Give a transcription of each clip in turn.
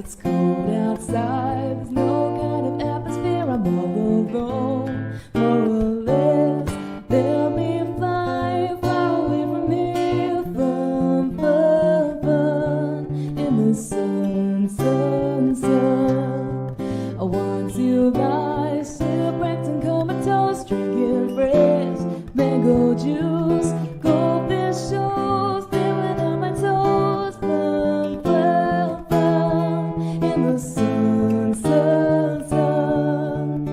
It's cold outside, there's no kind of atmosphere, I'm all alone. More or less, there'll be a fire far away from here. Fun, fun, fun, in the sun, sun, sun. I want to lie, shipwrecked and comatose, drinking fresh mango juice. Goldfish shows, feeling on my toes. Fun, fun, fun, in the sun, sun, sun.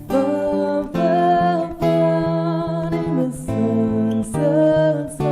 Fun, fun, fun, in the sun, sun, sun.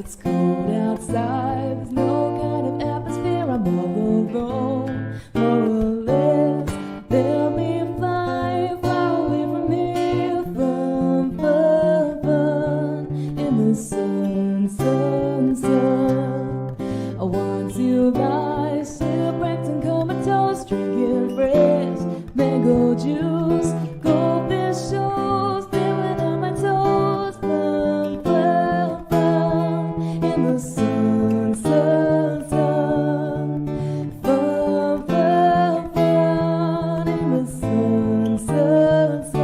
It's cold outside, there's no kind of atmosphere, I'm all alone. More or less, there'll be a fire far away from here. Fun, fun, fun, in the sun, sun, sun. I want to lie, shipwrecked and comatose, drinking fresh mango juice. Goldfish shows, feeling on my toes. Fun, fun, fun, in the sun, sun, sun. Fun, fun, fun, in the sun, sun, sun.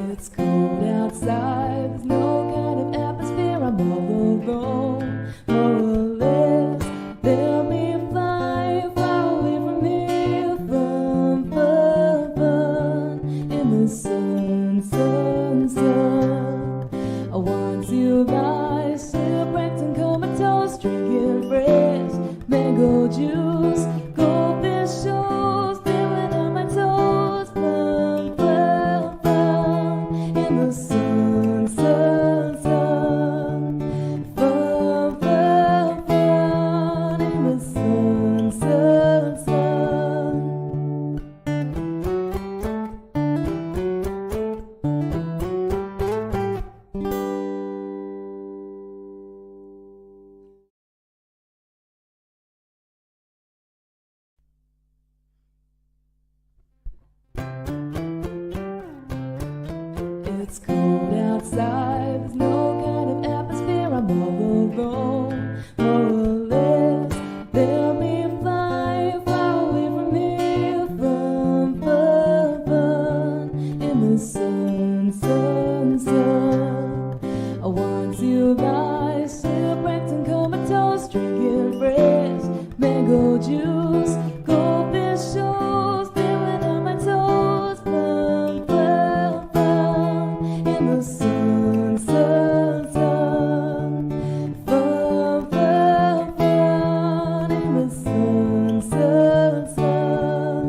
It's cold outside, there's no kind of atmosphere, I'm all alone. More or less, there'll be a fire far away from here. Fun, fun, fun, in the sun, sun, sun. I want to lie, shipwrecked and comatose, drinking fresh mango juice. Goldfish shows, feeling on my toes. Fun, fun, fun, in the sun, sun, sun. Fun, fun, fun, in the sun, sun, sun. It's cold outside, there's no kind of atmosphere, I'm all alone. More or less, there'll be a fire far away from here. Fun, fun, fun, in the sun, sun, sun. I want to lie, shipwrecked and comatose, drinking fresh mango juice. Goldfish shows, feeling on my toes. Fun, fun, fun, in the sun, sun, sun. Fun, fun, fun, in the sun, sun, sun.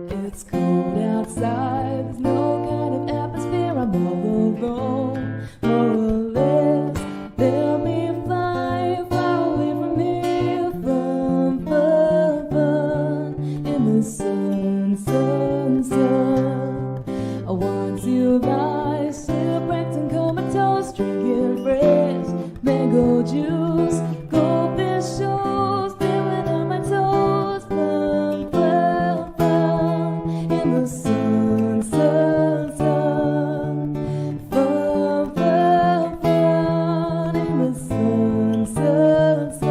It's cold outside, there's no kind of atmosphere, I'm all alone. More or less, there'll be a fire far away from here. Fun, fun, fun, in the sun, sun, sun. I want to lie, shipwrecked and comatose, drinking fresh mango juice. Goldfish shows, feeling on my toes. Fun, fun, fun, in the sun, sun, sun. Fun, fun, fun, in the sun, sun, sun.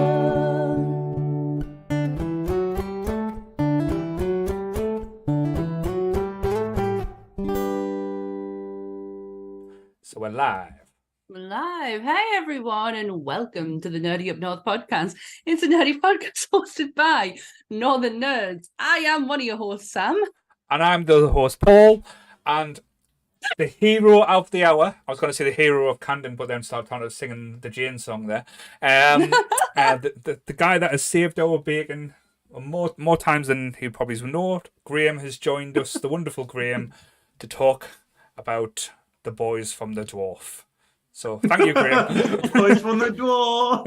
So we're live. Live. Hey everyone, and welcome to the Nerdy Up North podcast. It's a nerdy podcast hosted by Northern Nerds. I am one of your hosts, Sam. And I'm the host, Paul. And the hero of the hour, I was going to say the hero of Camden, but then started trying to singing the Jane song there. The guy that has saved our bacon more times than he probably know, Graeme has joined us, the wonderful Graeme, to talk about the boys from the Dwarf. So thank you, Graeme. Boys from the Dwarf.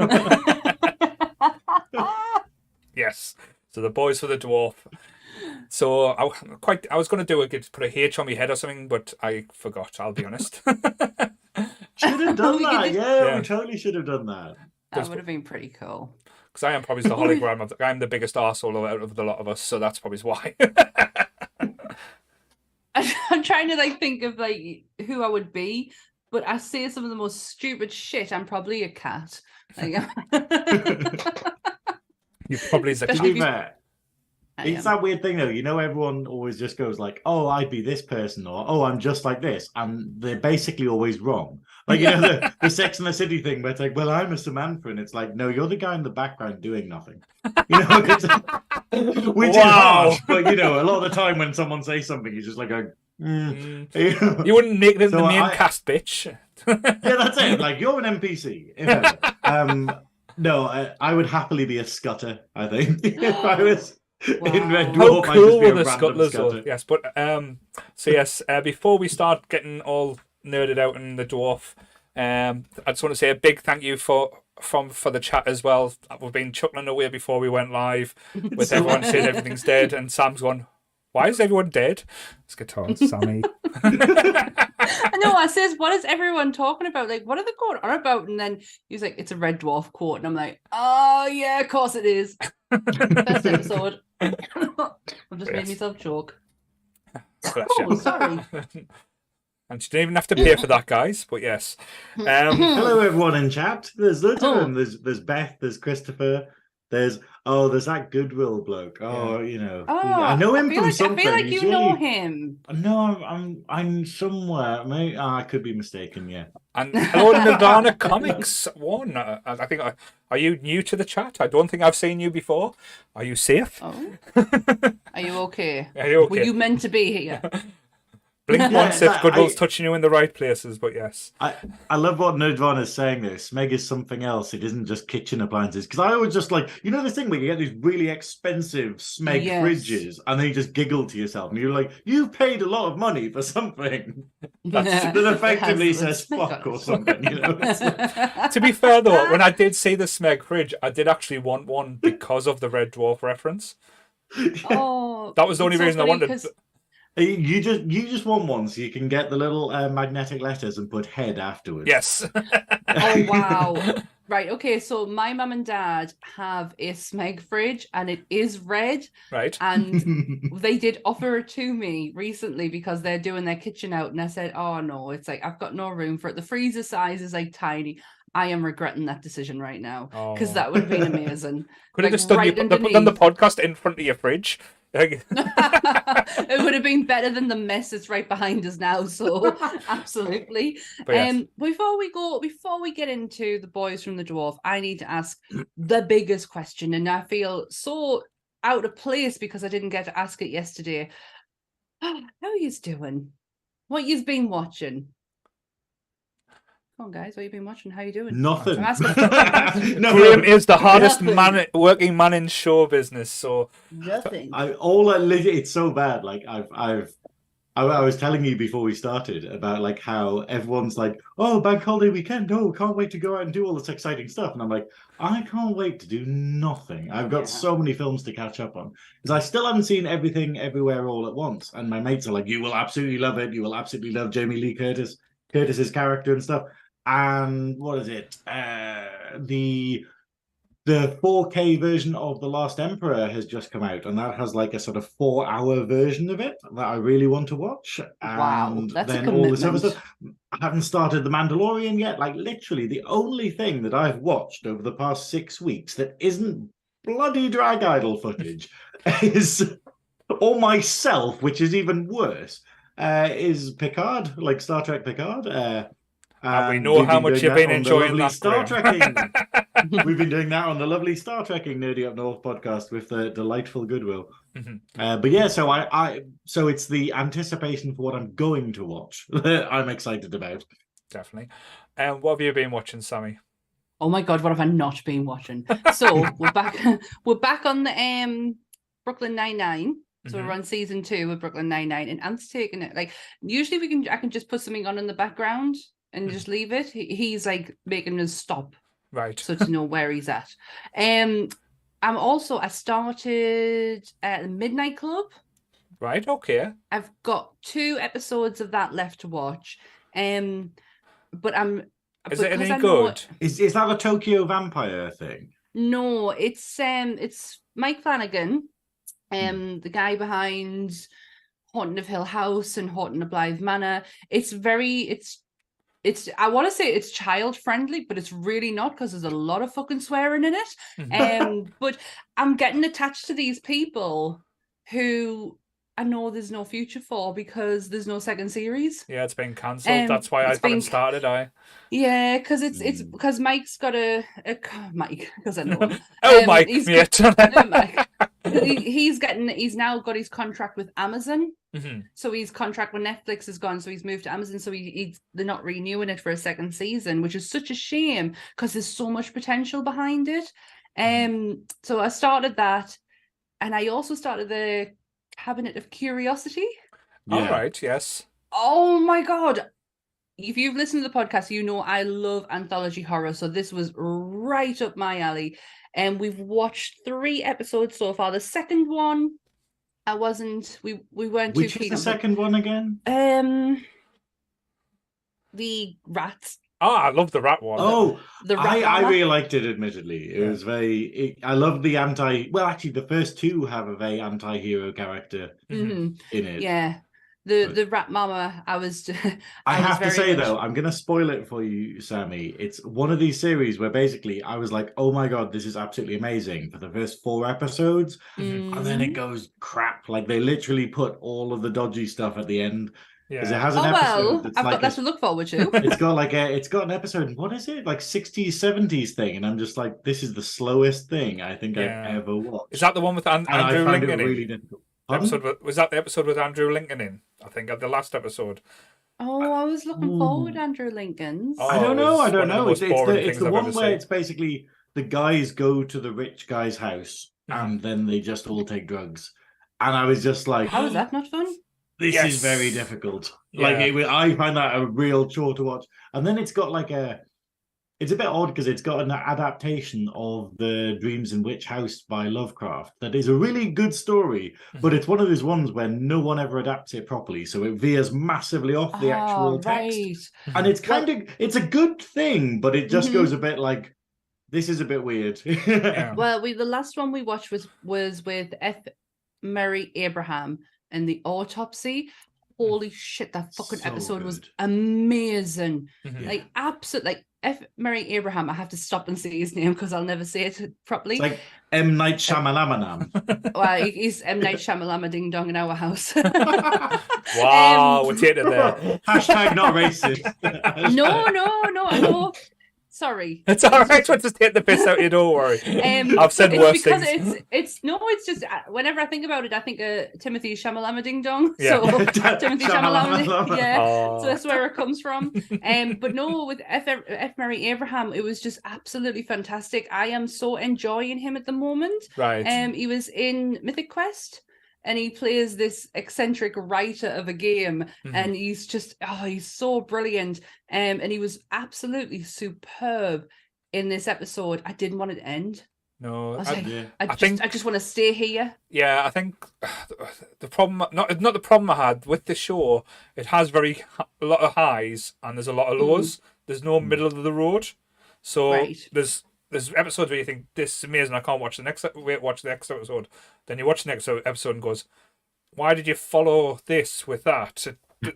Yes. So the boys for the Dwarf. So I was going to put a H on my head or something, but I forgot. I'll be honest. Should have done that. Yeah, we totally should have done that. That would have been pretty cool. Because I am probably the hologram. I'm the biggest arsehole out of the lot of us, so that's probably why. I'm trying to think of who I would be, but I say some of the most stupid shit. I'm probably a cat. You probably is a cat. It's that weird thing, though. You know, everyone always just goes like, oh, I'd be this person, or oh, I'm just like this. And they're basically always wrong. Like, you know, the Sex and the City thing where it's like, well, I'm a Samantha. And it's like, no, you're the guy in the background doing nothing. You know, which is harsh. But, you know, a lot of the time when someone says something, you're just like, you wouldn't make them the main cast, bitch. Yeah, that's it. Like, you're an NPC. No, I would happily be a scutter, I think, if I was... Wow. In Red Dwarf, how cool were the scuttlers though? Yes, but before we start getting all nerded out in the Dwarf, I just want to say a big thank you for the chat as well. We've been chuckling away before we went live with everyone saying everything's dead, and Sam's gone, why is everyone dead? It's guitar, Sammy. I know, I says, what is everyone talking about? Like, what are they going on about? And then he's like, it's a Red Dwarf quote. And I'm like, oh, yeah, of course it is. Best episode. I've just made myself choke. Oh, sorry. And you didn't even have to pay for that, guys, but yes. Hello, everyone in chat. There's loads of them. There's Beth, there's Christopher, there's that Goodwill bloke. Oh, you know. I know him from something. I feel like you know him. No, I'm somewhere. I could be mistaken, yeah. And hello, Nirvana Comics 1. I think, are you new to the chat? I don't think I've seen you before. Are you safe? Oh. Are you okay? Are you okay? Were you meant to be here? Blink once if Goodwill's touching you in the right places, but yes. I love what Nerdvana is saying there. Smeg is something else. It isn't just kitchen appliances. Because I always just you know this thing where you get these really expensive Smeg fridges and then you just giggle to yourself and you're like, you've paid a lot of money for something that effectively says fuck or something, you know? To be fair though, when I did see the Smeg fridge, I did actually want one because of the Red Dwarf reference. Oh, that was the only reason I wanted. You just want one so you can get the little magnetic letters and put head afterwards. Yes. Oh, wow. Right, okay, so my mum and dad have a Smeg fridge and it is red. Right. And they did offer it to me recently because they're doing their kitchen out and I said, oh no, it's like, I've got no room for it. The freezer size is like tiny. I am regretting that decision right now because that would have been amazing. Could have just done the podcast in front of your fridge. It would have been better than the mess that's right behind us now, so absolutely. Yes. Before we get into the boys from the Dwarf, I need to ask the biggest question, and I feel so out of place because I didn't get to ask it yesterday. How are you doing? What you've been watching? Come on, guys, what you been watching? How you doing? Nothing. Graeme is the hardest working man in show business, so nothing. It's so bad. Like I was telling you before we started about like how everyone's like, oh, bank holiday weekend, can't wait to go out and do all this exciting stuff, and I'm like, I can't wait to do nothing. I've got so many films to catch up on because I still haven't seen Everything Everywhere All at Once, and my mates are like, you will absolutely love it. You will absolutely love Jamie Lee Curtis's character and stuff. And what is it? The 4K version of The Last Emperor has just come out, and that has like a sort of 4-hour version of it that I really want to watch. Wow, that's then a commitment. all this other stuff. I haven't started The Mandalorian yet. Like literally, the only thing that I've watched over the past 6 weeks that isn't bloody drag idol footage is, or myself, which is even worse, is Picard, like Star Trek Picard. And we know we've how been much doing you've that been on enjoying the lovely that, Star Graeme. Trekking. We've been doing that on the lovely Star Trekking Nerdy Up North podcast with the delightful Goodwill. But yeah, so it's the anticipation for what I'm going to watch that I'm excited about. Definitely. And what have you been watching, Sammy? Oh my God, what have I not been watching? So we're back. We're back on the Brooklyn Nine-Nine. So we're on season 2 of Brooklyn Nine-Nine, and Ant's taking it. Like usually I can just put something on in the background and just leave it. He's like making us stop, Right. so to know where he's at. I started at the Midnight Club. Right, okay. I've got 2 episodes of that left to watch. But Is it any good? Is that a Tokyo vampire thing? No, it's Mike Flanagan, the guy behind Haunting of Hill House and Haunting of Blythe Manor. It's I want to say it's child friendly, but it's really not because there's a lot of fucking swearing in it. But I'm getting attached to these people who I know there's no future for because there's no second series. Yeah, it's been cancelled. That's why I haven't started. Yeah, because it's because Mike's got a Mike, because I know him. Mike, Mike. He's now got his contract with Amazon. So his contract with Netflix is gone, so he's moved to Amazon. So they're not renewing it for a second season, which is such a shame because there's so much potential behind it. So I started that, and I also started the Cabinet of Curiosity. Yeah. All right, yes. Oh my God. If you've listened to the podcast, you know I love anthology horror, so this was right up my alley. And we've watched 3 episodes so far. The second one, we weren't too keen on. Which is the second one again? The rats. Oh, I love the rat one. Oh, the rat I mama. really liked it, admittedly. It was I love the actually, the first 2 have a very anti-hero character in it. Yeah. The rat mama, I have to say, though, I'm going to spoil it for you, Sammy. It's one of these series where basically I was like, oh my God, this is absolutely amazing for the first 4 episodes. And then it goes crap. Like they literally put all of the dodgy stuff at the end. Because it has an episode that's I've got that to look forward to. It's got an episode, what is it? Like 60s, 70s thing. And I'm just like, this is the slowest thing I think I've ever watched. Is that the one with Andrew Lincoln really difficult. Was that the episode with Andrew Lincoln in? I think at the last episode. Oh, I was looking forward to Andrew Lincoln's. I don't know. It's the one where it's basically the guys go to the rich guy's house and then they just all take drugs. And I was just like, how is that not fun? This is very difficult. Yeah. Like I find that a real chore to watch. And then it's got it's a bit odd because it's got an adaptation of the Dreams in Witch House by Lovecraft that is a really good story, but it's one of those ones where no one ever adapts it properly, so it veers massively off the actual text. And it's it's a good thing, but it just goes a bit like, this is a bit weird. Well, the last one we watched was with F. Murray Abraham and the Autopsy. Holy shit, that fucking episode was amazing. Like absolutely, like F. Murray Abraham. I have to stop and say his name because I'll never say it properly. It's like M. Night Shyamalan. Well, he's M. Night Shyamalan ding dong in our house. Wow, we're taking there. Hashtag not racist. No. Sorry. It's all right. We'll just take the piss out of you. Don't worry. I've said worse things. It's just whenever I think about it, I think Timothy Shamalama Ding Dong. Yeah. So Timothy Shamalama, yeah. Oh. So that's where it comes from. But no, with F. Murray Abraham, it was just absolutely fantastic. I am so enjoying him at the moment. Right. He was in Mythic Quest. And he plays this eccentric writer of a game, and he's so brilliant. And he was absolutely superb in this episode. I didn't want it to end. No, I just want to stay here. Yeah, I think the problem, not the problem I had with the show, it has a lot of highs and there's a lot of lows. There's no middle of the road. So there's episodes where you think, this is amazing, I can't watch the next episode. Then you watch the next episode and goes, why did you follow this with that?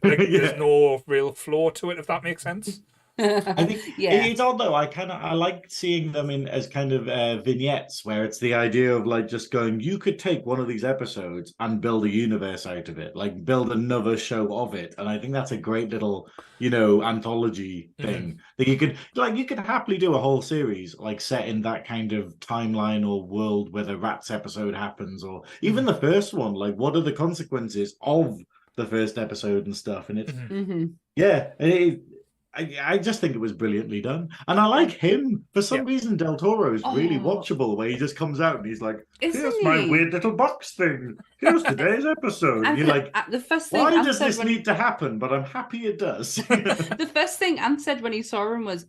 There's no real flow to it, if that makes sense. I think Yeah. it's odd though. I like seeing them in as kind of vignettes where it's the idea of like just going, you could take one of these episodes and build a universe out of it, like build another show of it. And I think that's a great little, anthology thing that you could happily do a whole series like set in that kind of timeline or world where the rats episode happens, or even the first one. Like, what are the consequences of the first episode and stuff? And it's yeah, I just think it was brilliantly done. And I like him. For some reason, Del Toro is really watchable, where he just comes out and he's like, here's my weird little box thing. Here's today's episode. And you're like, the first thing why does this need to happen? But I'm happy it does. The first thing Ant said when he saw him was,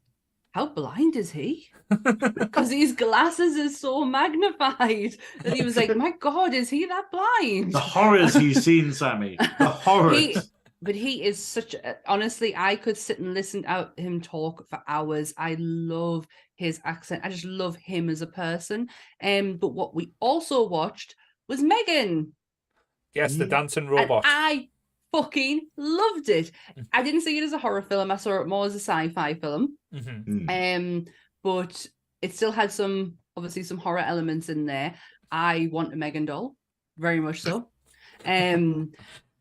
how blind is he? Because his glasses are so magnified. And he was like, my God, is he that blind? The horrors he's seen, Sammy. The horrors. But he is honestly, I could sit and listen to him talk for hours. I love his accent. I just love him as a person. But what we also watched was Megan. Yes, the dancing robot. And I fucking loved it. I didn't see it as a horror film. I saw it more as a sci-fi film. But it still had obviously some horror elements in there. I want a Megan doll, very much so.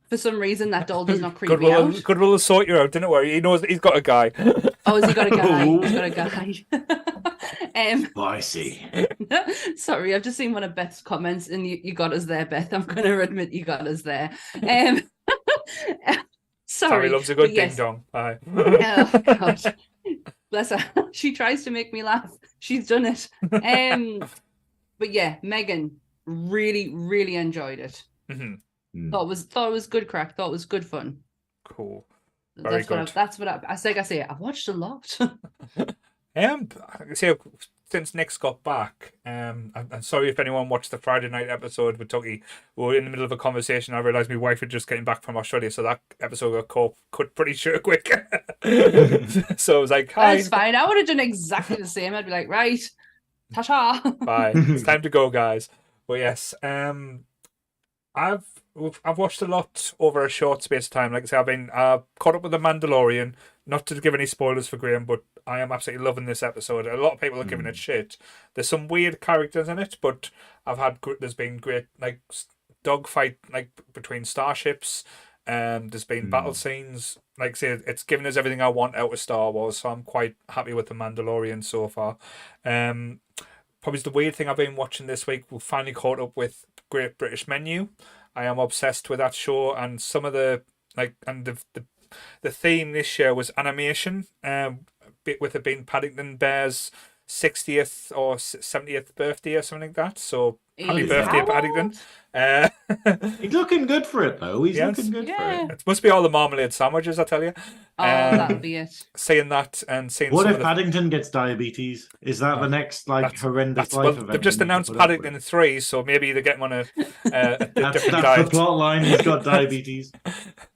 For some reason, that doll does not creep me out. Goodwill will sort you out, didn't worry. He knows he's got a guy. Oh, has he got a guy? He's got a guy. I see. Sorry, I've just seen one of Beth's comments, and you got us there, Beth. I'm going to admit you got us there. Sorry. Loves a good ding dong. Bye. Oh, God. Bless her. She tries to make me laugh. She's done it. But yeah, Megan, really, really enjoyed it. Thought it was good crack. Thought it was good fun. Cool. Very good. That's what I say. I've watched a lot. Since Nick's got back, I'm sorry if anyone watched the Friday night episode with Tucky. We were in the middle of a conversation. I realised my wife had just getting back from Australia, so that episode got cut pretty short quick. So I was like, hi. That's fine. I would have done exactly the same. I'd be like, right, ta-ta. Bye. It's time to go, guys. But yes, I've watched a lot over a short space of time. Like I say, I've been caught up with The Mandalorian. Not to give any spoilers for Graeme, but I am absolutely loving this episode. A lot of people are giving it shit. There's some weird characters in it, but there's been great like dogfight like between starships. There's been battle scenes. Like I say, it's given us everything I want out of Star Wars, so I'm quite happy with The Mandalorian so far. Probably the weird thing I've been watching this week. We finally caught up with Great British Menu. I am obsessed with that show, and some of the theme this year was animation. With it being Paddington Bear's 60th or 70th birthday or something like that. So happy birthday, Paddington. He's looking good for it, though. He's looking good for it. It must be all the marmalade sandwiches, I tell you. Oh, that'll be it. Saying that and saying what if Paddington gets diabetes? Is that the next horrendous life event? They've just announced Paddington 3, so maybe they get him on a different that's diet. The plot line. He's got diabetes.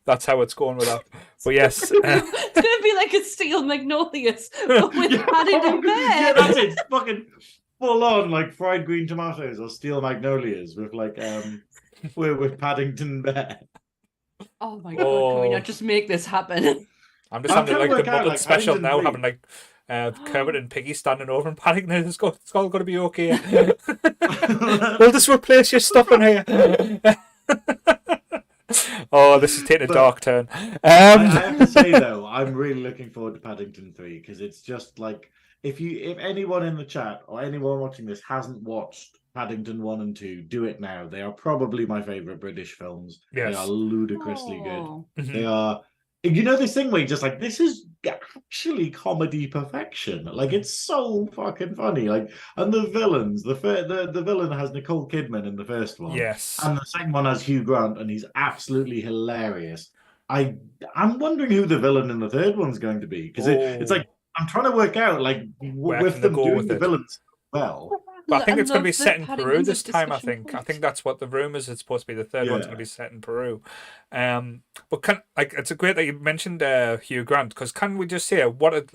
That's how it's going with that. But yes, it's gonna be like a Steel Magnolias, but with Paddington Bear. Yeah, that's it. It's fucking full on like fried green tomatoes or Steel Magnolias with with Paddington Bear. Oh my God! Can we not just make this happen? I'm just having like the Muppet special Paddington now, having like Kermit and Piggy standing over and Paddington. It's all going to be okay. We'll just replace your stuff in here. Oh, this is taking a dark turn. I have to say though, I'm really looking forward to Paddington 3 because it's just like if anyone in the chat or anyone watching this hasn't watched Paddington 1 and 2, do it now. They are probably my favourite British films. Yes. They are ludicrously good. They are. This thing where you're just like, this is actually comedy perfection. Like, it's so fucking funny. Like, and the villains, the villain has Nicole Kidman in the first one. Yes. And the second one has Hugh Grant, and he's absolutely hilarious. I'm wondering who the villain in the third one's going to be. Because it's like, I'm trying to work out, like, with them doing the villains well. But I think it's going to be set in Peru this time. I think that's what the rumors. It's supposed to be the third one's going to be set in Peru. But it's a great that you mentioned Hugh Grant, because can we just say what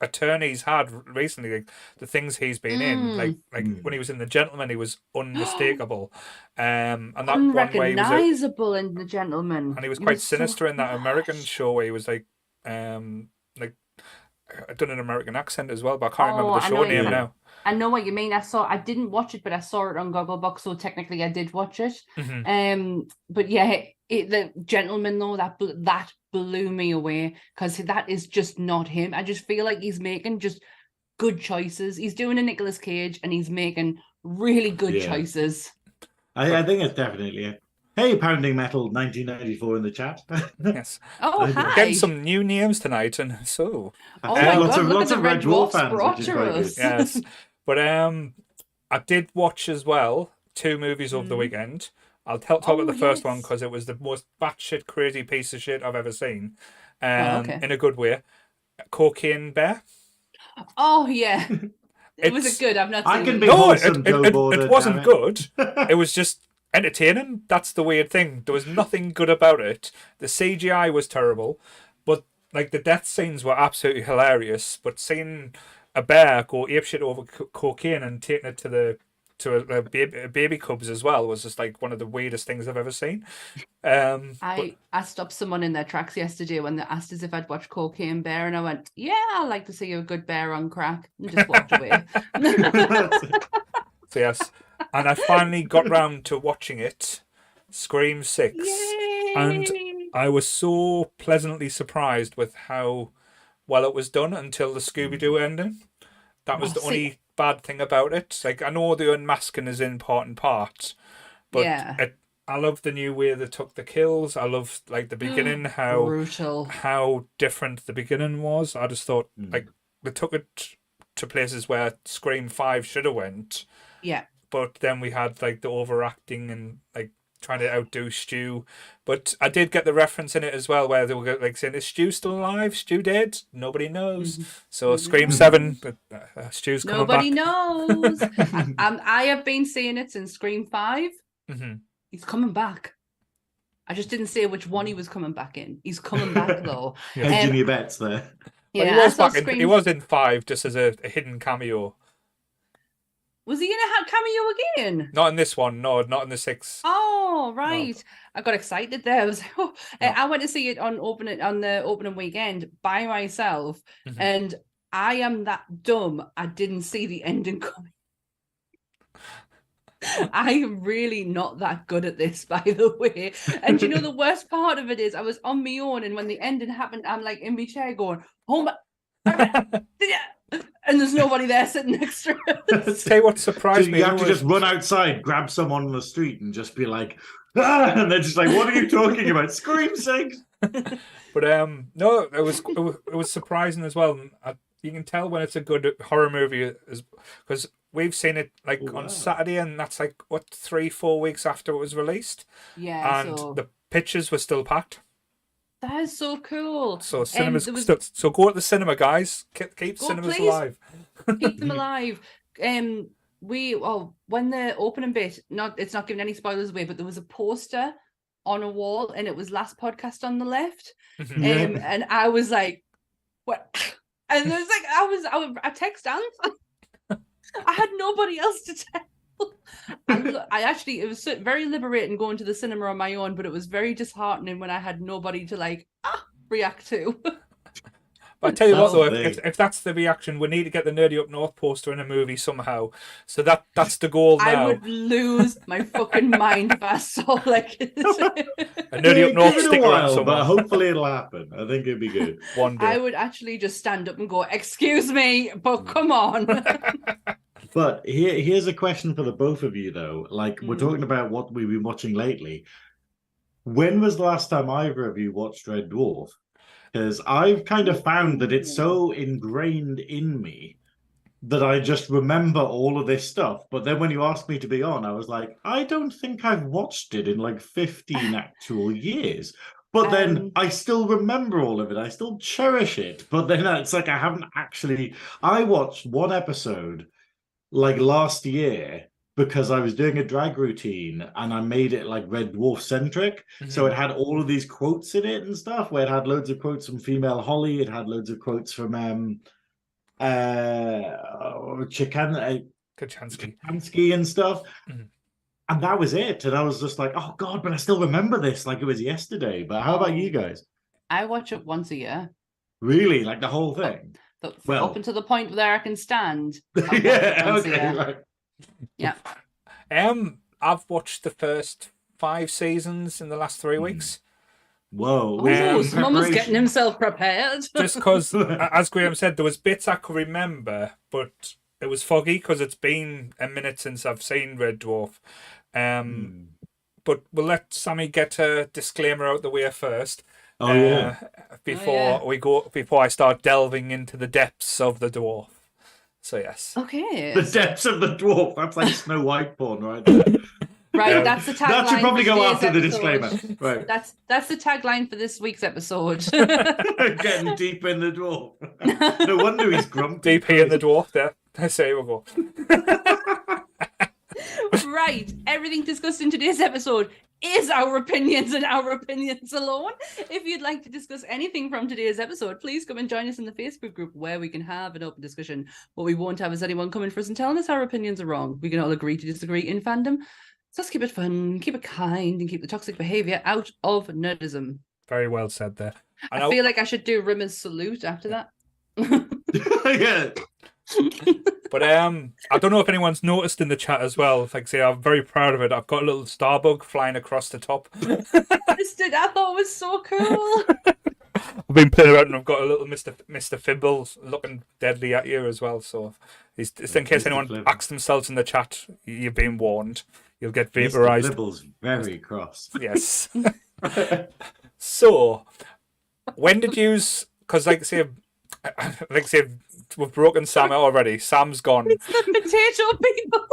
attorneys had recently, like the things he's been in, like when he was in The Gentleman, he was unmistakable, and that one way he was unrecognizable in The Gentleman, and he was quite sinister in that American show where he was done an American accent as well, but I can't remember the I show know name you- now. I know what you mean. I didn't watch it, but I saw it on Gogglebox, so technically I did watch it. But yeah, the gentleman though, that blew me away, because that is just not him. I just feel like he's making just good choices. He's doing a Nicolas Cage, and he's making really good choices. I think it's definitely it. Hey, Pounding Metal 1994 in the chat. Yes. Oh, We're hi. Getting some new names tonight, and so Oh my lots God, of, look lots at of the Red Red Dwarf Dwarfs fans, brought which is to quite good. us. yes. But I did watch as well 2 movies over the Mm. weekend. I'll talk about the first one yes. because it was the most batshit crazy piece of shit I've ever seen. Okay. In a good way. Cocaine Bear. Oh yeah. Was It's- it good? I've not I seen can it. be No, wholesome, Joe Border, it wasn't damn good. it. It was just entertaining. That's the weird thing. There was nothing good about it. The CGI was terrible, but like the death scenes were absolutely hilarious. But seeing a bear go apeshit over cocaine and taking it to a baby cubs as well was just like one of the weirdest things I've ever seen. I stopped someone in their tracks yesterday when they asked us if I'd watched Cocaine Bear, and I went, "Yeah, I like to see a good bear on crack," and just walked away. So yes, and I finally got round to watching it, Scream 6, Yay! and I was so pleasantly surprised with how well it was done until the Scooby-Doo ending. That was Oh, the see- only bad thing about it. Like, I know the unmasking is in part and part, but Yeah. I love the new way they took the kills. I love like the beginning, Brutal. how different the beginning was. I just thought like they took it to places where Scream 5 should have went. Yeah. But then we had like the overacting and like trying to outdo Stu. But I did get the reference in it as well where they were like saying, "Is Stu still alive? Stu dead? Nobody knows." So Scream 7, Stu's coming Nobody back. knows. I have been seeing it since Scream 5. He's coming back. I just didn't say which one he was coming back in. He's coming back though. Hedging your bets there. Well, Yeah, he I was saw back in, Scream. he was in 5 just as a hidden cameo. Was he in a cameo again? Not in this one, no, not in the 6. Oh, right. I got excited there. I was like, oh. No. I went to see it on the opening weekend by myself, and I am that dumb. I didn't see the ending coming. I am really not that good at this, by the way. And you know, the worst part of it is I was on my own, and when the ending happened, I'm like in my chair going, "Oh my!" And there's nobody there sitting next to us. Tell you what So surprised me. you have to was- just run outside, grab someone on the street, and just be like, "Ah!" And they're just like, "What are you talking about? Scream 6!" But no, it was surprising as well. You can tell when it's a good horror movie, because we've seen it like on Saturday, and that's like what 3-4 weeks after it was released. Yeah, and so the pictures were still packed. that is so cool. So cinemas, there was- so go to the cinema, guys. Keep Go, cinemas please. alive. Keep them alive. When the opening bit, it's not giving any spoilers away, but there was a poster on a wall, and it was last podcast on the left. And I was like, what? And there's like, I text Anne. I had nobody else to tell. It was very liberating going to the cinema on my own, but it was very disheartening when I had nobody to react to. But I tell you what, That's though, the if that's the reaction, we need to get the Nerdy Up North poster in a movie somehow. So that's the goal now. I would lose my fucking mind if I saw like a Nerdy Up North give it a sticker on while, someone. but hopefully it'll happen. I think it'd be good. One day. I would actually just stand up and go, "Excuse me, but come on." But here's a question for the both of you, though. Like, we're talking about what we've been watching lately. When was the last time either of you watched Red Dwarf? Because I've kind of found that it's so ingrained in me that I just remember all of this stuff. But then when you asked me to be on, I was like, I don't think I've watched it in like 15 actual years. But then I still remember all of it. I still cherish it. But then it's like I haven't actually... I watched one episode like last year because I was doing a drag routine and I made it like Red Dwarf centric. So it had all of these quotes in it and stuff, where it had loads of quotes from Female Holly. It had loads of quotes from Kachansky and stuff. And that was it. And I was just like, oh God, but I still remember this like it was yesterday. But how about you guys? I watch it once a year. Really? Like the whole thing? Well. up until the point where I can stand. Yeah, okay. Right. Yeah. I've watched the first 5 seasons in the last 3 weeks. Whoa. Oh, Mum was getting himself prepared. Just because, as Graeme said, there was bits I could remember, but it was foggy because it's been a minute since I've seen Red Dwarf. But we'll let Sammy get a disclaimer out the way first. Before I start delving into the depths of the dwarf. So yes. Okay. The depths of the dwarf. That's like Snow White porn, right there. Right, that's the tagline. That should probably go after the episode. disclaimer. Right. That's the tagline for this week's episode. Getting deep in the dwarf. No wonder he's grumpy. DP in the dwarf there. Say we go. Right, everything discussed in today's episode is our opinions and our opinions alone. If you'd like to discuss anything from today's episode, please come and join us in the Facebook group where we can have an open discussion. What we won't have is anyone coming for us and telling us our opinions are wrong. We can all agree to disagree in fandom. So let's keep it fun, keep it kind, and keep the toxic behaviour out of nerdism. Very well said there. I feel like I should do Rimmer's salute after that. Yeah. But I don't know if anyone's noticed in the chat as well. Like I say, I'm very proud of it. I've got a little starbug flying across the top. I thought it was so cool. I've been playing around and I've got a little Mr. Fibble looking deadly at you as well. So just in case anyone asks themselves in the chat, you've been warned. You'll get vaporized. Mr. Fibble's very cross. Yes. So, when did you? Because like I say, we've broken Sam out already. Sam's gone. It's the potato people.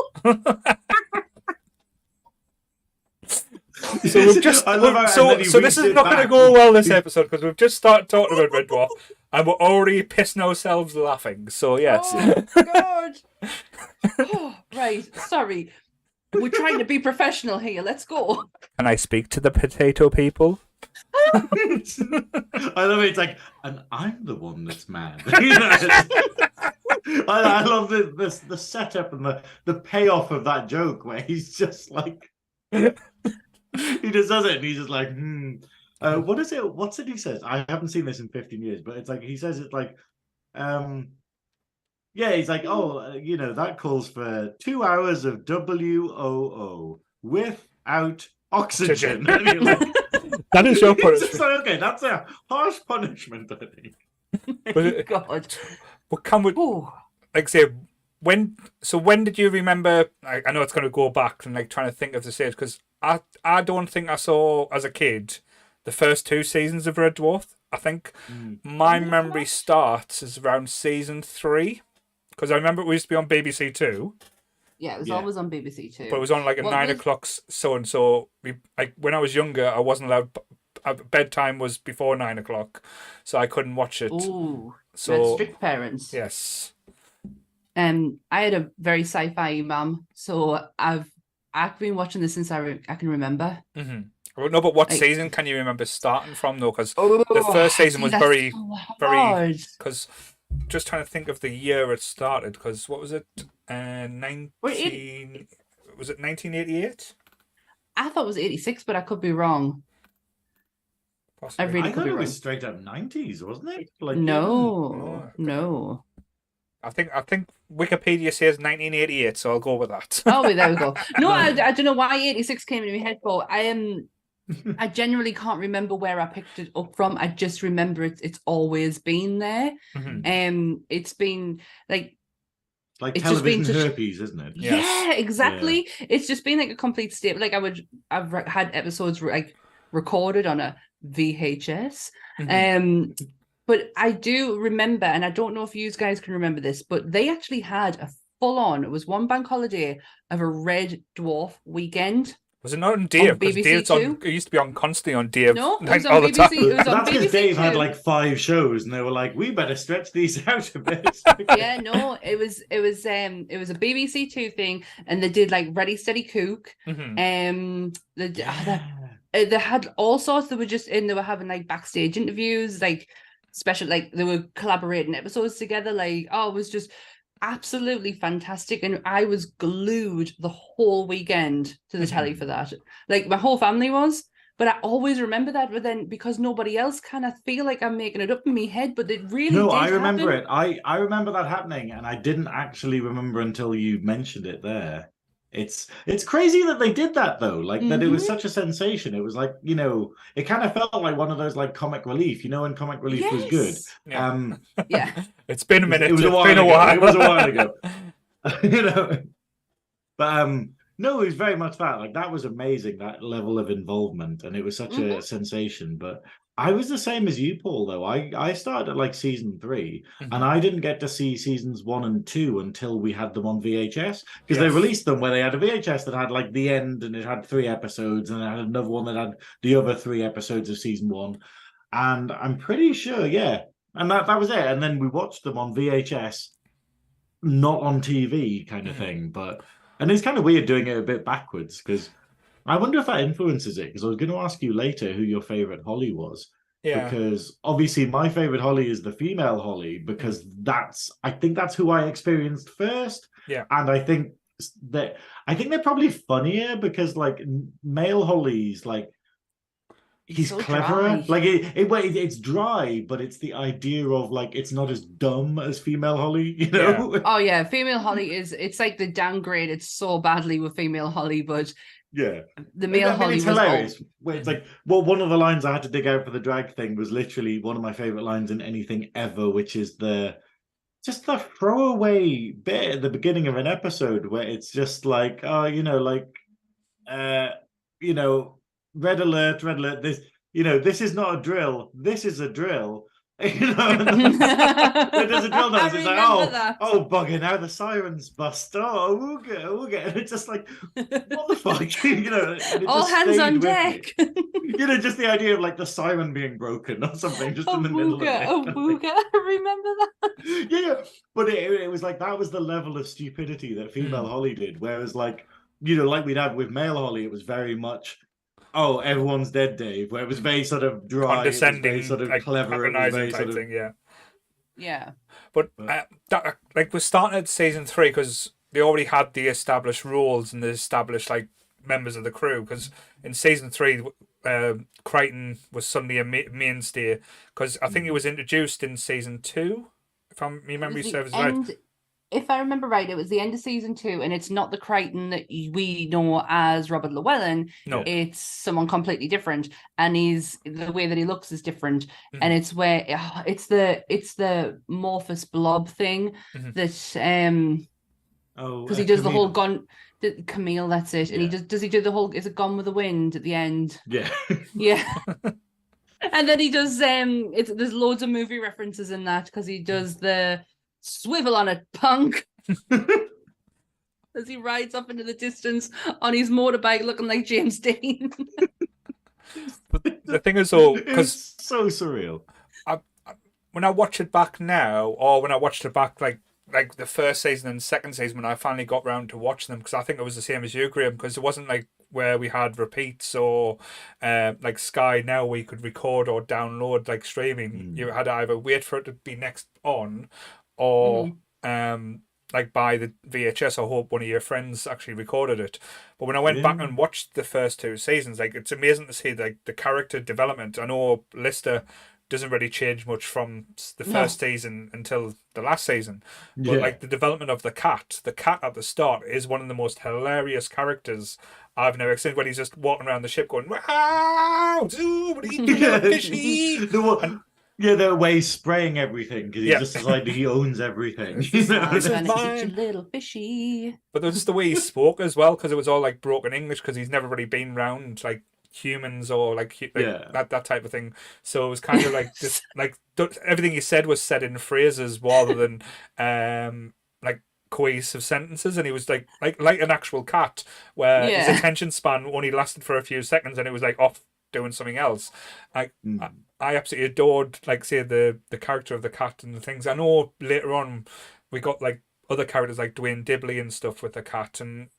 So we've just so this is not going to go well this episode because we've just started talking about Red Dwarf and we're already pissing ourselves laughing. So yes. Oh God. Oh, right. Sorry. We're trying to be professional here. Let's go. Can I speak to the potato people? I love it. It's like, and I'm the one that's mad. You know, I love the setup and the payoff of that joke where he's just like, he just does it and he's just like, what is it? What's it he says? I haven't seen this in 15 years, but it's like, he says it's like, yeah, he's like, that calls for 2 hours of WOO without oxygen. And you're like, that is your punishment. Like, okay, that's a harsh punishment, I think. But God. What can we, like say, when did you remember? I know it's going to go back and like trying to think of the stage because I don't think I saw as a kid the first 2 seasons of Red Dwarf. I think my memory starts as around season 3 because I remember it used to be on BBC Two. Yeah, it was always on BBC Two. But it was on like a 9 o'clock so and so. Like when I was younger, I wasn't allowed. Bedtime was before 9 o'clock, so I couldn't watch it. Ooh, so you had strict parents. Yes. I had a very sci-fi mum, so I've been watching this since I can remember. Mm-hmm. No, but what season can you remember starting from though? Because the first season was very, very. Because just trying to think of the year it started. Because what was it? 19. Was it 1988? I thought it was 86, but I could be wrong. Possibly. I really I could thought be it wrong. was straight up 90s, wasn't it? Like, No. I think Wikipedia says 1988, so I'll go with that. Oh, wait, there we go. No, I don't know why 86 came into my head, but I genuinely can't remember where I picked it up from. I just remember it's always been there. Mm-hmm. It's been like it's television herpes, isn't it? Yes. Yeah, exactly. Yeah. It's just been like a complete state. Like I've had episodes like recorded on a VHS. Mm-hmm. But I do remember, and I don't know if you guys can remember this, but they actually had a full-on, it was one bank holiday of a Red Dwarf weekend. Was it not on Dave? BBC Dave's it used to be on constantly on Dave. No, it was all on the BBC. time. It was on That's because BBC Dave had Two. like 5 shows, and they were like, "We better stretch these out a bit." Yeah, no, it was a BBC Two thing, and they did like Ready Steady Cook. Mm-hmm. They had all sorts. They were having like backstage interviews, like special, like they were collaborating episodes together. Like, it was just absolutely fantastic, and I was glued the whole weekend to the telly for that. Like my whole family was. But I always remember that, but then because nobody else kind of feel like I'm making it up in my head, but it really No, did I remember happen. it. I remember that happening, and I didn't actually remember until you mentioned it there. It's crazy that they did that though. Like that it was Mm-hmm. such a sensation. It was like, it kind of felt like one of those like comic relief, when comic relief was good. Yes. Yeah. Yeah. It's been a It minute. was a It's while been a ago. It was a while while. ago. you know. But no, it was very much that. Like that was amazing, that level of involvement, and it was such Mm-hmm. a sensation. But I was the same as you, Paul, though. I started at like season 3, and Mhm. I didn't get to see seasons 1 and 2 until we had them on VHS, because they Yes. released them where they had a VHS that had like the end, and it had 3 episodes, and it had another one that had the other 3 episodes of season 1. And I'm pretty sure, yeah. And that was it. And then we watched them on VHS, not on TV kind of Mhm. thing. And it's kind of weird doing it a bit backwards, because I wonder if that influences it. Because I was going to ask you later who your favorite Holly was, Yeah. because obviously my favorite Holly is the female Holly, because Mhm. I think that's who I experienced first. Yeah. And that I think they're probably funnier because like male Holly's like He's he's so cleverer. dry. Like it's dry, but it's the idea of like it's not as dumb as female Holly, Yeah. Oh yeah, female Holly it's like the downgraded so badly with female Holly, but Yeah. the male I mean, Holly it's was all hilarious. Where it's Mhm. like, well, one of the lines I had to dig out for the drag thing was literally one of my favorite lines in anything ever, which is just the throwaway bit at the beginning of an episode where it's just like, oh, uh, you know, red alert. This is not a drill. This is a drill. Where does a drill I noise? It's like, remember that. bugger! Now the sirens bust. Oh, ooga. And it's just like, what the fuck? And it All just hands stayed on with me. deck. Just the idea of like the siren being broken or something, just in the middle of Awooga, it. awooga. I remember that. Yeah. But it was like that was the level of stupidity that female Mm. Holly did. Whereas like, like we'd have with male Holly, it was very much, oh, everyone's dead, Dave. Where it was very sort of dry, it was very Condescending, sort of like clever, it was patronizing very sort type of thing. Yeah. Yeah. But but, that like we started season 3 because they already had the established roles and the established like members of the crew. Because in season 3, Crichton was suddenly a mainstay because I think he was introduced in season 2, if my It was memory the serves right. end, if I remember right, it was the end of season 2, and it's not the Crichton that we know as Robert Llewellyn. yeah. No. It's someone completely different, and the way that he looks is different, and Mhm. it's where it's the Morphous blob thing Mhm. that Oh, because he does the whole Camille. gun. Camille, that's it, and Yeah. does he do the whole? Is it Gone with the Wind at the end? Yeah. Yeah. And then he does there's loads of movie references in that because he does the swivel on it, punk, as he rides up into the distance on his motorbike looking like James Dean. But the thing is, though, It because was so surreal. when I watch it back now, or when I watched it back like the first season and second season, when I finally got round to watching them, because I think it was the same as you, Graham, because it wasn't like where we had repeats or like Sky now where you could record or download like streaming. You had to either wait for it to be next on, or like buy the VHS or hope one of your friends actually recorded it. But when I went back Yeah. and watched the first 2 seasons, like it's amazing to see like the character development. I know Lister doesn't really change much from the No. first season until the last season, but Yeah. like the development of the cat at the start is one of the most hilarious characters I've never seen. When he's just walking around the ship going, "Wow, dude, what are you doing, fishy?" The way he's spraying everything because he Yeah. just decided he owns everything. This is I'm gonna eat mine. you, little fishy. But there's just the way he spoke as well, because it was all like broken English, because he's never really been around like humans or like Yeah. that type of thing. So it was kind of like this, like everything he said was said in phrases rather than like cohesive sentences, and he was like an actual cat, where his Yeah. attention span only lasted for a few seconds, and it was like off doing something else. Like I absolutely adored, like, say, the character of the cat and the things. I know later on we got like other characters like Dwayne Dibley and stuff with the cat and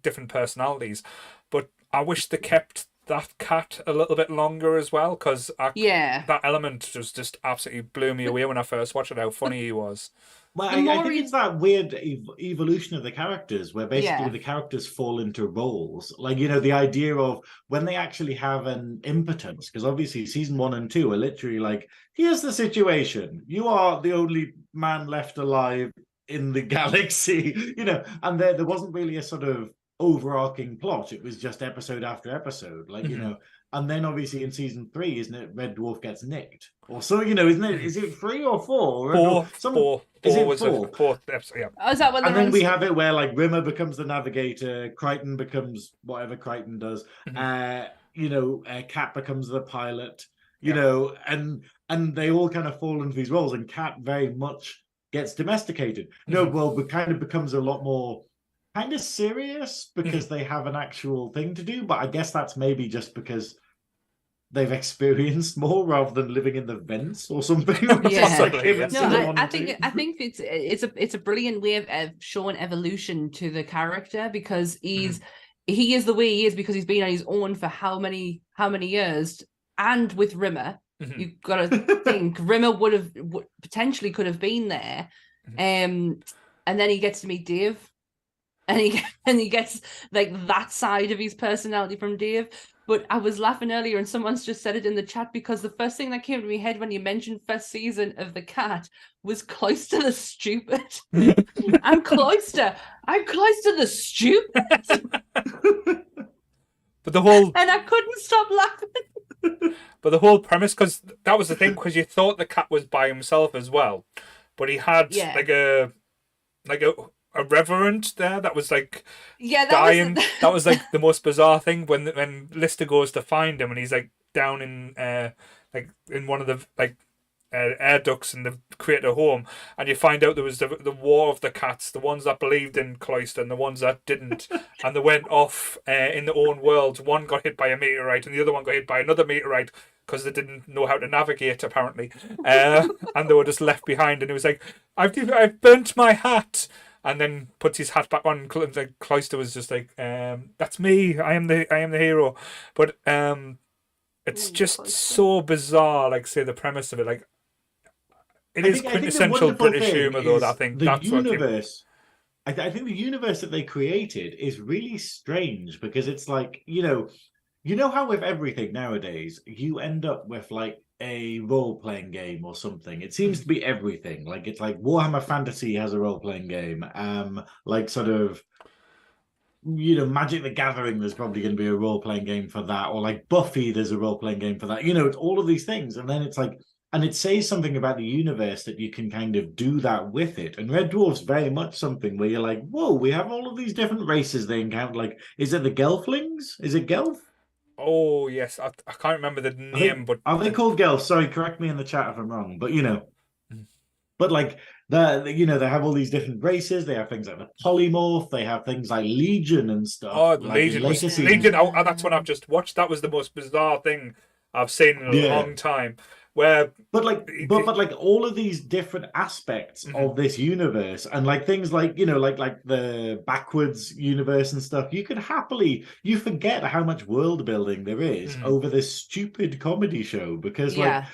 different personalities, but I wish they kept that cat a little bit longer as well, because Yeah. that element just absolutely blew me away when I first watched it, how funny he was. Well, The I more think he- it's that weird evolution of the characters where basically Yeah. the characters fall into roles. Like, you know, the idea of when they actually have an impotence, because obviously season 1 and 2 are literally like, here's the situation. You are the only man left alive in the galaxy, you know, and there wasn't really a sort of overarching plot. It was just episode after episode, like, you know. And then obviously in season 3, isn't it, Red Dwarf gets nicked? Or so, you know, isn't it? Is it 3 or 4? Four Is it was 4? the fourth episode, yeah. Oh, is that when And they're then on we have it where like Rimmer becomes the navigator, Crichton becomes whatever Crichton does, you know, Cat becomes the pilot, you know, and they all kind of fall into these roles, and Cat very much gets domesticated. No, well, it kind of becomes a lot more kind of serious because they have an actual thing to do, but I guess that's maybe just because they've experienced more rather than living in the vents or something. Yeah. No, I think it's a brilliant way of showing evolution to the character, because he is the way he is because he's been on his own for how many years, and with Rimmer, you've got to think Rimmer potentially could have been there, and then he gets to meet Dave, and he gets like that side of his personality from Dave. But I was laughing earlier, and someone's just said it in the chat, because the first thing that came to my head when you mentioned first season of the cat was Cloister the Stupid. I'm Cloister the Stupid. But the whole and I couldn't stop laughing. But the whole premise, because that was the thing, because you thought the cat was by himself as well, but he had like a reverend there that was like dying. That was like the most bizarre thing when Lister goes to find him, and he's like down in like in one of the like air ducts in the creator home, and you find out there was the war of the cats, the ones that believed in Cloister and the ones that didn't, and they went off in their own worlds. One got hit by a meteorite and the other one got hit by another meteorite because they didn't know how to navigate, apparently, and they were just left behind. And it was like, I've burnt my hat, and then puts his hat back on. Like Cloister was just like, that's me. I am the hero. But it's just so bizarre. Like, say, the premise of it, like. It is quintessential British humour, though. I think the that's universe. I think the universe that they created is really strange, because it's like, you know how with everything nowadays you end up with like a role-playing game or something. It seems to be everything. Like, it's like Warhammer Fantasy has a role-playing game. Like sort of, you know, Magic the Gathering, there's probably going to be a role-playing game for that, or like Buffy, there's a role-playing game for that. You know, it's all of these things, and then it's like. And it says something about the universe that you can kind of do that with it. And Red Dwarf's very much something where you're like, whoa, we have all of these different races they encounter. Like, is it the Gelflings? Is it Gelf? Oh, yes. I can't remember the name, but... Are they called Gelf? Sorry, correct me in the chat if I'm wrong. But, you know... But, like, they have all these different races. They have things like the Polymorph. They have things like Legion and stuff. Oh, like Legion. Legion, that's one I've just watched. That was the most bizarre thing I've seen in a long time. But all of these different aspects of this universe, and like things like, you know, like the backwards universe and stuff, you forget how much world building there is over this stupid comedy show, because like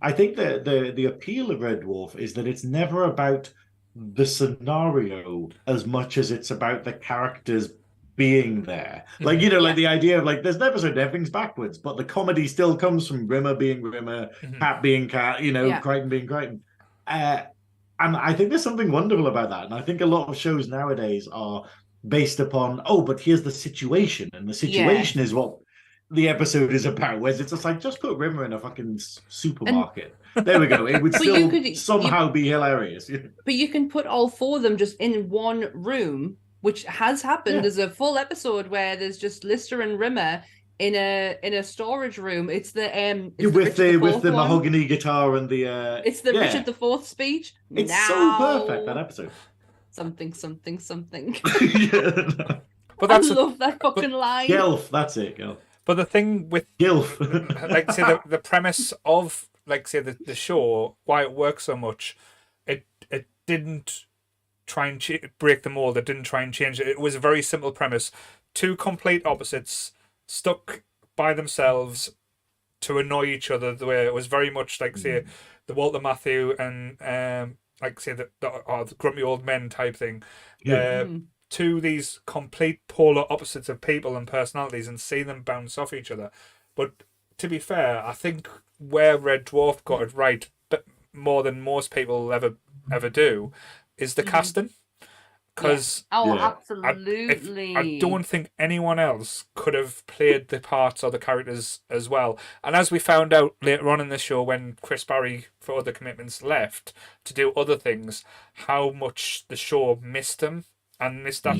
I think that the appeal of Red Dwarf is that it's never about the scenario as much as it's about the characters being there. Like, you know, like the idea of like there's an episode everything's backwards, but the comedy still comes from Rimmer being Rimmer, Cat being Cat, you know, Crichton being Crichton. And I think there's something wonderful about that. And I think a lot of shows nowadays are based upon, but here's the situation, and the situation is what the episode is about. Whereas it's just like, just put Rimmer in a fucking supermarket. There we go. It would still somehow be hilarious. But you can put all four of them just in one room, which has happened. Yeah. There's a full episode where there's just Lister and Rimmer in a storage room. It's the with the mahogany guitar and the it's the Richard IV speech. It's so perfect, that episode. Something. But I love that fucking line. Gilf, that's it, Gilf. But the thing with Gilf, like say the premise of like say the show, why it works so much, it didn't try and break the mold. It didn't try and change it. It was a very simple premise. Two complete opposites stuck by themselves to annoy each other. The way it was very much like say the Walter Matthau and like say the grumpy old men type thing. To these complete polar opposites of people and personalities, and see them bounce off each other. But to be fair, I think where Red Dwarf got it right, but more than most people ever do, is the casting. Because absolutely, I don't think anyone else could have played the parts or the characters as well. And as we found out later on in the show, when Chris Barry, for other commitments, left to do other things, how much the show missed him and missed that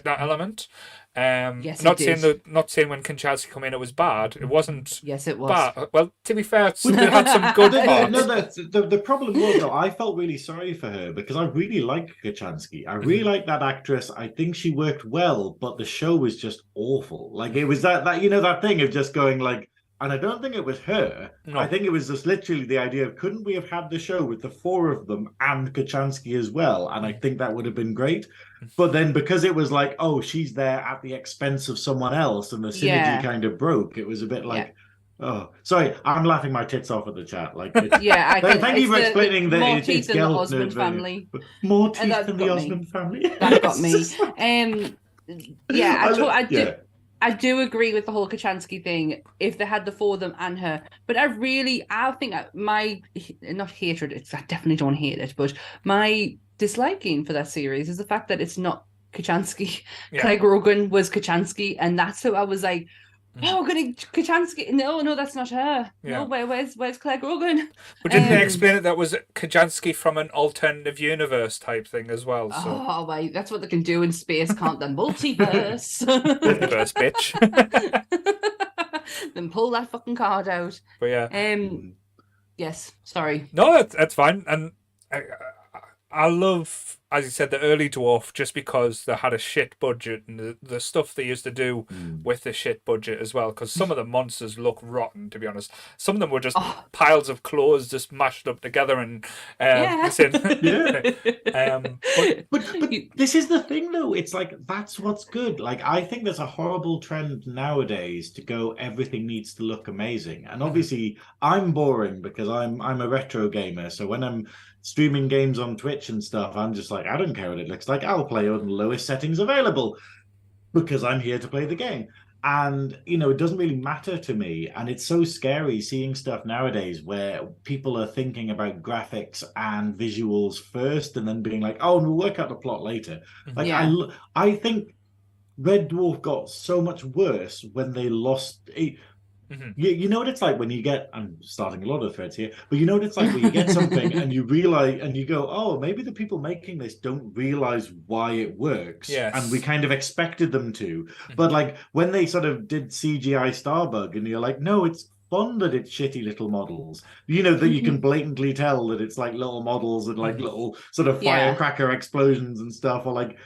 that element. Not saying when Kinchadski come in it was bad. It wasn't. Yes, it was. Bad. Well, to be fair, it had some good parts. No, the problem was though, I felt really sorry for her because I really like Kachansky. I really like that actress. I think she worked well, but the show was just awful. Like it was that that thing of just going like. And I don't think it was her. No. I think it was just literally the idea of couldn't we have had the show with the four of them and Kachansky as well? And I think that would have been great. But then because it was like, oh, she's there at the expense of someone else and the synergy kind of broke, it was a bit like, oh, sorry, I'm laughing my tits off at the chat. Like, thank you for explaining that more it's teeth in the Osmond family. More teeth in the Osmond family. That got me. I do agree with the whole Kachansky thing. If they had the four of them and her, but I think my not hatred. I definitely don't hate it, but my disliking for that series is the fact that it's not Kachansky. Craig Rogan was Kachansky, and that's who I was like, oh, Kachansky. No, that's not her. No, where's Clegg Rogan? But didn't they explain it that was Kachansky from an alternative universe type thing as well? So. Oh, wait, that's what they can do in space, can't they? Multiverse. Multiverse, bitch. Then pull that fucking card out. But yeah. Yes, sorry. No, that's fine. And I love, as you said, the early Dwarf just because they had a shit budget and the stuff they used to do with the shit budget as well. Because some of the monsters look rotten, to be honest. Some of them were just piles of clothes just mashed up together and but this is the thing, though. It's like that's what's good. Like I think there's a horrible trend nowadays to go everything needs to look amazing, and obviously I'm boring because I'm a retro gamer. So when I'm streaming games on Twitch and stuff, I'm just like, I don't care what it looks like. I'll play on the lowest settings available because I'm here to play the game. And, it doesn't really matter to me. And it's so scary seeing stuff nowadays where people are thinking about graphics and visuals first and then being like, oh, and we'll work out the plot later. Like, I think Red Dwarf got so much worse when they lost... You know what it's like when you get, I'm starting a lot of threads here, but you know what it's like when you get something and you realize and you go, oh, maybe the people making this don't realize why it works. Yes. And we kind of expected them to. But like when they sort of did CGI Starbug and you're like, no, it's fun that it's shitty little models. That you can blatantly tell that it's like little models and like little sort of firecracker explosions and stuff, or like,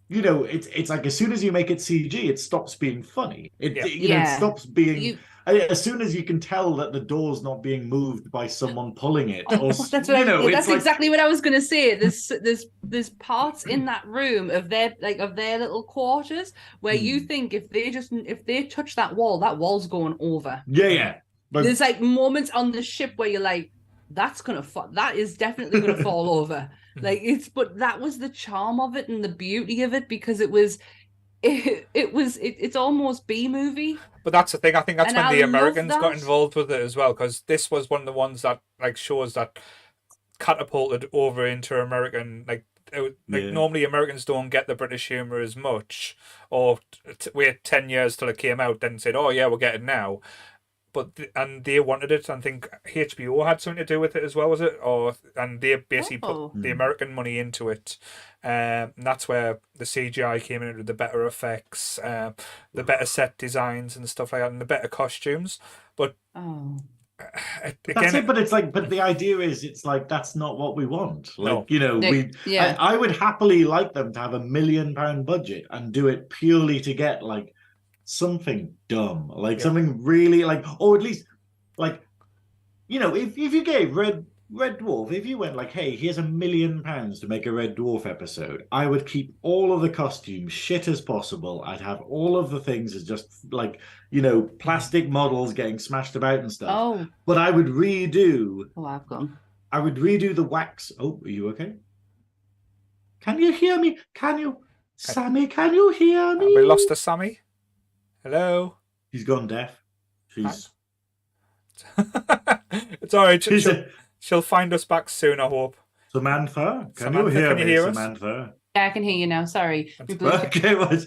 it's like as soon as you make it CG, it stops being funny. It stops being... As soon as you can tell that the door's not being moved by someone pulling it, that's exactly what I was going to say. There's parts in that room of their little quarters where you think if they touch that wall's going over. Yeah. But there's like moments on the ship where you're like, that is definitely gonna fall over. But that was the charm of it and the beauty of it because it's almost B-movie. But that's the thing. I think that's when the Americans got involved with it as well, because this was one of the ones that shows that catapulted over into American. Normally Americans don't get the British humor as much, or wait 10 years till it came out, then said, "Oh yeah, we'll get it now." And they wanted it. I think HBO had something to do with it as well, was it? And they basically put the American money into it. And that's where the CGI came in with the better effects, the better set designs and stuff like that, and the better costumes. But that's it. But it's like, but the idea is, it's like that's not what we want. Like I would happily like them to have £1 million budget and do it purely to get like something dumb, like something really like, or at least like, if you gave Red Red Dwarf, if you went like, hey, here's £1 million to make a Red Dwarf episode, I would keep all of the costumes shit as possible. I'd have all of the things as just like, plastic models getting smashed about and stuff. Oh. But I would redo. Oh, I've gone. I would redo the wax. Oh, are you okay? Can you hear me? Sammy, can you hear me? Have we lost a Sammy? Hello? He's gone deaf. She's. It's all right. She'll find us back soon, I hope. Samantha, can Samantha, you hear can you me, hear us? Samantha? Yeah, I can hear you now. Sorry. Okay, what?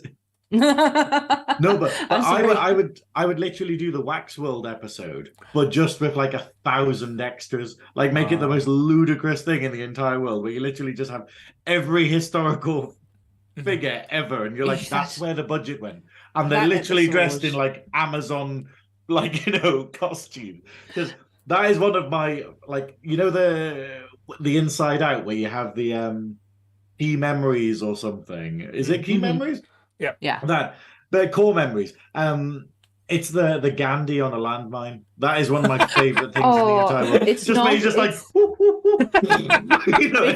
No, but I would literally do the Wax World episode, but just with like 1,000 extras, like make it the most ludicrous thing in the entire world, where you literally just have every historical figure ever, and you're like, that's where the budget went, and they're literally dressed in like Amazon, like costume, because that is one of my like the Inside Out where you have the key memories or something. Is it key memories? Yeah. That the core memories. It's the Gandhi on a landmine. That is one of my favorite things in the entire world. It's just not, me, just it's,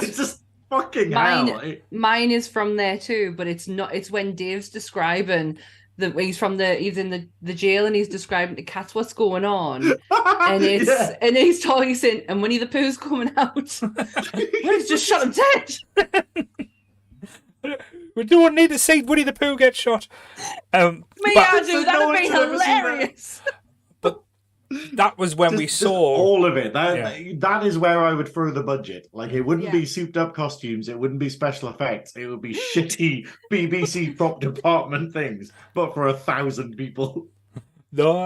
it's just fucking hell. Mine is from there too, but it's not. It's when Dave's describing he's in the jail and he's describing to cats what's going on, and and he's talking, saying, and Winnie the Pooh's coming out. He's just shot him dead. We don't need to see Winnie the Pooh get shot. I do. That would be hilarious. But that was when we saw all of it. That is where I would throw the budget. Like, it wouldn't be souped up costumes. It wouldn't be special effects. It would be shitty BBC prop department things, but for 1,000 people. No,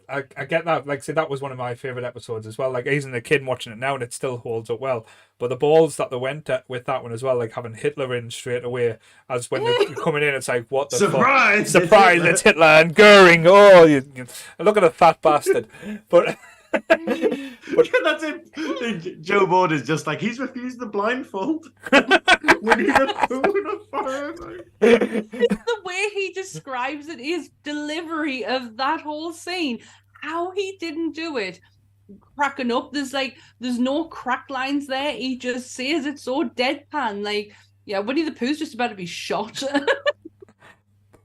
I get that. Like, say that was one of my favorite episodes as well. Like, even a kid watching it now, and it still holds up well. But the balls that they went at with that one as well, like having Hitler in straight away, as when they're coming in, it's like, what the surprise! Fuck? Surprise! It's Hitler and Goering. Oh, you look at a fat bastard. But that's it. Joe Board is just like, he's refused the blindfold. Winnie the Pooh. The way he describes it, his delivery of that whole scene, how he didn't do it, cracking up. There's no crack lines there. He just says it so deadpan. Like, yeah, Winnie the Pooh's just about to be shot.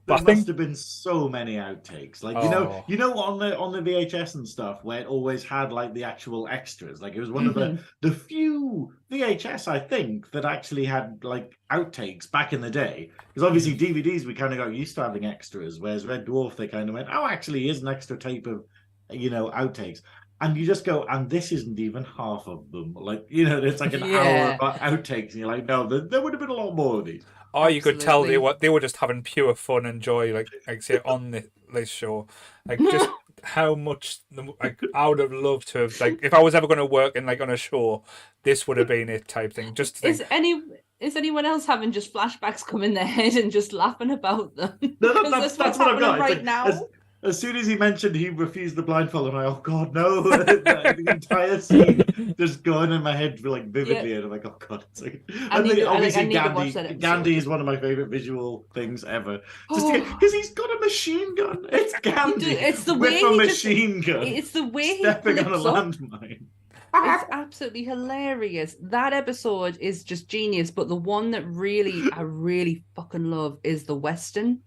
There must have been so many outtakes, like on the VHS and stuff, where it always had like the actual extras. Like, it was one of the few VHS, I think, that actually had like outtakes back in the day. Because obviously DVDs, we kind of got used to having extras, whereas Red Dwarf, they kind of went, oh, actually, here's an extra tape of outtakes. And you just go, and this isn't even half of them. Like, it's like an hour of outtakes, and you're like, no, there would have been a lot more of these. Or you could tell they were just having pure fun and joy, like say on this show, like just how much I would have loved to have, like, if I was ever going to work in like on a show, this would have been it type thing. Just is anyone else having just flashbacks come in their head and just laughing about them? No, that's what I've got right now. As soon as he mentioned he refused the blindfold, I'm like, oh God, no! The entire scene just going in my head like vividly, and I'm like, oh God! It's like, obviously Gandhi is one of my favorite visual things ever, just because he's got a machine gun. It's Gandhi. It's the with way a machine gun. It's the way stepping he on a landmine. It's absolutely hilarious. That episode is just genius. But the one that I really fucking love is the Western.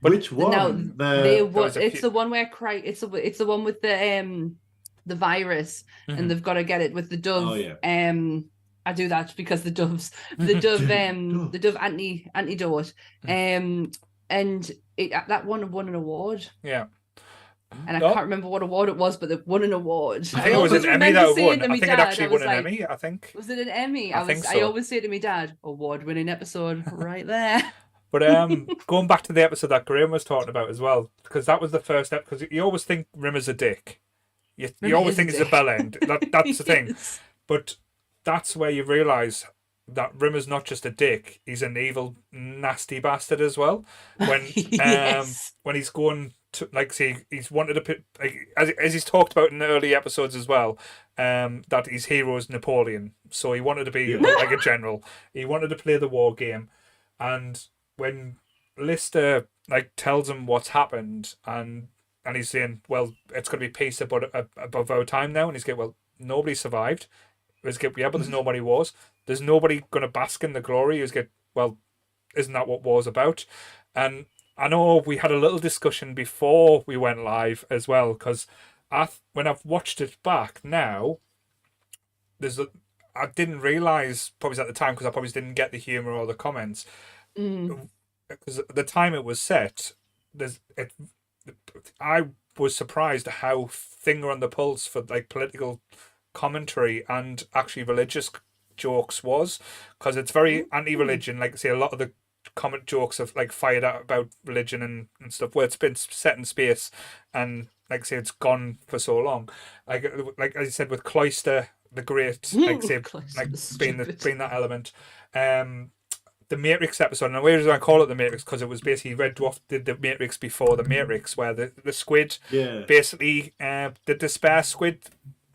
But which one? It's the one where it's the one with the virus, and they've got to get it with the dove. Oh, yeah. I do that because the dove the dove antidote, and that one won an award. Yeah. And I can't remember what award it was, but it won an award. I think it was an Emmy that won. I think it actually won an Emmy, I think. Was it an Emmy? I always say to my dad, award-winning episode right there. But going back to the episode that Graeme was talking about as well, because that was the first episode, because you always think Rimmer's a dick. You always think he's a bell end. That's the thing. But that's where you realise that Rimmer's not just a dick, he's an evil, nasty bastard as well. When when he's going to, like, see, he's wanted to put, like, as he's talked about in the early episodes as well, that his hero is Napoleon. So he wanted to be like a general. He wanted to play the war game. And when Lister like tells him what's happened, and he's saying, well, it's going to be peace above our time now, and he's going, well, nobody survived. It was good, yeah, but there's nobody wars. There's nobody going to bask in the glory. It was good, well, isn't that what war's about? And I know we had a little discussion before we went live as well, because when I've watched it back now, I didn't realise, probably at the time, because I probably didn't get the humour or the comments, because at the time it was set, I was surprised at how finger on the pulse for like political commentary and actually religious jokes was, because it's very anti-religion. Like, say, a lot of the comment jokes have like fired out about religion and stuff, where it's been set in space and like say it's gone for so long. Like as you said with Cloister the Great, like say like being that element. The Matrix episode, and the reason I call it the Matrix because it was basically Red Dwarf did the Matrix before the Matrix, where the squid basically the despair squid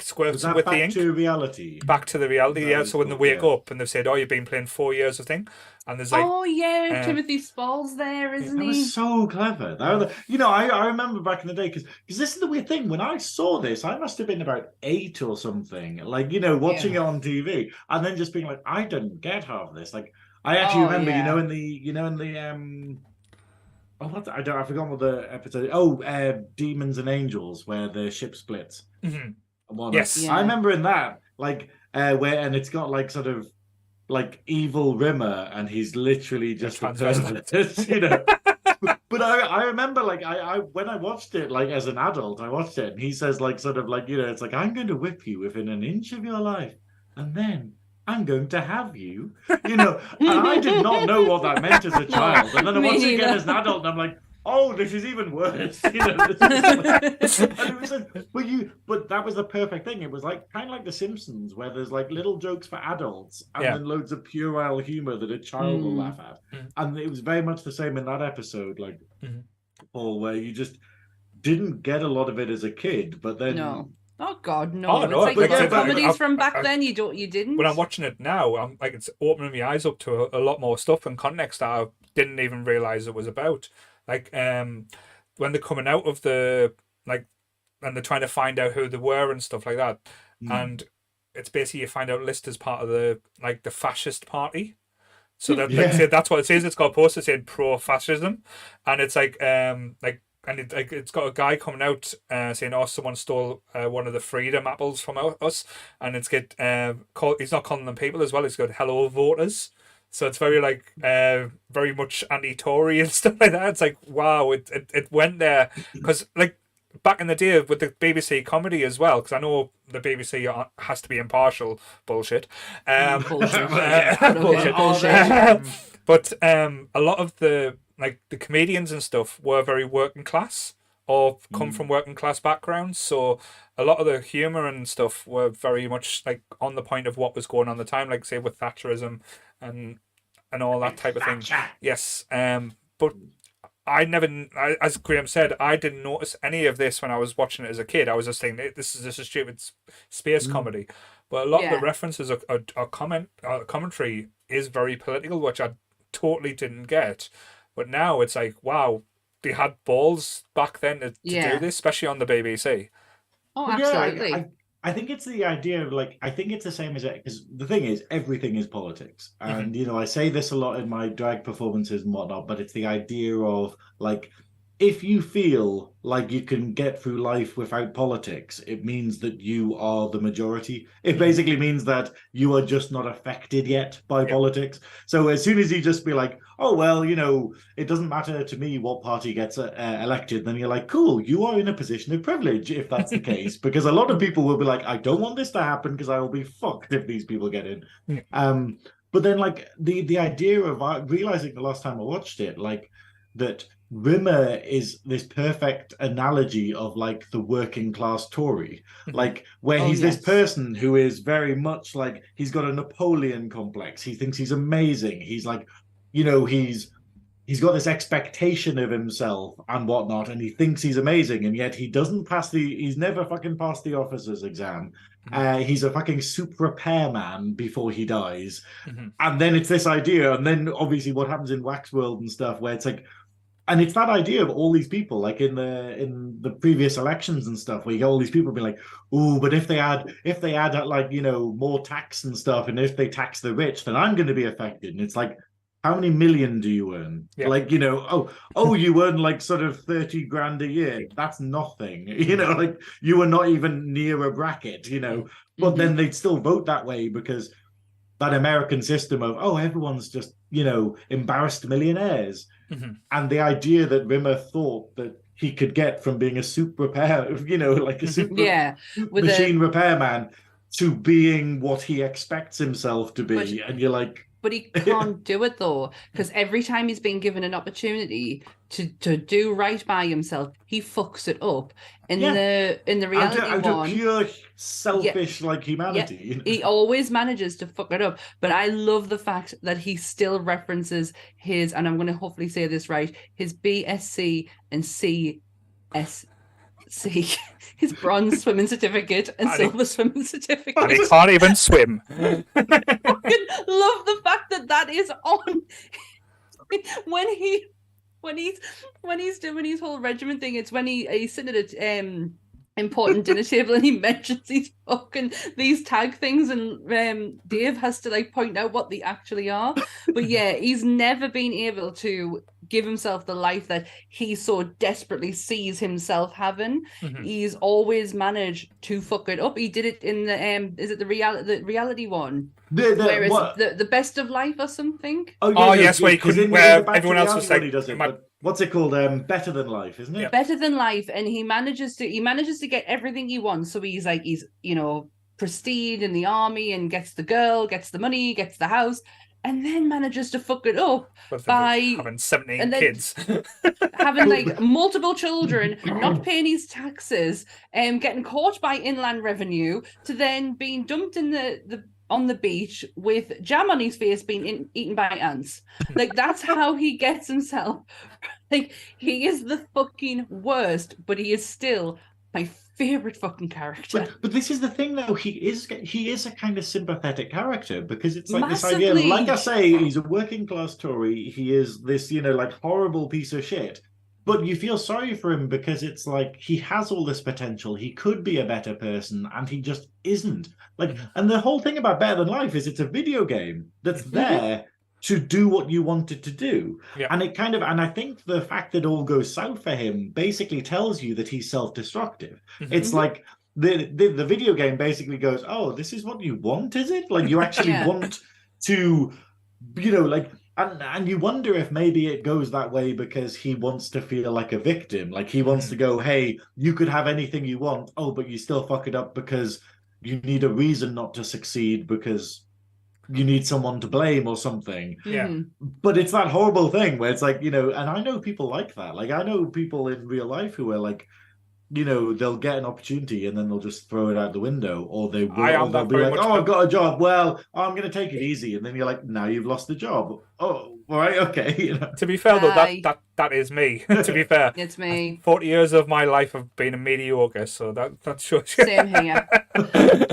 squirts with the ink. Back to the reality, yeah. So when they wake up and they've said, "Oh, you've been playing 4 years of thing," and there's like, "Oh yeah, Timothy Spall's there, isn't he?" That was so clever. I remember back in the day because this is the weird thing. When I saw this, I must have been about 8 or something. Like watching it on TV and then just being like, I didn't get half of this. Like I actually remember, in the I forgot what the episode. Demons and Angels, where the ship splits. Yes, I remember in that, like and it's got like sort of like evil Rimmer, and he's literally just a pervert, But I remember, like I when I watched it, like as an adult, I watched it, and he says like sort of like it's like, I'm going to whip you within an inch of your life, and then I'm going to have you, and I did not know what that meant as a child, and then I watched it again as an adult, and I'm like, oh, this is even worse. And it was like, but that was the perfect thing. It was like kind of like The Simpsons, where there's like little jokes for adults and then loads of puerile humor that a child will laugh at. And it was very much the same in that episode, like Paul, where you just didn't get a lot of it as a kid, but then Oh God, no! Oh, no. It's like the comedies from back then. You didn't. When I'm watching it now, I'm like, it's opening my eyes up to a lot more stuff and context that I didn't even realize it was about. Like when they're coming out of the and they're trying to find out who they were and stuff like that, and it's basically you find out Lister's part of the fascist party. So that that's what it says. It's got a poster saying pro-fascism, and it's like it's got a guy coming out saying, "Oh, someone stole one of the freedom apples from us," and it's he's not calling them people as well. It's got "Hello, voters." So it's very very much anti-Tory and stuff like that. It's like, wow, it went there because like back in the day with the BBC comedy as well, because I know the BBC has to be impartial. Bullshit. Bullshit. But a lot of the comedians and stuff were very working class or come from working class backgrounds. So a lot of the humor and stuff were very much like on the point of what was going on at the time, like say with Thatcherism and all that type of thing. Yes. But as Graeme said, I didn't notice any of this when I was watching it as a kid. I was just thinking, this is a stupid space comedy. But a lot of the references or commentary is very political, which I totally didn't get. But now it's like, wow, they had balls back then to do this, especially on the BBC. Oh, absolutely. I think it's the idea of I think it's the same as it, because the thing is, everything is politics. And, I say this a lot in my drag performances and whatnot, but it's the idea of if you feel like you can get through life without politics, it means that you are the majority. It basically means that you are just not affected yet by politics. So as soon as you just be like, oh, well, it doesn't matter to me what party gets elected, then you're like, cool, you are in a position of privilege if that's the case. Because a lot of people will be like, I don't want this to happen because I will be fucked if these people get in. But then the idea of realizing the last time I watched it, that Rimmer is this perfect analogy of the working class Tory, where he's this person who is very much he's got a Napoleon complex. He thinks he's amazing. He's he's got this expectation of himself and whatnot, and he thinks he's amazing, and yet he's never fucking passed the officer's exam. He's a fucking soup repairman before he dies. And then it's this idea, and then obviously what happens in Wax World and stuff, where it's And it's that idea of all these people, like in the previous elections and stuff, where you get all these people being like, "Oh, but if they add like more tax and stuff, and if they tax the rich, then I'm going to be affected." And it's like, how many million do you earn? Yeah. Like you earn like sort of 30 grand a year. That's nothing. Like you are not even near a bracket. But then they'd still vote that way because that American system of everyone's just embarrassed millionaires. And the idea that Rimmer thought that he could get from being a soup repair, like a super machine repairman, to being what he expects himself to be. And you're like, but he can't do it though, because every time he's been given an opportunity to do right by himself, he fucks it up. In the reality out one, of pure selfish humanity. He always manages to fuck it up. But I love the fact that he still references his, and I'm going to hopefully say this right, his BSc and CSc, his bronze swimming certificate and silver swimming certificate. And he can't even swim. I fucking love the fact that is on when he's doing his whole regiment thing. It's when he's sitting at important dinner table and he mentions these tag things, and Dave has to like point out what they actually are. But yeah, he's never been able to give himself the life that he so desperately sees himself having. He's always managed to fuck it up. He did it in the is it the reality one? The best of life or something? Yes, where everyone else was like, what's it called? Better than life, isn't it? Yeah. Better than life, and he manages to get everything he wants. So he's prestige in the army and gets the girl, gets the money, gets the house, and then manages to fuck it up by having 17 kids, having like multiple children, not paying his taxes, getting caught by inland revenue, to then being dumped in on the beach with jam on his face, being eaten by ants. Like, that's how he gets himself. Like, he is the fucking worst, but he is still my favorite fucking character. But this is the thing, though. He is a kind of sympathetic character, because it's like Massively. This idea. Like I say, he's a working class Tory. He is this, horrible piece of shit. But you feel sorry for him because it's like he has all this potential. He could be a better person, and he just isn't. Like, and the whole thing about Better Than Life is it's a video game that's there to do what you want it to do. Yeah. And and I think the fact that all goes south for him basically tells you that he's self-destructive. It's like the video game basically goes, "Oh, this is what you want, is it? Like, you actually want to, And you wonder if maybe it goes that way because he wants to feel like a victim. Like, he wants to go, hey, you could have anything you want. Oh, but you still fuck it up because you need a reason not to succeed, because you need someone to blame or something." Yeah. But it's that horrible thing where it's like, and I know people like that. Like, I know people in real life who are like, they'll get an opportunity and then they'll just throw it out the window, or they'll be like, "Oh, I've got a job. Well, I'm going to take it easy." And then you're like, "Now you've lost the job." Oh, all right, okay. To be fair, though, that is me. To be fair, it's me. 40 years of my life have been a mediocre, so that's sure. Same here.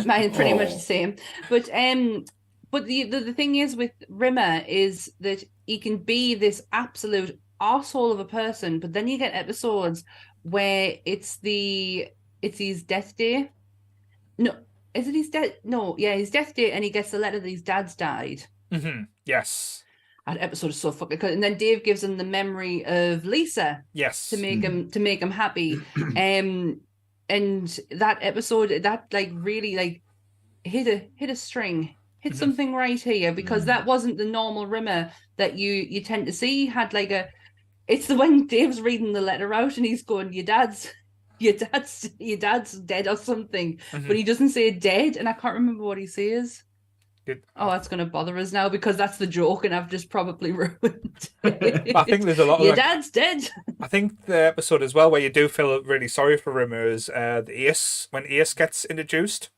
Mine's pretty much the same. But the thing is with Rimmer is that he can be this absolute arsehole of a person, but then you get episodes where it's his death day. No, is it his death? No, yeah, his death day, and he gets the letter that his dad's died. Yes. That episode is so fucking good. And then Dave gives him the memory of Lisa. Yes. To make him happy. And that episode, that like really like hit a string. Hit something right here, because that wasn't the normal Rimmer that you tend to see. He had like it's the when Dave's reading the letter out and he's going, your dad's dead or something, but he doesn't say dead, and I can't remember what he says. Good. Oh, that's going to bother us now, because that's the joke, and I've just probably ruined it. I think there's a lot of your dad's dead. I think the episode as well where you do feel really sorry for Rimmer is when Ace gets introduced,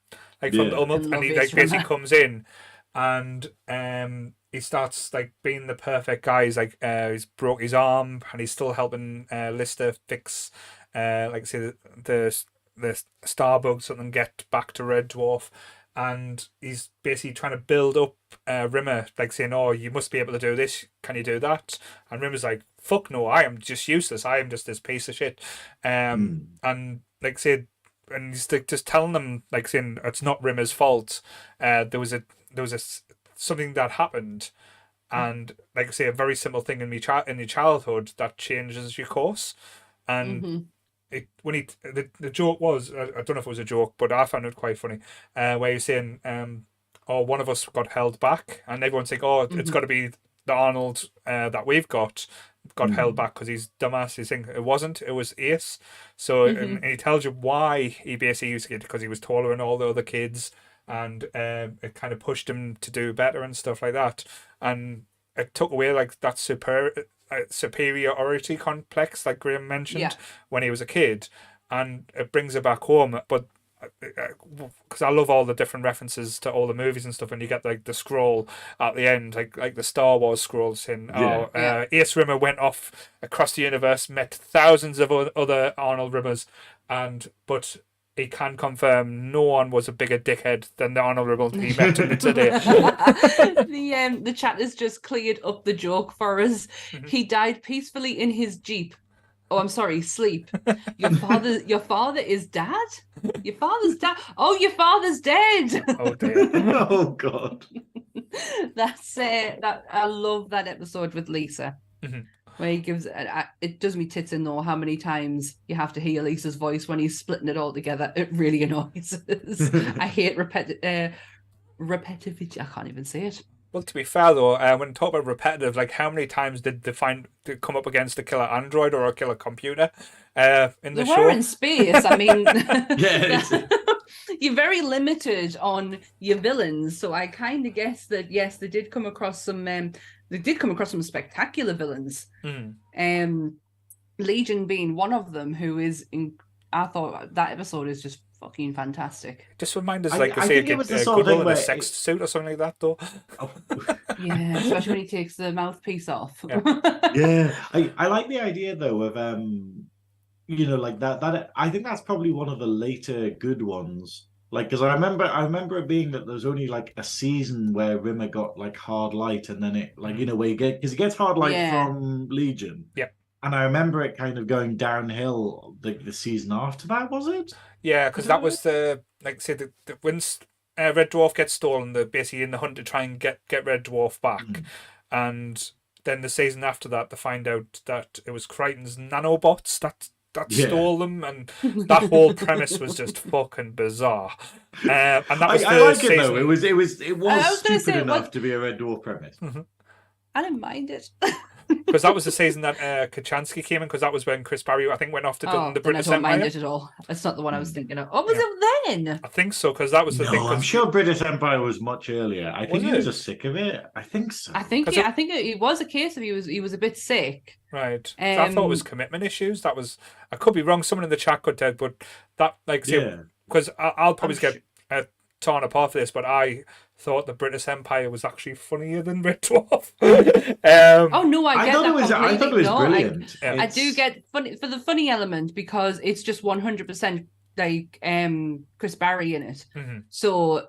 like from the and he like basically comes in and he starts like being the perfect guy. He's like he's broke his arm and he's still helping Lister fix like say the Starbugs and then get back to Red Dwarf. and he's basically trying to build up Rimmer, like saying, "Oh, you must be able to do this. Can you do that?" And Rimmer's like, "Fuck no, I am just useless. I am just this piece of shit." And like say, and he's like, just telling them, like saying it's not Rimmer's fault. There was something that happened, and like I say, a very simple thing in your childhood that changes your course. And the joke was, I don't know if it was a joke, but I found it quite funny, where he's saying, "Oh, one of us got held back," and everyone's like, "Oh, it's got to be the Arnold that we've got held back because he's dumbass." He's saying it wasn't; it was Ace. So and he tells you why he basically used it, because he was taller than all the other kids, and it kind of pushed him to do better and stuff like that, and it took away like that superiority complex like Graeme mentioned when he was a kid, and it brings it back home. But because I love all the different references to all the movies and stuff, and you get like the scroll at the end, like the Star Wars scroll saying, Ace Rimmer went off across the universe, met thousands of other Arnold Rimmers, but he can confirm no one was a bigger dickhead than the Arnold Rimmer he met today. The chat has just cleared up the joke for us. He died peacefully in his Jeep. Oh, I'm sorry, sleep. Your father is dad? Your father's dad? Oh, your father's dead. Oh dear. Oh God. That's that. I love that episode with Lisa. Where he gives it does me tits in though how many times you have to hear Lisa's voice when he's splitting it all together. It really annoys us. I hate repetitive. I can't even say it. Well, to be fair though, when you talk about repetitive, like how many times did they come up against a killer android or a killer computer in the show? They were in space. I mean, Yeah, you're very limited on your villains, so I kind of guess that yes, they did come across some. They did come across some spectacular villains. Legion being one of them, who is in. I thought that episode is just fucking fantastic. Just remind us, like, I say, a good in a sex suit or something like that, though. Yeah, especially when he takes the mouthpiece off. Yeah, I like the idea though of like that. I think that's probably one of the later good ones. Like, because I remember it being that there's only like a season where Rimmer got like hard light, and then it like where you get, because he gets hard light from Legion. Yeah. And I remember it kind of going downhill the season after that, was it? Yeah, because that was the when Red Dwarf gets stolen, they're basically in the hunt to try and get Red Dwarf back, and then the season after that, they find out that it was Crichton's nanobots that stole them, and that whole premise was just fucking bizarre. And that was I like it though. It was stupid enough to be a Red Dwarf premise. I didn't mind it. Because that was the season that Kachansky came in, because that was when Chris Barry, I think, went off to the British Empire. I don't mind it at all. That's not the one I was thinking of. Oh, was it then? I think so, because that was the thing. I'm sure British Empire was much earlier. I think he was just sick of it. I think so. I think it was a case of he was a bit sick. Right. I thought it was commitment issues. I could be wrong. Someone in the chat could tell, but that because I'll probably get torn apart for this, but I thought the British Empire was actually funnier than Red Dwarf. Oh no, I thought it was brilliant. I do get funny for the funny element, because it's just 100% like Chris Barry in it. So,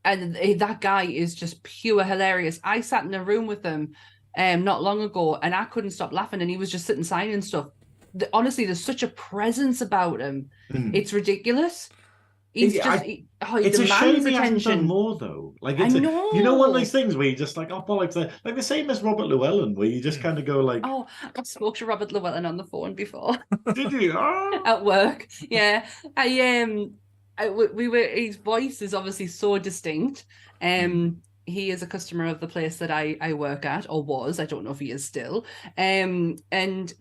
and that guy is just pure hilarious. I sat in a room with him not long ago, and I couldn't stop laughing, and he was just sitting signing stuff. Honestly, there's such a presence about him. It's ridiculous. He's it's a shame he hasn't done more though. Like, it's one of those things where you just like, oh bollocks, like the same as Robert Llewellyn, where you just kind of go like, oh, I spoke to Robert Llewellyn on the phone before. Did you? At work, yeah. His voice is obviously so distinct. He is a customer of the place that I work at, or was. I don't know if he is still. And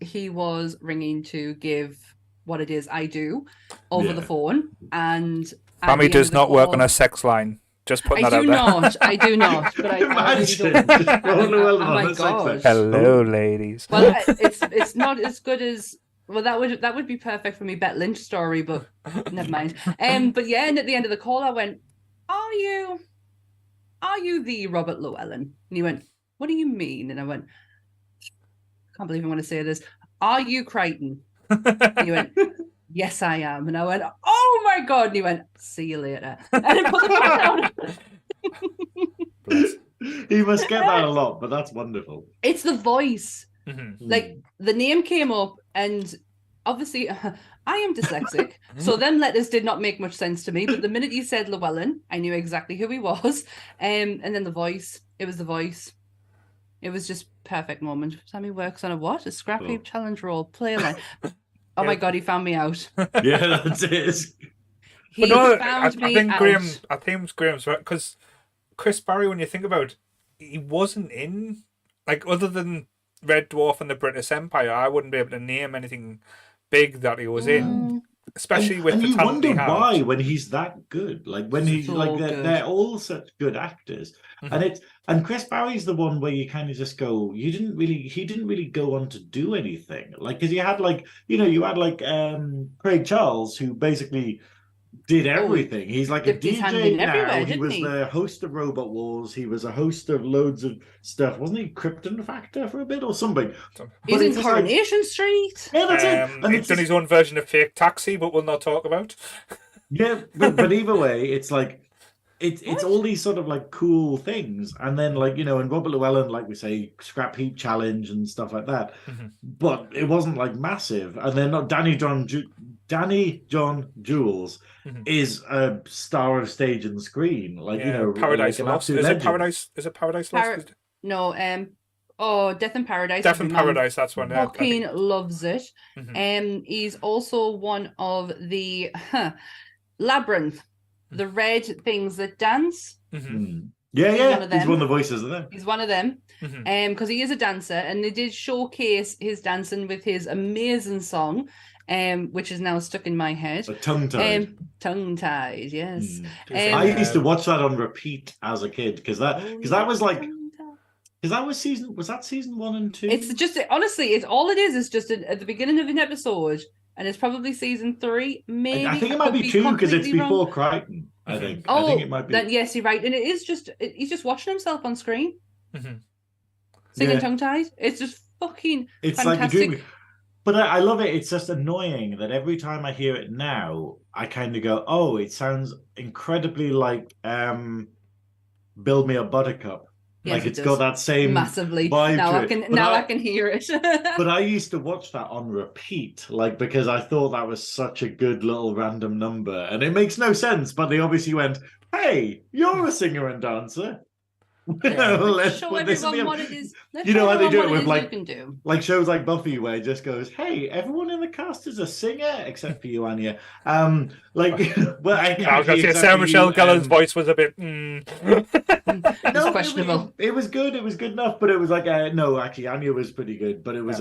he was ringing to give what it is I do over the phone, and Sammy does not work on a sex line. Just putting that out there. I do not. But Imagine. Oh my God. Hello, ladies. Well, it's not as good as. Well, that would be perfect for me, Bet Lynch story, but never mind. But yeah, and at the end of the call, I went, "Are you the Robert Llewellyn?" And he went, "What do you mean?" And I went, "I can't believe I want to say this. Are you Crichton?" And he went, yes, I am. And I went, oh my God. And he went, see you later. And I put the phone down. Bless. You must get that a lot, but that's wonderful. It's the voice. Mm-hmm. Like, the name came up, and obviously, I am dyslexic, so them letters did not make much sense to me. But the minute you said Llewellyn, I knew exactly who he was. And then the voice. It was the voice. It was just perfect moment. Sammy works on a what? A scrap heap challenge role play line. Oh my God, he found me out. Yeah, that's it. He found me think out. I think Graham's right, because Chris Barry, when you think about it, he wasn't in, like, other than Red Dwarf and the British Empire, I wouldn't be able to name anything big that he was in. Especially with the you talent wonder he had. why when he's that good, like when he's So like good. they're all such good actors, and Chris Barry's the one where you kind of just go, he didn't really go on to do anything, like, because you had like Craig Charles, who basically did everything. He's like a dipped his hand in DJ now. everywhere, He didn't was he? the host of Robot Wars. He was a host of loads of stuff. Wasn't he Krypton Factor for a bit or something? He's But in it's just like, Coronation Street. yeah, that's it. And He's done his own version of Fake Taxi, but we'll not talk about. Yeah, but either way, it's like it's all these sort of like cool things, and then like, you know, and Robert Llewellyn, like we say, scrap heap challenge and stuff like that. But it wasn't like massive. And then Danny John Jules is a star of stage and screen, like, you know, Paradise like an Lost. absolute Is it legend. Paradise? Is it Paradise Lost? No, Death in Paradise. Death in Paradise. That's one. Yeah, Fucking loves it. He's also one of the Labyrinth, the red things that dance. Yeah, he's one of the voices of them. He's one of them, because he is a dancer, and they did showcase his dancing with his amazing song, which is now stuck in my head. Tongue-tied. Tongue-tied, yes. I used to watch that on repeat as a kid, because that was like. Because that season 1 and 2? It's just, honestly, it's all it is just at the beginning of an episode, and it's probably season 3, maybe. I think it might be 2 because it's before Crichton. I think. Oh, I think it might be. Then, yes, you're right, and it is just he's just watching himself on screen, singing tongue-tied. It's just fucking it's fantastic. like a dream. But I love it. It's just annoying that every time I hear it now, I kind of go, "Oh, it sounds incredibly like Build Me a Buttercup." Yes, like it's it got does. that same Massively. vibe Now to I it. can But now I can hear it. But I used to watch that on repeat, like, because I thought that was such a good little random number, and it makes no sense. But they obviously went, "Hey, you're a singer and dancer." Let's Show put this in everyone the- what it is. Let's You know show how they do it everyone with, what like- you can do. Like shows like Buffy, where it just goes, "Hey, everyone in the cast is a singer except for you, Anya." Like, well, I was going to say Sarah Michelle Gellar's voice was a bit. It's questionable. It was good. It was good enough, but it was like no, actually, Anya was pretty good. But it was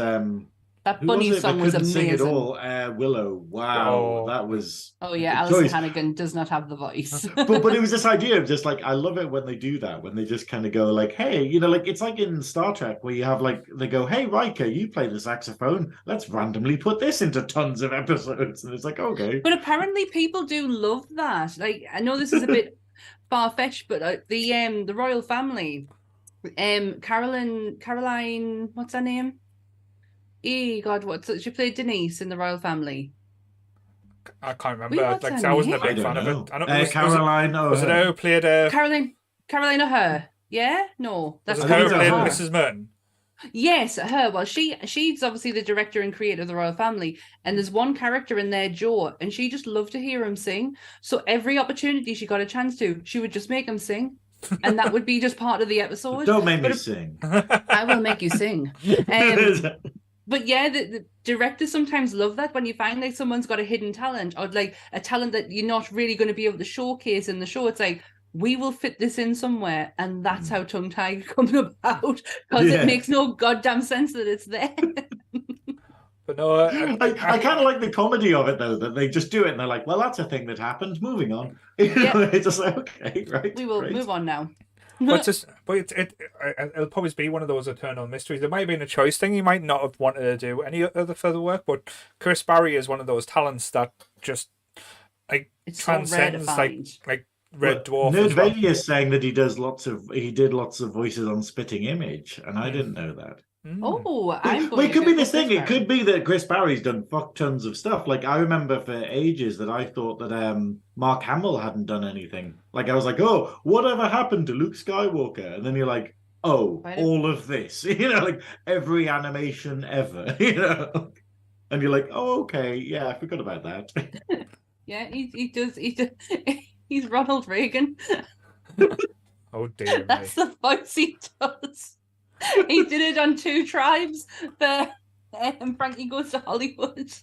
That who bunny was it that song was couldn't sing amazing. at all? Willow. Wow, Oh. that was. Oh yeah, a Alison choice. Hannigan does not have the voice. But it was this idea of just like, I love it when they do that, when they just kind of go like, "Hey, you know, like it's like in Star Trek where you have like they go, 'Hey, Riker, you play the saxophone. Let's randomly put this into tons of episodes,'" and it's like, okay. But apparently people do love that. Like, I know this is a bit far-fetched, but the royal family, Caroline, what's her name? God, she played Denise in the royal family. I can't remember. Wait, what's Like, her I wasn't a name? big I fan don't of know. it. I don't, Caroline. was it her who played Caroline O'Hare. Yeah, no, that's was it her who Caroline played O'Hare. Mrs. Merton? Yes, her. Well, she's obviously the director and creator of the royal family, and there's one character in there, Joe, and she just loved to hear him sing. So every opportunity she got a chance to, she would just make him sing, and that would be just part of the episode. Don't make me sing. I will make you sing. But yeah, the directors sometimes love that when you find like someone's got a hidden talent, or like a talent that you're not really going to be able to showcase in the show. It's like, we will fit this in somewhere, and that's how Tongue Tied comes about, because it makes no goddamn sense that it's there. But no, I kind of like the comedy of it though, that they just do it and they're like, "Well, that's a thing that happened. Moving on." It's just like, okay, right. We will great. move on now. but it'll probably be one of those eternal mysteries. There might have been a choice thing. He might not have wanted to do any other further work, but Chris Barry is one of those talents that just like It's so rare to transcends find. like Red Dwarf. Nerd as well. Vania is saying that he did lots of voices on Spitting Image, and I didn't know that. Oh, I'm going Well, it to could go be for this thing. Chris It could be that Chris Barry's done fuck tons of stuff. Like I remember for ages that I thought that Mark Hamill hadn't done anything. Like I was like, oh, whatever happened to Luke Skywalker? And then you're like, oh, Right. all of this. Like every animation ever. And you're like, oh, okay, yeah, I forgot about that. Yeah, he does. He's Ronald Reagan. Oh dear That's me. the voice he does. He did it on Two Tribes, but Frankie Goes to Hollywood.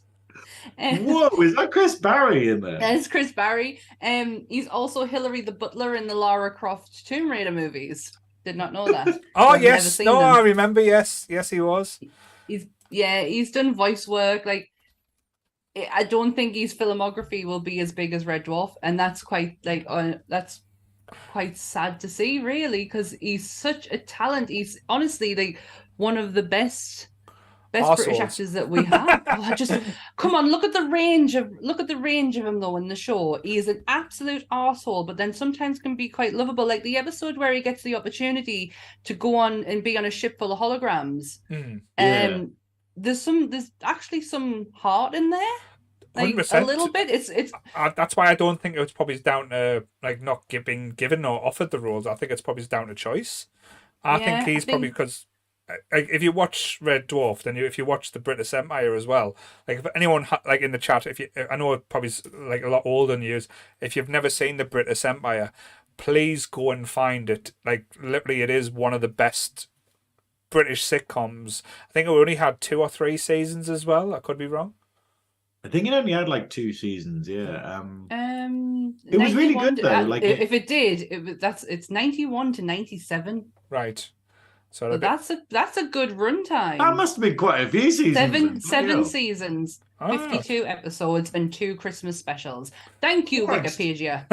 Whoa, is that Chris Barry in there? There's Chris Barry. He's also Hilary the Butler in the Lara Croft Tomb Raider movies. Did not know that. Oh I've never yes, seen no, them. I remember. Yes, he was. He's done voice work. Like, I don't think his filmography will be as big as Red Dwarf, and that's quite that's quite sad to see, really, because he's such a talent. He's honestly like one of the best British actors that we have. Come on, look at the range of him though in the show. He is an absolute arsehole, but then sometimes can be quite lovable. Like the episode where he gets the opportunity to go on and be on a ship full of holograms. Yeah. There's actually some heart in there. Like 100%. a little bit. It's that's why I don't think it was probably down to like not being given or offered the roles. I think it's probably down to choice. I think he's probably because if you watch Red Dwarf, then if you watch the British Empire as well, like if anyone like in the chat, I know it probably like a lot older than you, if you've never seen the British Empire, please go and find it. Like literally, it is one of the best British sitcoms. I think it only had 2 or 3 seasons as well. I could be wrong. I think it only had like 2 seasons, yeah. It was really good though. Like if it did, it's 91 to 97. Right. So that's a good runtime. That must have been quite a few seasons. Seven seasons, 52 episodes, and 2 Christmas specials. Thank you, Wikipedia.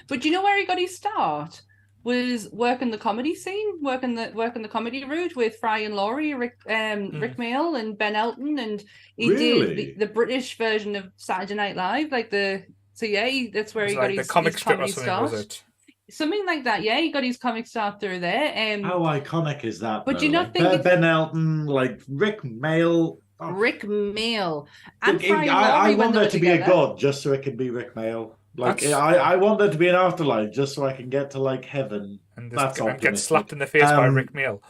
But you know where he got his start? Was working the comedy scene, working the comedy route with Fry and Laurie, Rick Mail and Ben Elton, and he did the British version of Saturday Night Live, that's where he got his comic strip comedy or something, start. was it? Something like that, yeah. He got his comic start through there. How iconic is that? But though? do you not like, think Ben Elton, like Rick Mail? Oh. Rick Mail and Look, Fry and I Laurie want there to be a together. god just so it can be Rick Mail. Like I want there to be an afterlife just so I can get to like heaven. And optimistic. get slapped in the face by Rick Mail.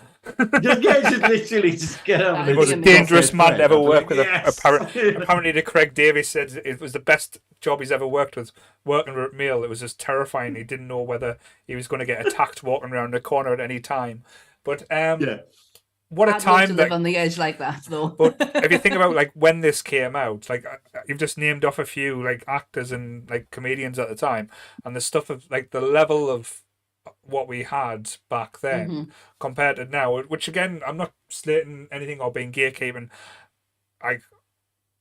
just literally get out. He was a dangerous man to ever work with. Yes. Apparently, the Craig Davies said it was the best job he's ever worked with. Working with Mail, it was just terrifying. He didn't know whether he was going to get attacked walking around the corner at any time. But what a I'd love time to live on the edge like that, though. But if you think about like when this came out, like you've just named off a few like actors and like comedians at the time, and the stuff of like the level of what we had back then compared to now, which again, I'm not slating anything or being gatekeeping.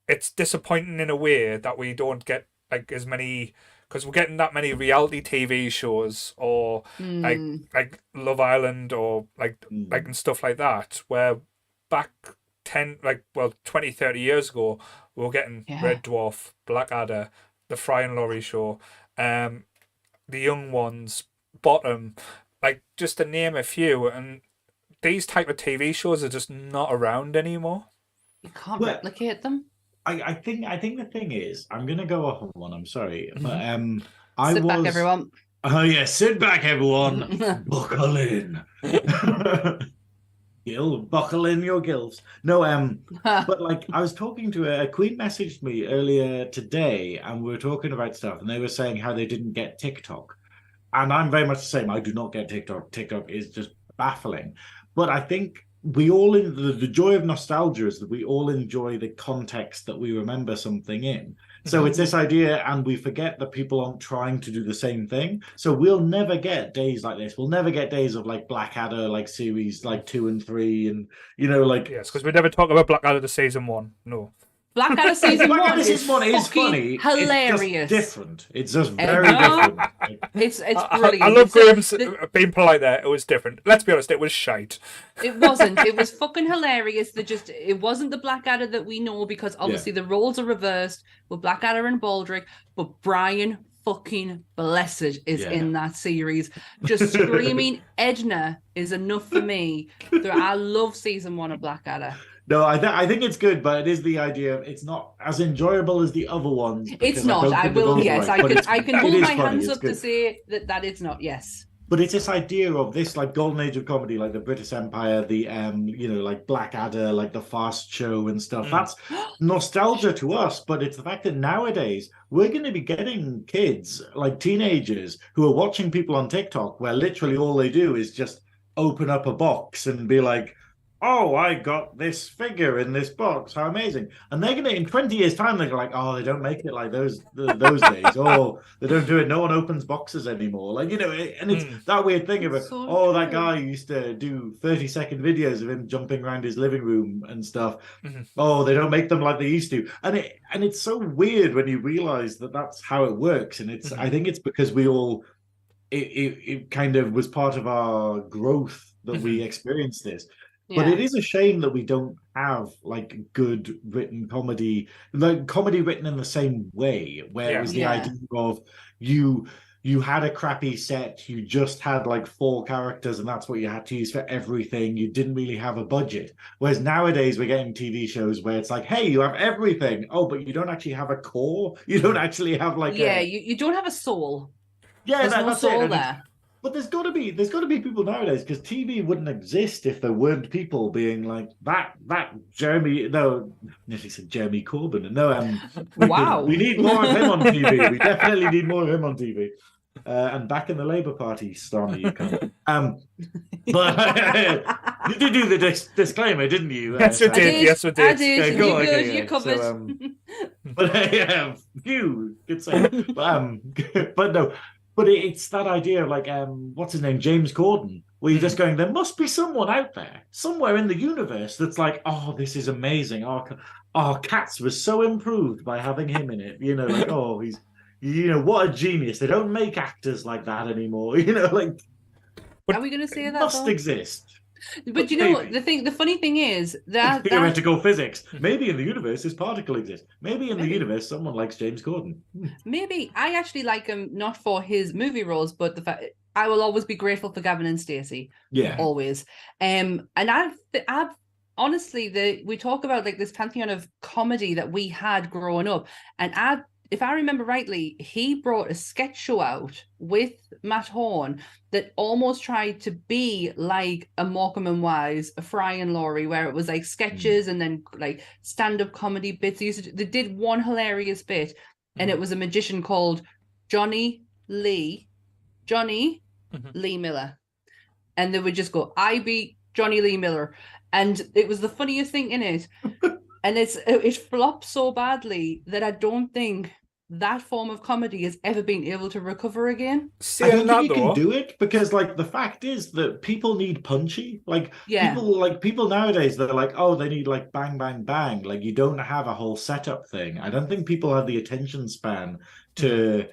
It's disappointing in a way that we don't get like as many, because we're getting that many reality TV shows or like Love Island or like and stuff like that, where back 20, 30 years ago, we were getting Red Dwarf, Blackadder, The Fry and Laurie Show, The Young Ones, Bottom, like just to name a few. And these type of TV shows are just not around anymore. You can't replicate them. I think the thing is, I'm gonna go off on one. I'm sorry, but Sit back, everyone. Oh yeah, sit back, everyone. Buckle in. Buckle in your gills. No, but like I was talking to a Queen messaged me earlier today, and we were talking about stuff, and they were saying how they didn't get TikTok, and I'm very much the same. I do not get TikTok. TikTok is just baffling, but I think we all the joy of nostalgia is that we all enjoy the context that we remember something in. So it's this idea, and we forget that people aren't trying to do the same thing. So we'll never get days like this. We'll never get days of like Blackadder, like series like 2 and 3, and yes, because we never talk about Blackadder to season 1. No. Blackadder season one is funny, hilarious. It's just different. It's just very different. It's brilliant. I love Graeme's being polite there. It was different. Let's be honest, it was shite. It wasn't. It was fucking hilarious. It wasn't the Blackadder that we know, because obviously the roles are reversed with Blackadder and Baldric, but Brian fucking blessed is Yeah. in that series. Just screaming Edna is enough for me. I love season 1 of Blackadder. No, I think it's good, but it is the idea of it's not as enjoyable as the other ones. It's because not. don't I think they're will. both Yes, right, but I can it hold is my funny, hands it's up to good. say that it's not. Yes. But it's this idea of this like golden age of comedy, like the British Empire, the like Blackadder, like the Fast Show and stuff. That's nostalgia to us, but it's the fact that nowadays we're going to be getting kids, like teenagers, who are watching people on TikTok where literally all they do is just open up a box and be like, oh, I got this figure in this box. How amazing. And they're going to, in 20 years' time, they're like, oh, they don't make it like those days. Oh, they don't do it. No one opens boxes anymore. Like, and it's that weird thing of, So that true. guy used to do 30-second videos of him jumping around his living room and stuff. Mm-hmm. Oh, they don't make them like they used to. And it's so weird when you realize that that's how it works. And it's, I think it's because we all, it kind of was part of our growth that we experienced this. But it is a shame that we don't have like good written comedy, like comedy written in the same way, where it was the idea of you had a crappy set, you just had like 4 characters, and that's what you had to use for everything. You didn't really have a budget. Whereas nowadays we're getting TV shows where it's like, hey, you have everything. Oh, but you don't actually have a core. You don't actually have like you don't have a soul. Yeah, There's no that's soul it. there. But there's got to be people nowadays, because TV wouldn't exist if there weren't people being like that Jeremy. No, nearly said Jeremy Corbyn. No, Wow. we need more of him on TV. We definitely need more of him on TV. And back in the Labour Party, Stormy, you come. But you did do the disclaimer, didn't you? Yes, we did. Yes, we did. I did. Go, You're good. okay, You're covered. So, but you could say, but no. But it's that idea of like, what's his name, James Corden, where you're just going, there must be someone out there, somewhere in the universe that's like, oh, this is amazing. Our Cats was so improved by having him in it. Like, oh, he's, what a genius. They don't make actors like that anymore. Like, are we going to say that? Must exist. But you know what? The funny thing is that theoretical physics. Maybe in the universe this particle exists. Maybe in the universe someone likes James Corden. Maybe I actually like him not for his movie roles, but the fact I will always be grateful for Gavin and Stacey. Yeah, always. And I've honestly we talk about like this pantheon of comedy that we had growing up, and if I remember rightly, he brought a sketch show out with Matt Horn that almost tried to be like a Morecambe and Wise, a Fry and Laurie, where it was like sketches and then like stand-up comedy bits. They did one hilarious bit, and it was a magician called Johnny Lee Miller. And they would just go, I beat Johnny Lee Miller. And it was the funniest thing in it. And it flopped so badly that I don't think that form of comedy has ever been able to recover again. I don't think you can do it, because like the fact is that people need punchy. Like people nowadays, they're like, oh, they need like bang, bang, bang. Like you don't have a whole setup thing. I don't think people have the attention span to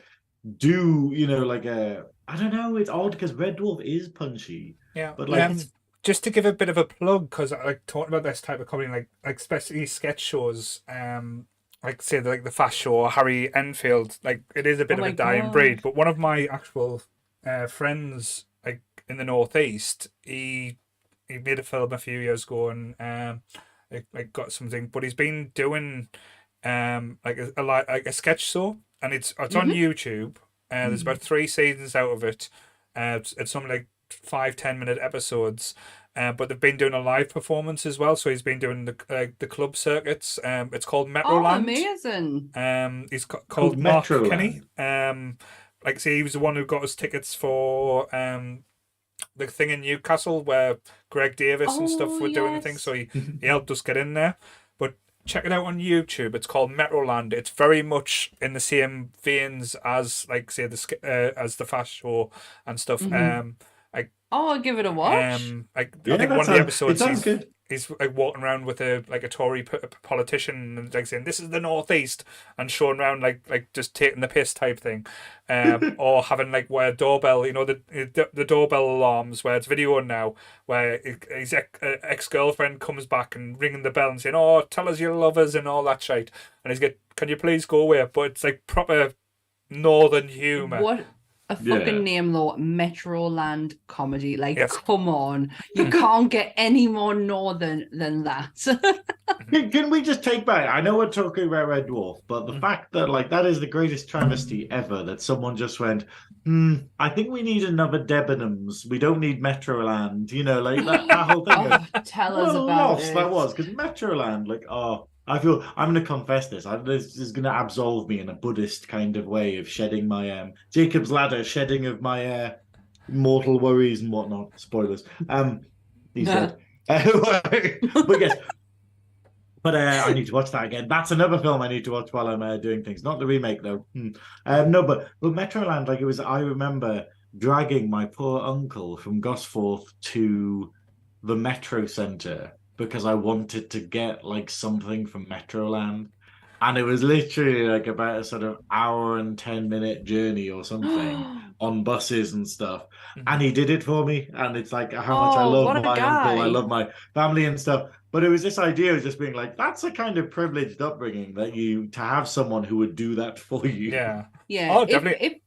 do, like I don't know, it's odd because Red Dwarf is punchy. Yeah. But like just to give a bit of a plug, because I like talking about this type of comedy, like especially sketch shows, like say like the Fast Show or Harry Enfield, like it is a bit of a dying breed. But one of my actual friends, like in the Northeast, he made a film a few years ago and like got something, but he's been doing like a sketch show, and it's on YouTube. There's about 3 seasons out of it. It's something like 5-10 minute episodes. But they've been doing a live performance as well. So he's been doing the club circuits. It's called Metroland. Oh, amazing! He's called Mark Metroland. Kenny. Like say he was the one who got us tickets for the thing in Newcastle where Greg Davis and stuff were doing the thing. So he helped us get in there. But check it out on YouTube. It's called Metroland. It's very much in the same veins as like say as the Fast Show and stuff. I'll give it a watch. I think one of the episodes good. he's like walking around with a Tory politician and like saying this is the Northeast and showing around like just taking the piss type thing, or having like where doorbell, the doorbell alarms where it's video now, where his ex-girlfriend comes back and ringing the bell and saying, oh, tell us you love us and all that shit, and he's can you please go away? But it's like proper northern humour. What a fucking Yeah. name, though. Metroland comedy. Like, Yes. come on. You can't get any more northern than that. Can we just take back? I know we're talking about Red Dwarf, but the fact that like that is the greatest travesty ever, that someone just went, I think we need another Debenhams. We don't need Metroland. You know, like that whole thing. Oh, tell What us a about loss it. that was, because Metroland, like, I feel I'm going to confess this. This is going to absolve me in a Buddhist kind of way of shedding my Jacob's ladder, shedding of my mortal worries and whatnot. Spoilers. He said, but yes. But I need to watch that again. That's another film I need to watch while I'm doing things. Not the remake though. No, but Metroland, like it was. I remember dragging my poor uncle from Gosforth to the Metro Centre because I wanted to get like something from Metroland, and it was literally like about a sort of hour and 10-minute journey or something on buses and stuff. And he did it for me, and it's like how much I Oh, love what a my uncle, I guy. love my family and stuff. But it was this idea of just being like, that's a kind of privileged upbringing that to have someone who would do that for you. Yeah. Yeah. Oh, definitely.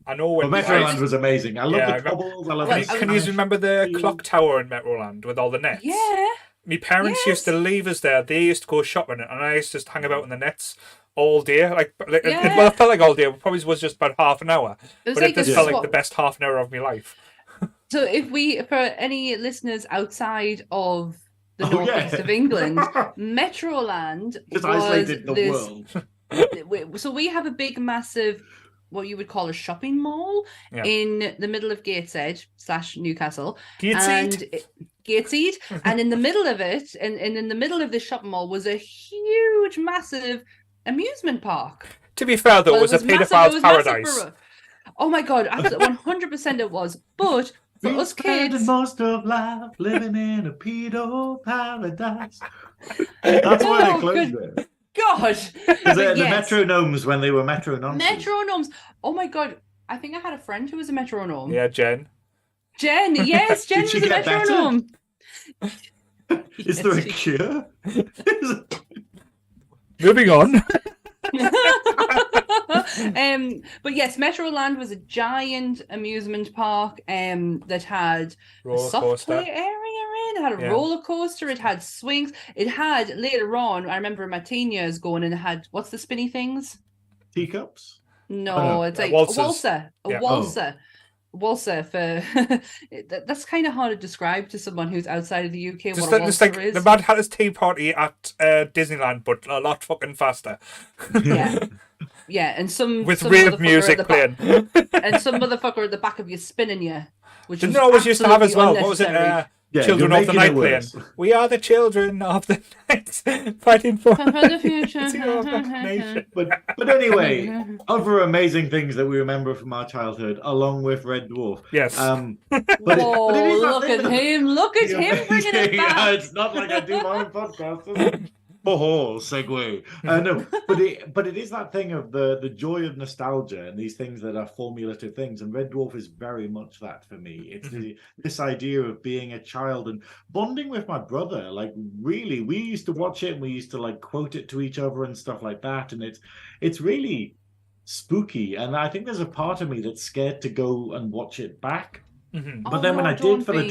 I know when But Metroland was amazing. I love the cobbles. I love Can you remember the clock tower in Metroland with all the nets? Yeah. My parents used to leave us there. They used to go shopping, and I used to just hang about in the nets all day. Well, it felt like all day. It probably was just about half an hour, but it just felt like the best half an hour of my life. So, for any listeners outside of the northeast of England, Metroland just was isolated the world. So we have a big, massive, what you would call a shopping mall in the middle of Gateshead / Newcastle. Gateshead, and in the middle of it, and in the middle of this shopping mall was a huge, massive amusement park. To be fair, though, it was a paedophile's paradise. Oh my god, 100% it was. But for us kids, most of life living in a pedo paradise. That's why they closed it. God, the metronomes when they were metronomes. Metronomes. Oh my god, I think I had a friend who was a metronome. Yeah, Jen. Yes, Jen was a metronome. Is there a cure? Moving on. But yes, Metroland was a giant amusement park that had a soft play area in. It had a roller coaster. It had swings. It had later on. I remember in my teen years going and it had what's the spinny things? Teacups. No, it's like waltzers. a waltzer. A waltzer. Waltzer for that's kind of hard to describe to someone who's outside of the UK. What a waltzer is. The Mad Hatter's Tea Party at Disneyland, but a lot fucking faster. Yeah, and some rave music playing, and some motherfucker at the back of you spinning you, which didn't always used to have as well. What was it? Children of the Night playing. We are the children of the night, fighting for the future. nation. But anyway, other amazing things that we remember from our childhood, along with Red Dwarf. Yes. Look at him! Look at him bringing it back. It's not like I do my own podcast. Is it? Oh, segue. No, but it is that thing of the joy of nostalgia and these things that are formulative things. And Red Dwarf is very much that for me. It's this idea of being a child and bonding with my brother. Like really, we used to watch it and we used to like quote it to each other and stuff like that. And it's really spooky. And I think there's a part of me that's scared to go and watch it back. But then when I did for the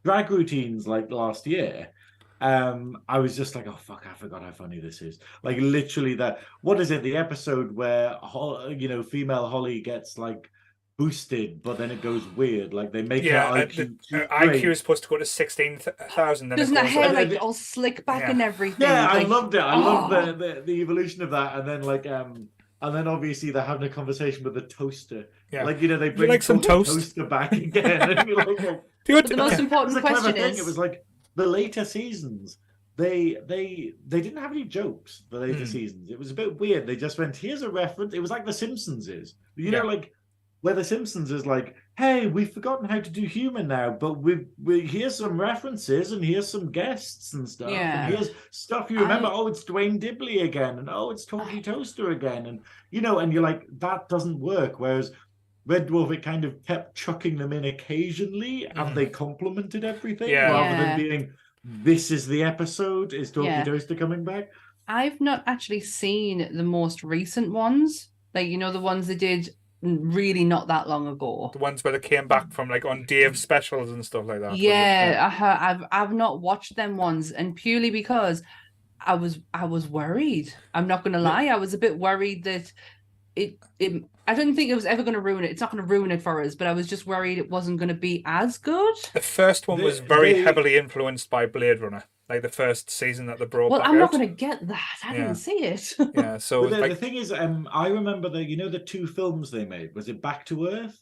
drag routines like last year, I was just like, oh fuck, I forgot how funny this is. Like literally that, what is it, the episode where female Holly gets like boosted, but then it goes weird. Like they make her IQ. IQ is supposed to go to 16,000. Doesn't that hair like all slick back and everything? Yeah, I loved it. I loved the evolution of that, and then like and then obviously they're having a conversation with the toaster. Yeah. Like they bring like some toaster back again. And you're like, but the most important question is, it was like the later seasons. They didn't have any jokes. The later seasons, it was a bit weird. They just went, here's a reference. It was like The Simpsons is, know, like where The Simpsons is like, hey, we've forgotten how to do humor now, but we here's some references and here's some guests and stuff. Yeah. And here's stuff you remember. Oh, it's Dwayne Dibley again, and oh, it's Talkie Toaster again, and and you're like, that doesn't work. Whereas Red Dwarf, it kind of kept chucking them in occasionally, and they complemented everything rather than being, this is the episode, is Talkie Toaster coming back? I've not actually seen the most recent ones. Like, you know, the ones they did really not that long ago. The ones where they came back from, like, on Dave specials and stuff like that. was it? Yeah, I've not watched them ones, and purely because I was worried. I'm not gonna lie, I was a bit worried that it I didn't think it was ever going to ruin it. It's not going to ruin it for us, but I was just worried it wasn't going to be as good. The first one was very heavily influenced by Blade Runner, like the first season that they brought Well, back I'm not out. going to get that. I didn't see it. Yeah, so But like, the thing is, I remember the 2 films they made. Was it Back to Earth?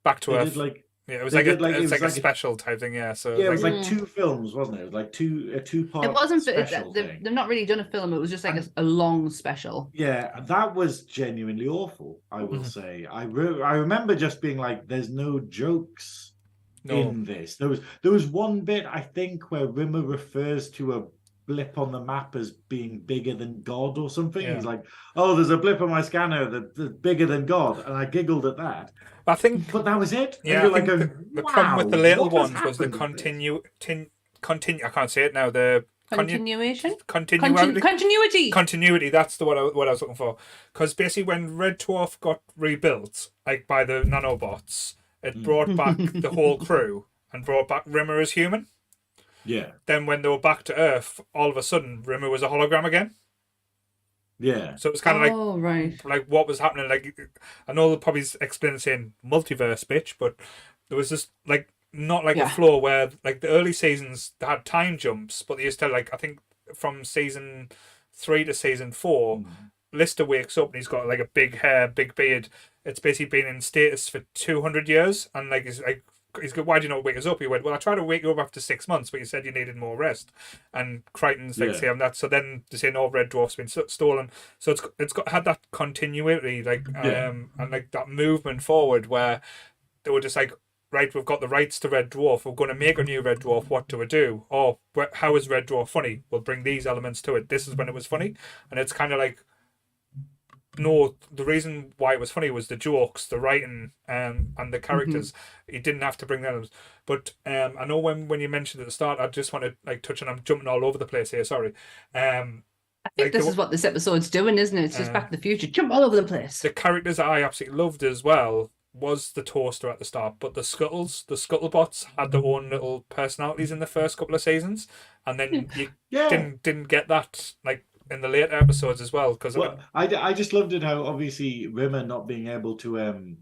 Back to They Earth. did, like, yeah, it was they like did, like, a, it was like a like a- special type thing. Yeah, so yeah, it was like, like 2 films, wasn't it? It was like a 2-part. It wasn't. special They've thing. not really done a film. It was just like a long special. Yeah, that was genuinely awful, I will say. I remember just being like, there's no jokes in this. There was one bit, I think, where Rimmer refers to a blip on the map as being bigger than God or something. Yeah. He's like, oh, there's a blip on my scanner that's bigger than God. And I giggled at that. I think, But that was it. And yeah, you're I like, think the problem with the little ones was the continue. I can't say it now. The Continuation. continuity. Continuity. That's what I was looking for. Because basically, when Red Dwarf got rebuilt, like by the nanobots, it brought back the whole crew and brought back Rimmer as human. Yeah. Then when they were back to Earth, all of a sudden Rimmer was a hologram again. Yeah. So it was kind of like what was happening. Like, I know they'll probably explain saying multiverse, bitch, but there was just like not like a flow where like the early seasons they had time jumps, but they used to, like, I think from season 3 to season 4, Lister wakes up and he's got like a big hair, big beard. It's basically been in status for 200 years, and like he's good. Why do you not wake us up? He went, well, I tried to wake you up after 6 months, but you said you needed more rest. And Crichton's like saying that. So then they say, no, Red Dwarf's been stolen. So it's got had that continuity, like and like that movement forward where they were just like, right, we've got the rights to Red Dwarf. We're going to make a new Red Dwarf. What do we do? Oh, how is Red Dwarf funny? We'll bring these elements to it. This is when it was funny, and it's kind of like. No, the reason why it was funny was the jokes, the writing, and the characters. You didn't have to bring them. But I know when you mentioned at the start, I just want to like touch on. I'm jumping all over the place here. Sorry. I think this is what this episode's doing, isn't it? It's just Back to the Future. Jump all over the place. The characters I absolutely loved as well was the toaster at the start, but the Scuttlebots had their own little personalities in the first couple of seasons, and then you didn't get that like in the later episodes as well. Because I just loved it how obviously Rimmer not being able to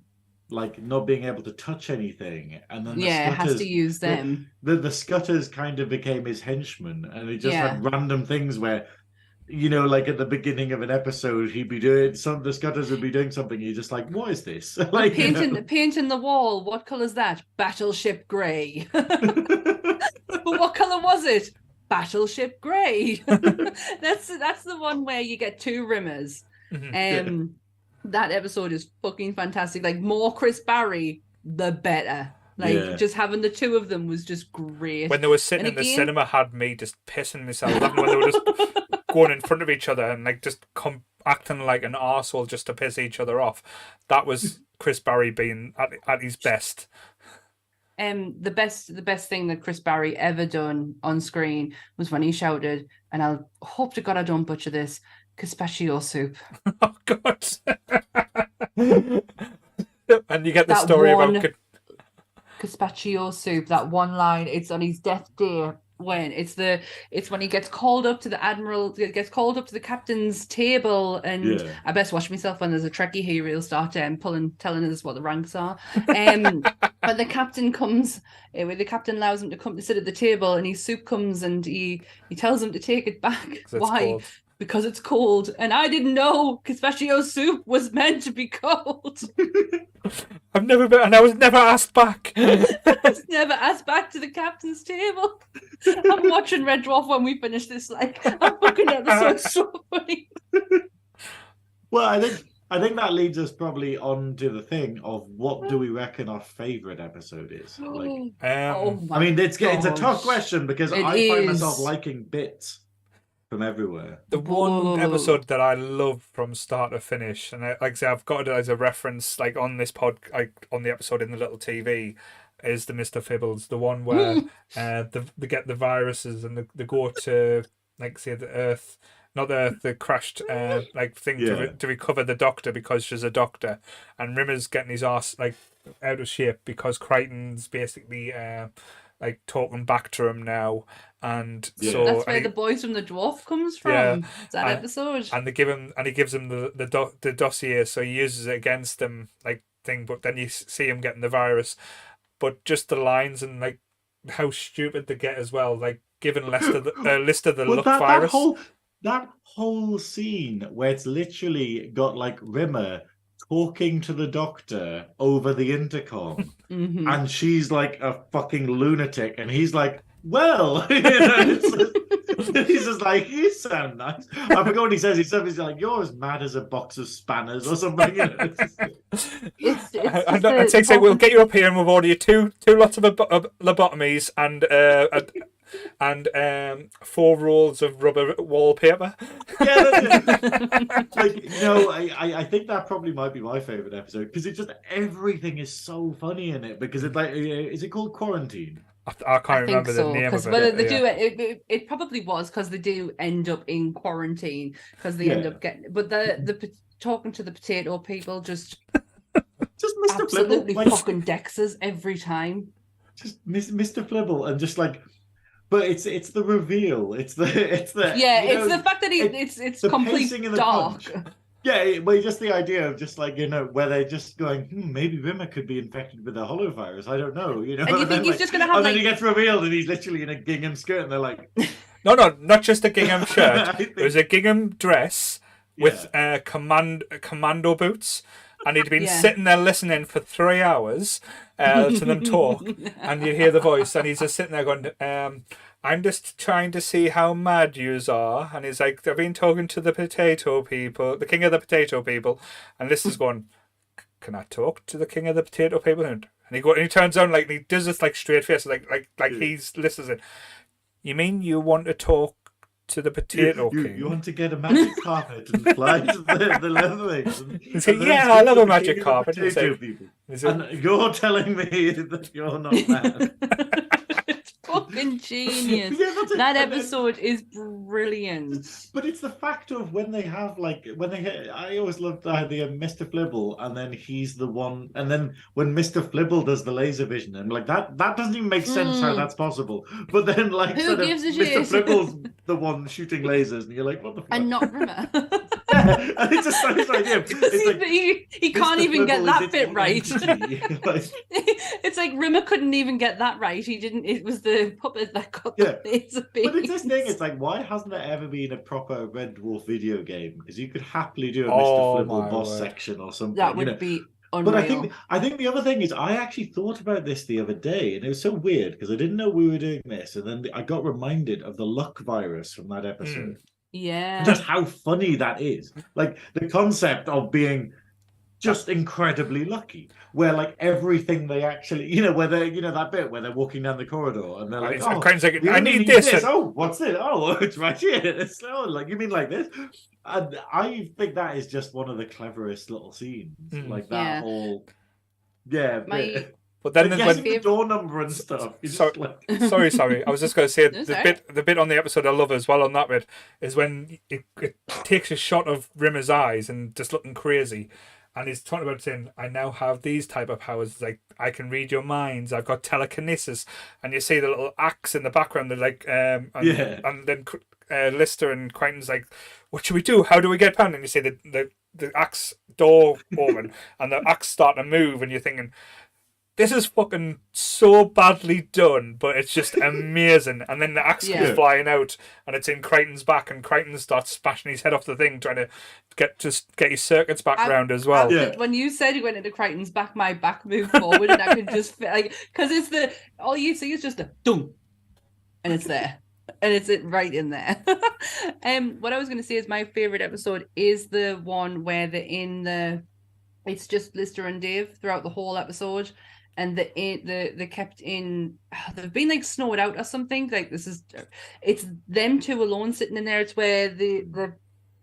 not being able to touch anything, and then the Scutters, has to use them. The Scutters kind of became his henchmen, and he just had random things where, you know, like at the beginning of an episode, he'd be doing the Scutters would be doing something. You're just like, what is this? Like painting the wall. What colour's that? Battleship grey. But what colour was it? Battleship grey. That's the one where you get 2 Rimmers. That episode is fucking fantastic. Like, more Chris Barry, the better. Like, just having the 2 of them was just great. When they were sitting in the cinema, had me just pissing myself. When they were just going in front of each other and like just acting like an arsehole just to piss each other off. That was Chris Barry being at his best. The best thing that Chris Barry ever done on screen was when he shouted, and I hope to God I don't butcher this, Gazpacho soup. Oh God! And you get the story about Gazpacho soup. That one line. It's on his death day. When it's when he gets called up to the captain's table, and I best watch myself when there's a Trekkie here. He'll start telling us what the ranks are. But the captain comes, the captain allows him to come to sit at the table, and his soup comes, and he tells him to take it back. Why? Cold. Because it's cold, and I didn't know Gazpacho soup was meant to be cold. I was never asked back. I was never asked back to the captain's table. I'm watching Red Dwarf when we finish this. Like, I'm fucking episode so funny. Well, I think that leads us probably on to the thing of what do we reckon our favorite episode is. Like, I mean, it's a tough question because I find myself liking bits from everywhere. The one episode that I love from start to finish, and like I say, I've got it as a reference, like on this on the episode in the little TV, is the Mr. Fibbles, the one where they get the viruses and they go to, like, say, the Earth, not the crashed like thing to recover the doctor because she's a doctor, and Rimmer's getting his arse like out of shape because Crichton's basically like talking back to him now, and so that's where the boys from the Dwarf comes from. Yeah, that episode, and he gives him the dossier, so he uses it against him like thing, but then you see him getting the virus, but just the lines and like how stupid they get as well, like giving Lester the list of the luck virus. That whole scene where it's literally got like Rimmer talking to the doctor over the intercom, and she's like a fucking lunatic, and he's like, well, you know, he's just like, you sound nice. I forgot what he says. He's like, you're as mad as a box of spanners or something. You know? I'd say we'll get you up here and we'll order you two lots of lobotomies and 4 rolls of rubber wallpaper. Yeah, that's it. Like, no, I think that probably might be my favorite episode because it just everything is so funny in it because it like is it called Quarantine? I can't remember the name of it. They do it probably was because they do end up in quarantine because they end up getting. But the talking to the potato people just Mr. absolutely Flibble, fucking Dexers every time. Just Mr. Flibble and just like. But it's the reveal. It's the it's the fact that it's complete dark. Punch. Yeah, but just the idea of just like, you know, where they're just going, maybe Rimmer could be infected with a holovirus. I don't know, you know. And you think he's just going to have and then he gets revealed and he's literally in a gingham skirt and they're like... No, not just a gingham shirt. It was a gingham dress with commando boots. And he'd been sitting there listening for 3 hours to them talk. And you hear the voice and he's just sitting there going... I'm just trying to see how mad yous are. And he's like, I've been talking to the potato people, the king of the potato people. And Lister's going, can I talk to the king of the potato people? And he turns on like, and he does this like straight face, like he's listening. You mean you want to talk to the potato king? You want to get a magic carpet and fly to the leather things? I love a magic carpet. And you're telling me that you're not mad. Fucking genius. That episode is brilliant. But it's the fact of when they have like I always loved the Mr. Flibble and then he's the one, and then when Mr. Flibble does the laser vision and like that doesn't even make sense how that's possible. But then like who gives a Mr. shit? Flibble's the one shooting lasers and you're like, what the fuck? And not Rimmer. And it's just like he can't even get that bit right. Like, it's like Rimmer couldn't even get that right. He didn't. It was the puppet that got the laser beam. But it's this thing. It's like, why hasn't there ever been a proper Red Dwarf video game? Because you could happily do a Mr. Flibble boss section or something. That would be unreal. But I think the other thing is, I actually thought about this the other day, and it was so weird because I didn't know we were doing this, and then I got reminded of the luck virus from that episode. Yeah, just how funny that is. Like the concept of being just incredibly lucky, where like everything they actually, you know, where they, you know, that bit where they're walking down the corridor and they're like, oh, like, I need this. Oh, what's it? Oh, it's right here. It's like, you mean like this? And I think that is just one of the cleverest little scenes, like that whole, But then when the door number and stuff. Sorry. I was just going to say the bit on the episode I love as well on that bit is when it takes a shot of Rimmer's eyes and just looking crazy. And he's talking about saying, I now have these type of powers. Like, I can read your minds. I've got telekinesis. And you see the little axe in the background. They're like, and then Lister and Crichton's like, what should we do? How do we get past? And you see the axe door open and the axe starting to move. And you're thinking, this is fucking so badly done, but it's just amazing. And then the axe comes flying out, and it's in Crichton's back, and Crichton starts smashing his head off the thing, trying to get his circuits back round as well. When you said you went into Crichton's back, my back moved forward, and I could just like, because it's all you see is just a dum, and it's there, and it's right in there. What I was going to say is my favorite episode is the one where it's just Lister and Dave throughout the whole episode. And they're kept in. They've been like snowed out or something. Like it's them two alone sitting in there. It's where the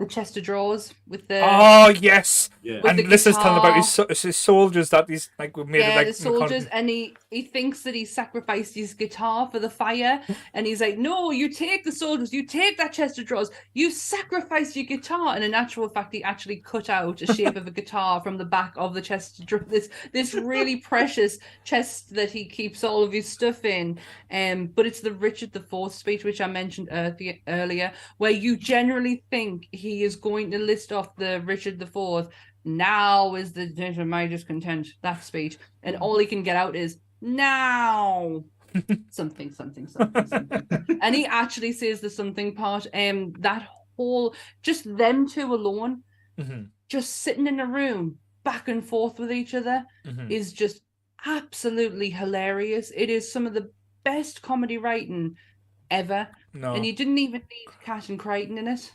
chest of drawers with the. Oh yes, Yeah. with And the Lister's telling about guitar. his soldiers that he's like made Yeah, it like the soldiers, and he thinks that he sacrificed his guitar for the fire, and he's like, "No, you take the soldiers, you take that chest of drawers, you sacrificed your guitar." And in actual fact, he actually cut out a shape of a guitar from the back of the chest of drawers. This really precious chest that he keeps all of his stuff in. But it's the Richard IV speech, which I mentioned earlier, where you generally think he is going to list off the Richard IV. Now is the day of my discontent, that speech. And all he can get out is now something. And he actually says the something part. That whole, just them two alone, just sitting in a room back and forth with each other is just absolutely hilarious. It is some of the best comedy writing ever. No. And you didn't even need Cat and Crichton in it.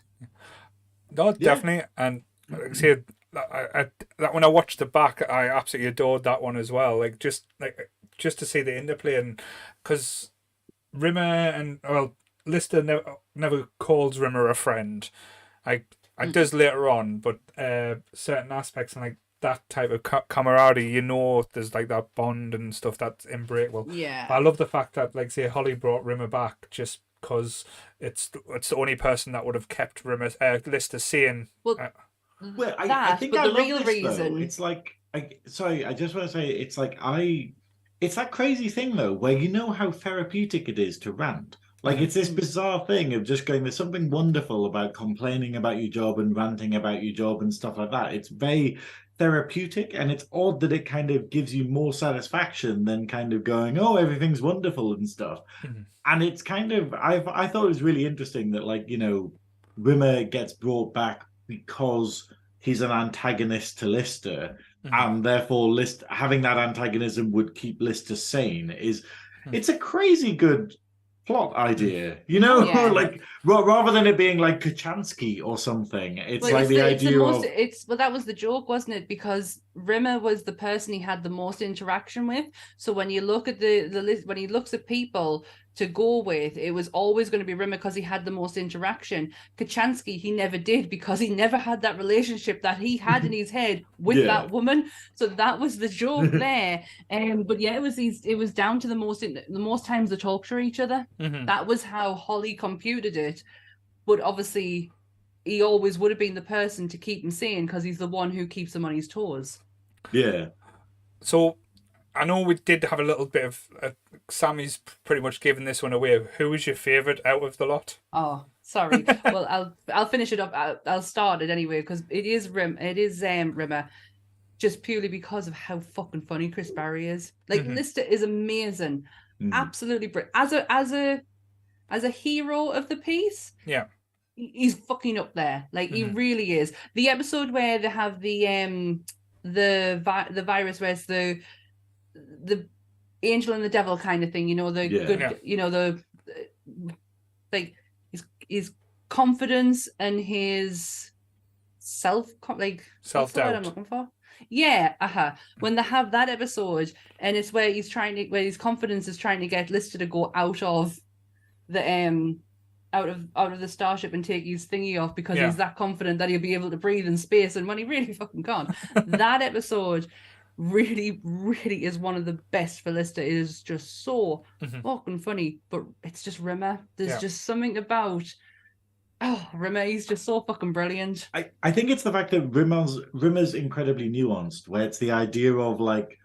No, definitely. And like I said, that when I watched it back, I absolutely adored that one as well. Like just to see the interplay, and because Rimmer and Lister never calls Rimmer a friend. Like it does later on, but certain aspects and like that type of camaraderie, there's like that bond and stuff that's unbreakable. Yeah. But I love the fact that, like, say, Holly brought Rimmer back just because it's the only person that would have kept Lister sane. Well, I think but I the love real this, reason though. It's like, sorry, I just want to say, it's like it's that crazy thing though, where you know how therapeutic it is to rant. Like it's this bizarre thing of just going, there's something wonderful about complaining about your job and ranting about your job and stuff like that. It's very therapeutic, and it's odd that it kind of gives you more satisfaction than kind of going, oh, everything's wonderful and stuff. And it's kind of, I thought it was really interesting that, like, Rimmer gets brought back because he's an antagonist to Lister, and therefore having that antagonism would keep Lister sane. It's a crazy good plot idea, like rather than it being like Kachansky or something. It's like the idea of that was the joke, wasn't it? Because Rimmer was the person he had the most interaction with. So when you look at the list, when he looks at people to go with, it was always going to be Rimmer because he had the most interaction. Kachansky, he never did, because he never had that relationship that he had in his head with that woman. So that was the joke there. But yeah, it was down to the most times they talked to each other. That was how Holly computed it. But obviously, he always would have been the person to keep him sane because he's the one who keeps him on his toes. Yeah. So I know we did have a little bit of Sammy's pretty much given this one away. Who was your favourite out of the lot? Oh, sorry. Well, I'll finish it up. I'll start it anyway, because it is Rimmer, just purely because of how fucking funny Chris Barry is. Like Lister is amazing, absolutely brilliant. As a hero of the piece, he's fucking up there. Like he really is. The episode where they have the virus, where it's the angel and the devil kind of thing, like his confidence and his self-doubt. I'm looking for. When they have that episode, and it's where where his confidence is trying to get Lister to go out of the out of the starship and take his thingy off, because he's that confident that he'll be able to breathe in space, and when he really fucking can't. That episode really, really is one of the best for Lister. It is just so fucking funny, but it's just Rimmer. There's just something about Rimmer. He's just so fucking brilliant. I think it's the fact that Rimmer's incredibly nuanced, where it's the idea of like,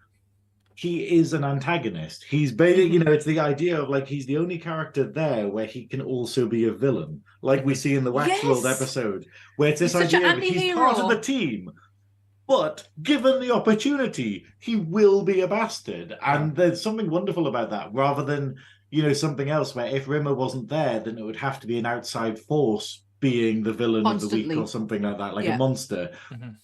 he is an antagonist. He's basically, it's the idea of like, he's the only character there where he can also be a villain, like we see in the Waxworld episode, where it's this idea of he's part of the team, but given the opportunity, he will be a bastard. And there's something wonderful about that, rather than, something else where if Rimmer wasn't there, then it would have to be an outside force being the villain of the week or something like that, like a monster.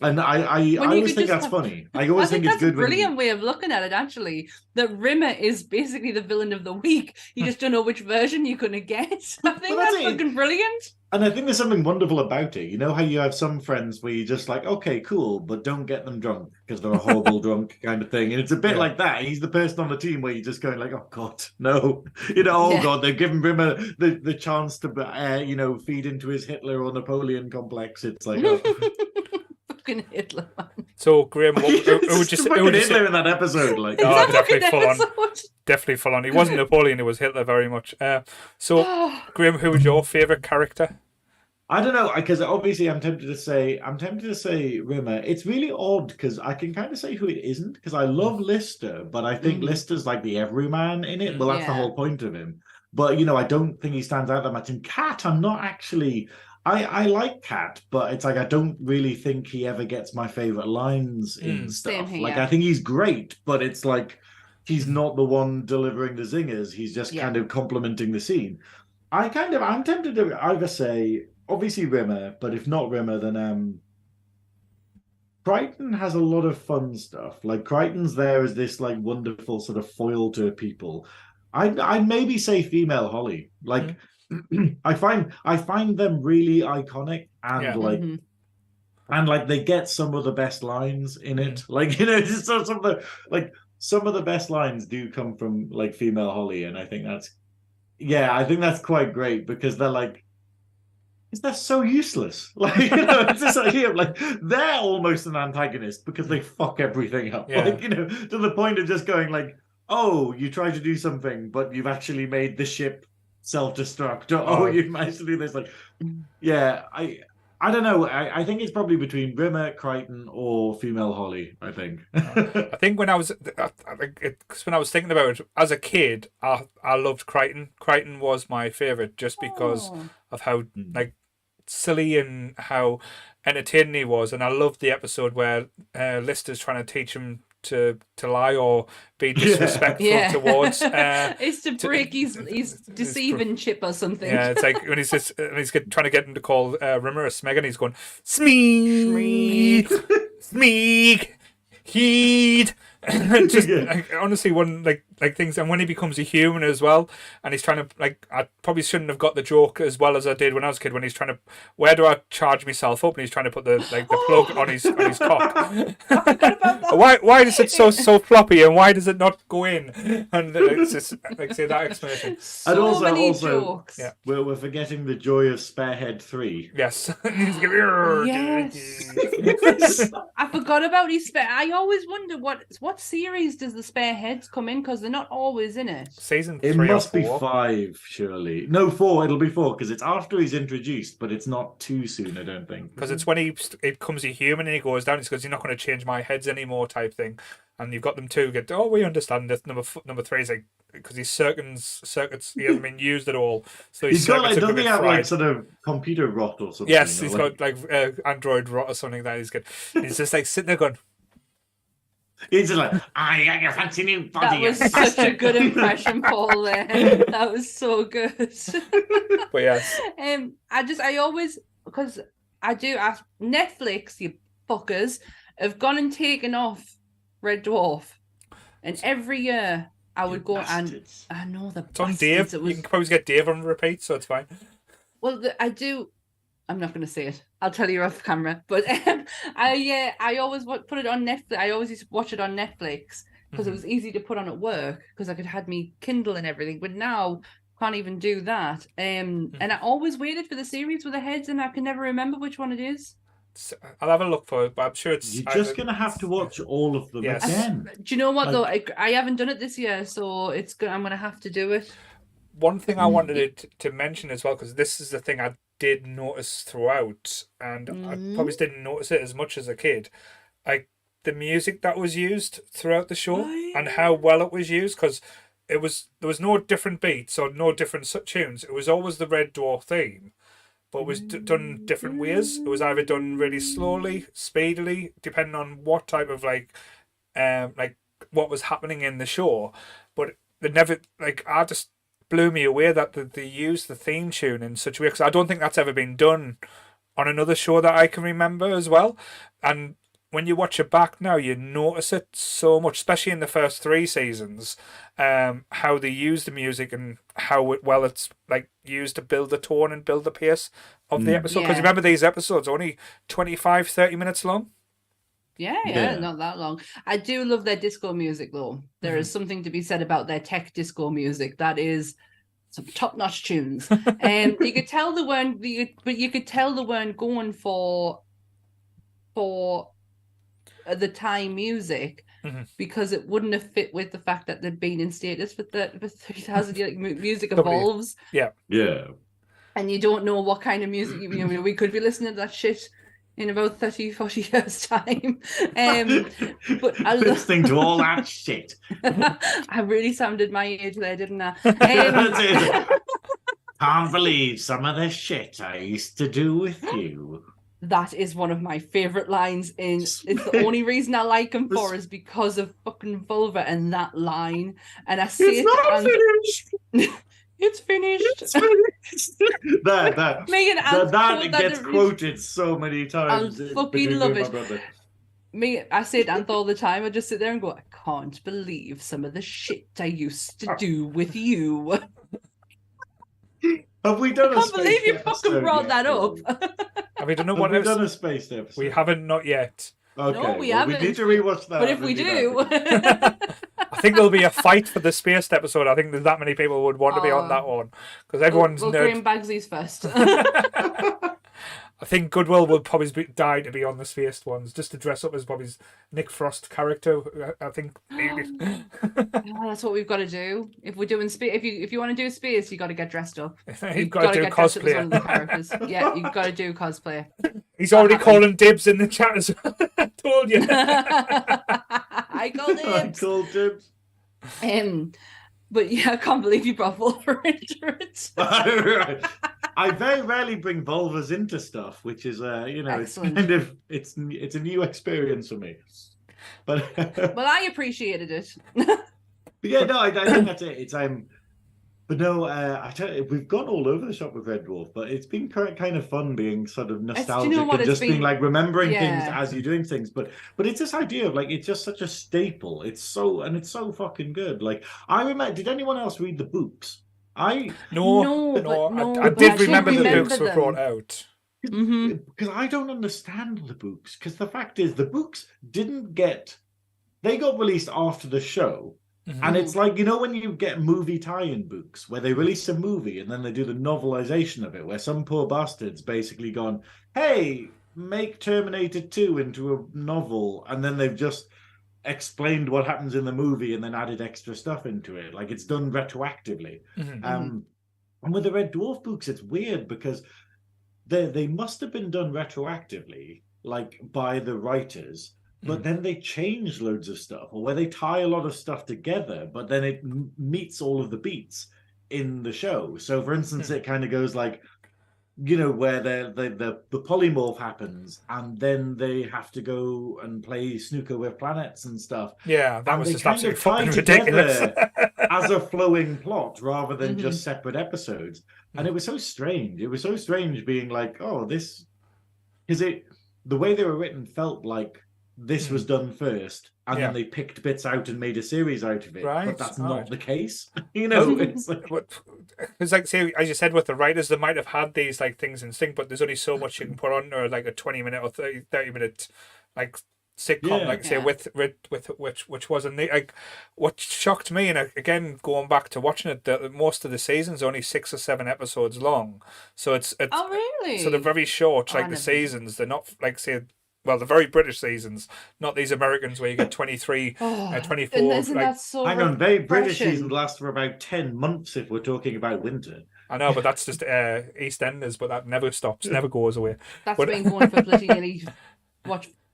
And I always think that's funny. I always think it's good. That's a brilliant way of looking at it, actually. That Rimmer is basically the villain of the week. You just don't know which version you're going to get. I think that's fucking brilliant. And I think there's something wonderful about it. You know how you have some friends where you're just like, okay, cool, but don't get them drunk because they're a horrible drunk kind of thing. And it's a bit like that. He's the person on the team where you're just going like, oh God, no. God, they've given Rimmer the chance to, feed into his Hitler or Napoleon complex. It's like, fucking Hitler, man. So, Graeme, who would you say? Fucking Hitler in that episode, like. Oh, That definitely fucking full on. episode. Definitely full on. He wasn't Napoleon, it was Hitler very much. So, Graeme, who was your favourite character? I don't know, because obviously I'm tempted to say Rimmer. It's really odd because I can kind of say who it isn't, because I love Lister, but I think Lister's like the everyman in it. Well, that's the Yeah. whole point of him. But I don't think he stands out that much. And Cat, I'm not actually. I like Cat, but it's like I don't really think he ever gets my favorite lines in stuff. Same Like here. I think he's great, but it's like he's not the one delivering the zingers. He's just kind of complimenting the scene. I'm tempted to either say obviously Rimmer, but if not Rimmer, then Crichton has a lot of fun stuff. Like Crichton's there as this like wonderful sort of foil to people. I'd maybe say female Holly. Like I find them really iconic and and like they get some of the best lines in it. Like just some of the best lines do come from like female Holly, and I think that's quite great because they're like. They're so useless. Like, it's this idea of like they're almost an antagonist because they fuck everything up. Yeah. Like, to the point of just going like, oh, you tried to do something, but you've actually made the ship self-destruct. Or you've managed to do this. Like, yeah, I don't know. I think it's probably between Rimmer, Crichton, or female Holly. I think. I think when I was thinking about it as a kid, I loved Crichton. Crichton was my favorite just because of how like silly and how entertaining he was, and I loved the episode where Lister's trying to teach him to lie or be disrespectful towards. It's to break his deceiving chip or something. Yeah, it's like when he's trying to get him to call Rimmer a Smeg, and he's going Smeeg, Smeeg, Heed. Just like, honestly, one like things, and when he becomes a human as well, and he's trying to like, I probably shouldn't have got the joke as well as I did when I was a kid. When he's trying to, where do I charge myself up? And he's trying to put the plug on his cock. Why is it so floppy, and why does it not go in? And it's just like say that explanation. So and many also, jokes. yeah, we're forgetting the joy of Sparehead 3. Yes. Yes. I forgot about his spare. I always wonder what series does the spare heads come in, because they're not always in it. Season 3 It or must 4. be 5, surely. No, 4. It'll be 4 because it's after he's introduced, but it's not too soon, I don't think. Because it's when he becomes a human and he goes down. He goes, "You're not going to change my heads anymore," type thing. And you've got them two get, "Oh, we understand this." Number 3 is like, because his circuits he hasn't been used at all. So he's got like, circuits are a doesn't bit he have fried. like sort of computer rot or something? Yes, or he's like... got like Android rot or something that he's got. He's just like sitting there going. He's just like, I got your fancy new body. That was such a good impression, Paul. There, that was so good. But yes, I always, because I do ask Netflix, you fuckers, have gone and taken off Red Dwarf, and every year I would go bastards. and I know the it's on Dave. You can probably get Dave on repeat, so it's fine. Well, I do. I'm not going to say it. I'll tell you off camera. But I always put it on Netflix. I always used to watch it on Netflix because it was easy to put on at work because I could had me Kindle and everything. But now can't even do that. And I always waited for the series with the heads, and I can never remember which one it is. I'll have a look for it, but I'm sure it's. You're just gonna have to watch all of them again. Do you know what though? I haven't done it this year, so I'm gonna have to do it. One thing I wanted to mention as well, because this is the thing I did notice throughout, and I probably didn't notice it as much as a kid, like the music that was used throughout the show and how well it was used, because there was no different beats or no different tunes. It was always the Red Dwarf theme, but it was done different ways. It was either done really slowly, speedily, depending on what type of like what was happening in the show. But they never I just blew me away that they used the theme tune in such a way, because I don't think that's ever been done on another show that I can remember as well. And when you watch it back now, you notice it so much, especially in the first 3 seasons, how they use the music and how it's like used to build the tone and build the pace of the episode. Because remember, these episodes are only 25-30 minutes long. Yeah, not that long. I do love their disco music, though. There is something to be said about their tech disco music. That is some top-notch tunes. You could tell they weren't going for for the time music because it wouldn't have fit with the fact that they'd been in status for 3,000 years. Like, music evolves. Yeah. And you don't know what kind of music, we could be listening to that shit in about 30, 40 years' time. But listening to all that shit. I really sounded my age there, didn't I? Can't believe some of the shit I used to do with you. That is one of my favourite lines it's the only reason I like him for is because of fucking Vulva and that line. And I say it's finished. It's finished. That gets quoted so many times. I fucking love it. I say it all the time. I just sit there and go, I can't believe some of the shit I used to do with you. Have we done I can't believe you fucking brought that up. Have we done a space episode? We haven't, not yet. Okay, no, we haven't. We need to rewatch that. But if we do... I think there'll be a fight for the spaced episode. I think there's that many people who would want to be on that one. Because everyone's... Well, Graeme Bagsley's first. I think Goodwill will probably die to be on the spaced ones, just to dress up as Bobby's Nick Frost character. I think maybe. That's what we've got to do. If we're doing space, if you want to do space, you got to get dressed up. You've got to do cosplay. Yeah, you've got to do cosplay. He's already calling dibs in the chat as well. I told you. I called dibs. But yeah, I can't believe you brought Vulva into it. I very rarely bring vulvas into stuff, which is Excellent. It's kind of it's a new experience for me. But well, I appreciated it. But yeah, no, I think that's it. But no, I tell you, we've gone all over the shop with Red Dwarf, but it's been kind of fun being sort of nostalgic and just being like remembering things as you're doing things. But it's this idea of like it's just such a staple. It's so fucking good. Like I remember, did anyone else read the books? No. I did remember the books were brought out. Because I don't understand the books. Because the fact is, the books they got released after the show. And it's like, when you get movie tie-in books where they release a movie and then they do the novelization of it, where some poor bastard's basically gone, hey, make Terminator 2 into a novel, and then they've just explained what happens in the movie and then added extra stuff into it. Like, it's done retroactively. And with the Red Dwarf books, it's weird because they must have been done retroactively, like, by the writers. But then they change loads of stuff, or where they tie a lot of stuff together, but then it meets all of the beats in the show. So, for instance, it kind of goes like, where the polymorph happens, and then they have to go and play snooker with planets and stuff. Yeah, that was just absolutely fucking ridiculous. As a flowing plot rather than just separate episodes. And it was so strange. It was so strange being like, oh, this... Because the way they were written felt like this was done first, and then they picked bits out and made a series out of it. Right. But that's not the case. It's like, say, as you said, with the writers, they might have had these like things in sync, but there's only so much you can put on, or like a 20-minute or 30-minute like sitcom, say with which wasn't like what shocked me, and again going back to watching it, that most of the season's only 6 or 7 episodes long, so it's oh really? So they're very short, like the seasons. They're not like the very British seasons, not these Americans where you get 23, 24. And isn't that so hang on, very British seasons last for about 10 months if we're talking about winter. I know, but that's just EastEnders, but that never stops, never goes away. That's been going for nearly,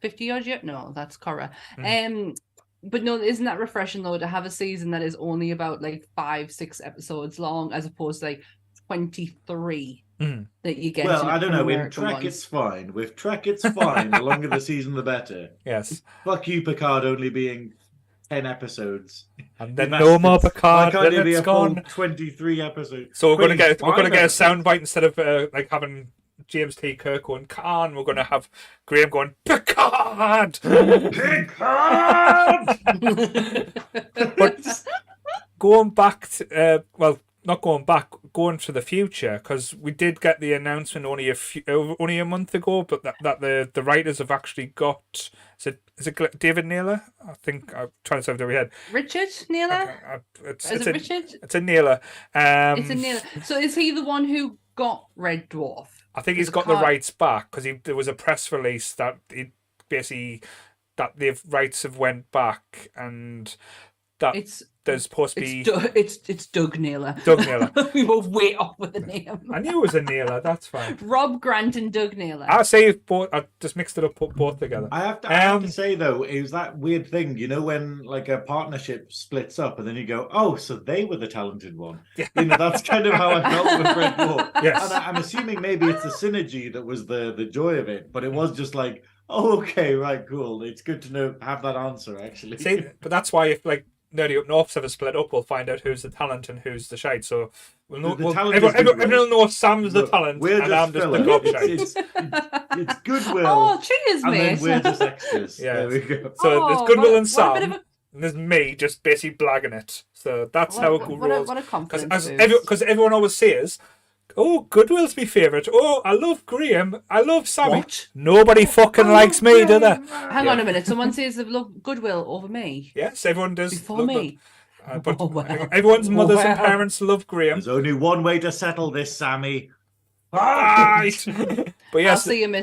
50 odd years? No, that's Cora. But no, isn't that refreshing though to have a season that is only about like 5-6 episodes long, as opposed to like 23 that you get? Well, I don't know. In Trek, it's fine. With Trek, it's fine. The longer the season, the better. Yes. Fuck you, Picard only being 10 episodes. And then no more Picard. Why can't then it be it's a gone. full 23 episodes? So we're gonna get a soundbite instead of like having James T. Kirk going Khan. We're gonna have Graeme going Picard. Picard. But going back to not going back, going to the future, because we did get the announcement only a month ago, but that the writers have actually got, is it David Naylor? I think I'm trying to say it over head. Richard Naylor? It's Richard? It's a Naylor. It's a Naylor. So is he the one who got Red Dwarf? I think he's got the rights back, because there was a press release that basically that they've rights have went back and that there's supposed to be it's Doug Naylor. Doug Naylor. We both way off with the name. I knew it was a Naylor. That's fine. Rob Grant and Doug Naylor. I say both. I just mixed it up, put both together. I have to say though, it was that weird thing, you know, when like a partnership splits up and then you go, oh, so they were the talented one. Yeah. You know, that's kind of how I felt with Red Dwarf. Yes. And I'm assuming maybe it's the synergy that was the joy of it, but it was just like, oh, okay, right, cool. It's good to have that answer actually. See, but that's why if like Nerdy Up North's ever split up, we'll find out who's the talent and who's the shite. So we'll know. Everyone will know Sam's the talent and I'm just the gobshite. It's Goodwill. Oh, cheers, and mate. then we're just extras. Yeah. There we go. So there's Goodwill and what a bit Sam, of and there's me just basically blagging it. So that's how it rolls. What a compliment. Because everyone always says, oh, Goodwill's my favourite. Oh, I love Graeme. I love Sammy. What? Nobody fucking likes me, do they? Hang on a minute. Someone says they love Goodwill over me. Yes, everyone does. Before me. But Oh, well. everyone's mothers and Well. parents love Graeme. There's only one way to settle this, Sammy. Right. But yes, I'll see him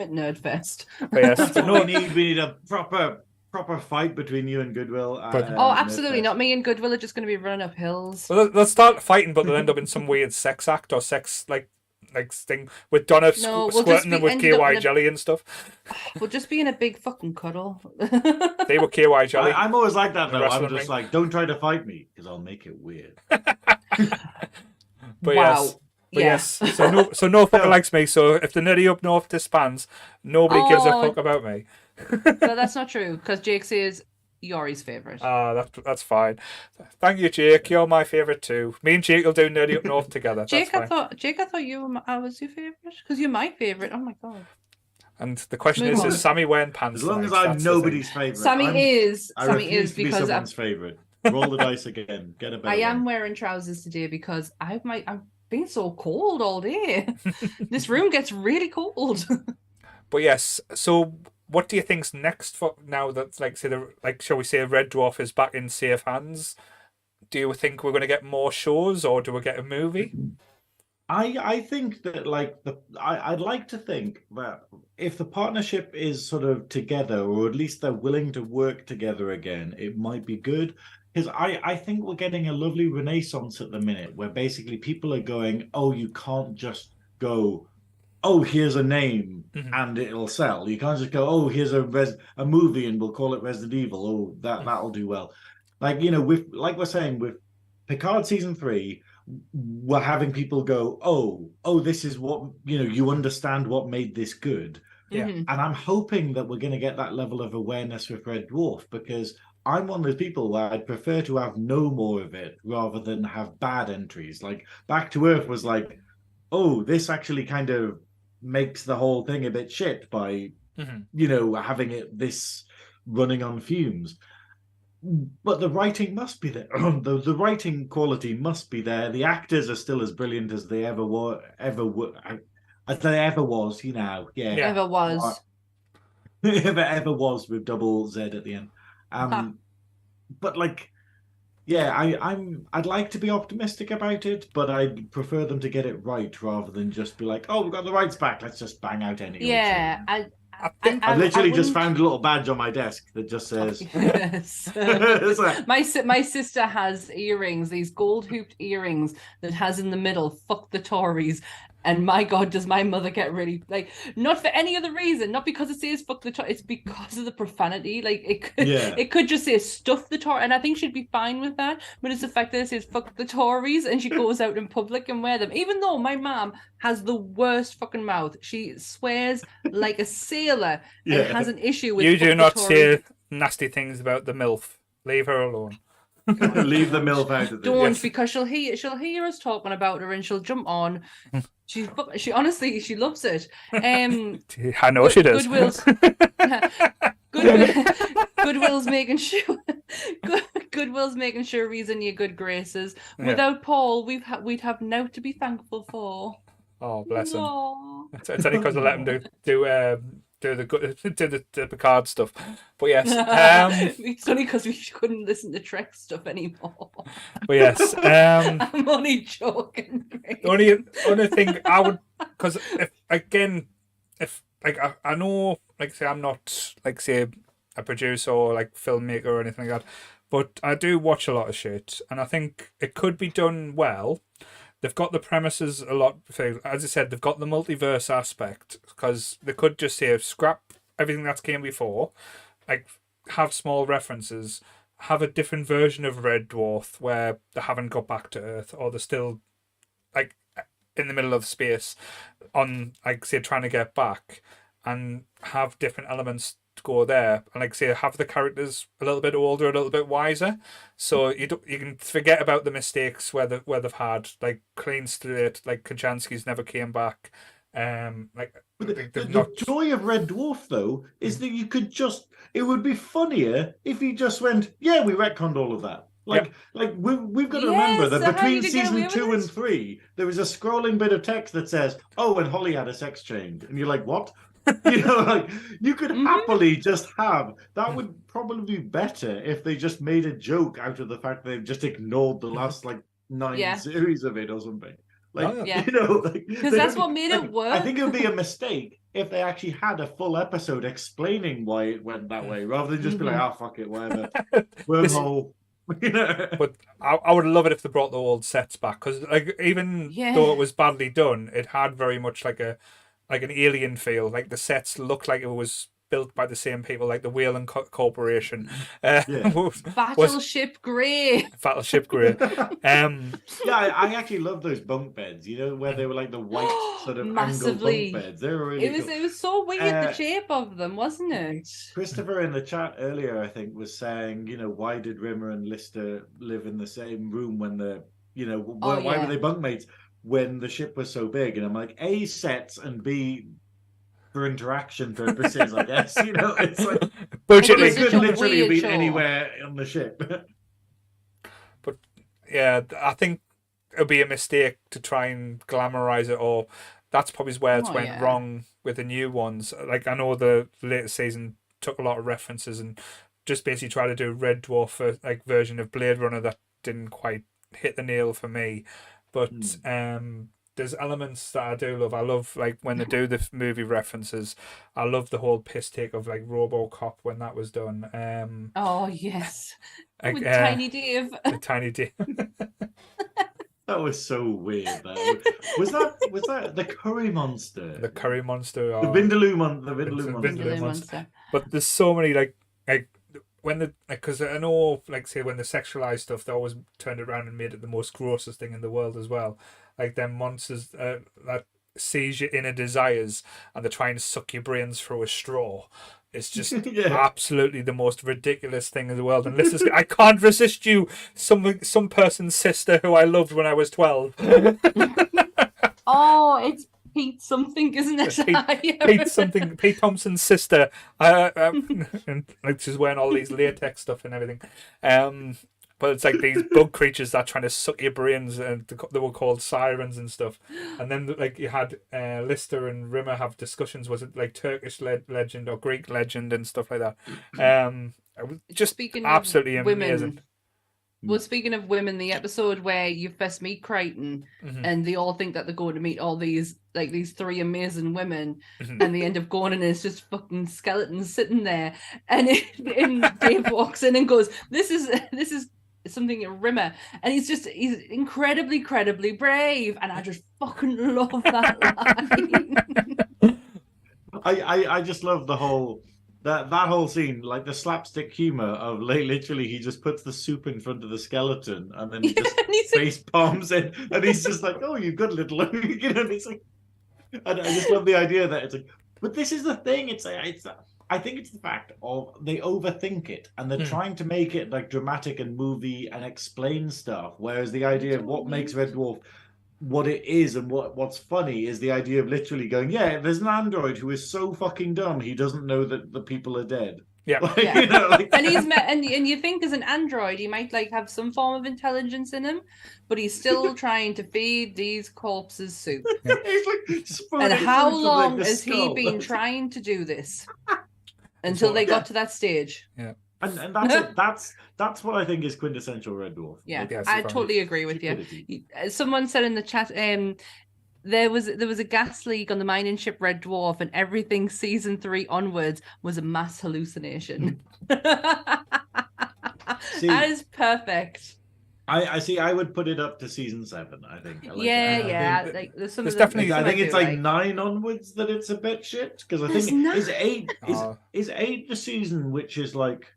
at Nerdfest. but yes, That's what we need a proper fight between you and Goodwill. But- Oh, absolutely not. Me and Goodwill are just going to be running up hills. well, they'll start fighting, but they'll end up in some weird sex act or sex like thing with Donna No, we'll just squirting be them with ended up KY in a- jelly and stuff. We'll just be in a big fucking cuddle. They were KY jelly. I'm always like that though. Wrestling I'm just ring. like, don't try to fight me because I'll make it weird. But Wow. yes. But Yeah. yes, so no fucker likes me. So if the Nerdy Up North disbands, nobody gives a Oh. fuck about me. But that's not true because Jake says you're his favourite. That's fine. Thank you, Jake. You're my favourite too. Me and Jake will do Nerdy Up North together. Jake, That's fine. I thought I was your favourite because you're my favourite. Oh my god. And the question Move is on. Sammy wearing pants? As long as tonight? I'm That's the thing. nobody's favorite. Sammy is I Sammy refuse is to be because someone's favorite. Roll the dice again. Get a better I am one. wearing trousers today because I've been so cold all day. This room gets really cold. But yes, so what do you think's next for now that shall we say Red Dwarf is back in safe hands? Do you think we're going to get more shows or do we get a movie? I think that I'd like to think that if the partnership is sort of together, or at least they're willing to work together again, it might be good. Because I think we're getting a lovely renaissance at the minute where basically people are going, oh, you can't just go, oh, here's a name and it'll sell. You can't just go, oh, here's a movie and we'll call it Resident Evil. Oh, that'll do well. Like, you know, we're saying with Picard season 3, we're having people go, oh, this is what, you know, you understand what made this good. Yeah. Mhm. And I'm hoping that we're going to get that level of awareness with Red Dwarf because I'm one of those people where I'd prefer to have no more of it rather than have bad entries. Like Back to Earth was like, oh, this actually kind of makes the whole thing a bit shit by, you know, having it this running on fumes. But the writing must be there. The writing quality must be there. The actors are still as brilliant as they ever were, as there ever was, you know. Yeah. Ever was. ever was with double Z at the end. But like, yeah, I'd like to be optimistic about it, but I'd prefer them to get it right rather than just be like, oh, we've got the rights back. Let's just bang out any. Yeah, I literally just wouldn't- found a little badge on my desk that just says. Yes. It's like- My sister has earrings, these gold hooped earrings that has in the middle "fuck the Tories," and my God, does my mother get really like not for any other reason, not because it says "fuck the Tories," it's because of the profanity. Like it could just say "stuff the Tories," and I think she'd be fine with that. But it's the fact that it says "fuck the Tories" and she goes out in public and wear them. Even though my mom has the worst fucking mouth, she swears like a sailor and has an issue with. You "fuck do the not Tories." say nasty things about the MILF. Leave her alone. Leave the MILF out of this. Don't Yes. because she'll hear us talking about her and she'll jump on. She honestly she loves it. I know she does. Goodwill's making sure Goodwill's making sure he's in your good graces. Yeah. Without Paul, we'd have now to be thankful for. Oh, bless him. Aw. It's only because I let him do the Picard stuff. But yes, It's only because we couldn't listen to Trek stuff anymore. but yes, I'm only joking. the only thing I would, because if like I know like say I'm not like say a producer or like filmmaker or anything like that, but I do watch a lot of shit, and I think it could be done well. They've got the premises a lot. As I said, they've got the multiverse aspect because they could just say scrap everything that's came before, like have small references, have a different version of Red Dwarf where they haven't got back to Earth or they're still like in the middle of space on like say trying to get back, and have different elements to go there, and like say have the characters a little bit older, a little bit wiser, so you can forget about the mistakes where they've had like clean slate, like Kaczynski's never came back. Like the joy of Red Dwarf though is that you could just, it would be funnier if you just went, yeah, we retconned all of that. Like we've got to remember that so how between did you get away season with 2 and it? 3 there was a scrolling bit of text that says, oh, and Holly had a sex change, and you're like, what? You know, like you could happily just have that. Would probably be better if they just made a joke out of the fact they've just ignored the last like 9 series of it or something. Like, you know, because that's what made it work. I think it would be a mistake if they actually had a full episode explaining why it went that way, rather than just be like, oh, fuck it, whatever. Wormhole. You know? But I would love it if they brought the old sets back, because like even though it was badly done, it had very much like an alien feel. Like the sets looked like it was built by the same people, like the Whalen Corporation. Battleship Grey. Battleship Grey. I actually love those bunk beds. You know, where they were like the white sort of massively angled bunk beds. They were really cool. It was so weird the shape of them, wasn't it? Christopher in the chat earlier, I think, was saying, you know, why did Rimmer and Lister live in the same room when the, you know, why were they bunkmates when the ship was so big? And I'm like, A, sets, and B, for interaction purposes, I guess. You know, it's like budgeting could literally have been anywhere on the ship. But yeah, I think it would be a mistake to try and glamorize it, or that's probably where it's went wrong with the new ones. Like I know the latest season took a lot of references and just basically tried to do Red Dwarf like version of Blade Runner that didn't quite hit the nail for me. But there's elements that I do love. I love like when they do the movie references. I love the whole piss take of like RoboCop when that was done. Oh yes, like, with Tiny Dave. The Tiny Dave. That was so weird. Was that the curry monster? The curry monster. The Vindaloo monster. But there's so many like when the, because I know, like say when the sexualized stuff, they always turned it around and made it the most grossest thing in the world as well. Like them monsters that seize your inner desires and they're trying to suck your brains through a straw. It's just absolutely the most ridiculous thing in the world. And listen, I can't resist you, some person's sister who I loved when I was 12. Oh, it's Pete something, isn't it? Pete Thompson's sister. And like she's wearing all these latex stuff and everything. But it's like these bug creatures that are trying to suck your brains, and they were called sirens and stuff. And then like you had Lister and Rimmer have discussions. Was it like Turkish legend or Greek legend and stuff like that? Just speaking absolutely amazing. Well, speaking of women, the episode where you first meet Crichton and they all think that they're going to meet all these three amazing women, and they end up going and it's just fucking skeletons sitting there, and Dave walks in and goes, "This is something in Rimmer," and he's incredibly brave, and I just fucking love that line. I just love the whole that whole scene, like the slapstick humor of literally he just puts the soup in front of the skeleton and then he just face palms it, and he's just like, "Oh, you good little," you know. And it's like, and I just love the idea that it's like, but this is the thing. It's I think it's the fact of they overthink it and they're trying to make it like dramatic and movie and explain stuff. Whereas the idea of what makes Red Dwarf what it is and what's funny is the idea of literally going, yeah, there's an android who is so fucking dumb he doesn't know that the people are dead. Yeah, like, you know, like... and you think as an android he might like have some form of intelligence in him, but he's still trying to feed these corpses soup. He's like, and how long has he been trying to do this until they got to that stage? Yeah. And that's it. That's what I think is quintessential Red Dwarf. Yeah, I totally agree with you. Someone said in the chat, there was a gas leak on the mining ship Red Dwarf, and everything season 3 onwards was a mass hallucination. That is perfect. I see. I would put it up to season 7. I think. Yeah. Like there's some. There's of the, definitely- I think it's do like 9 onwards that it's a bit shit, because I think is 8 is 8 the season which is like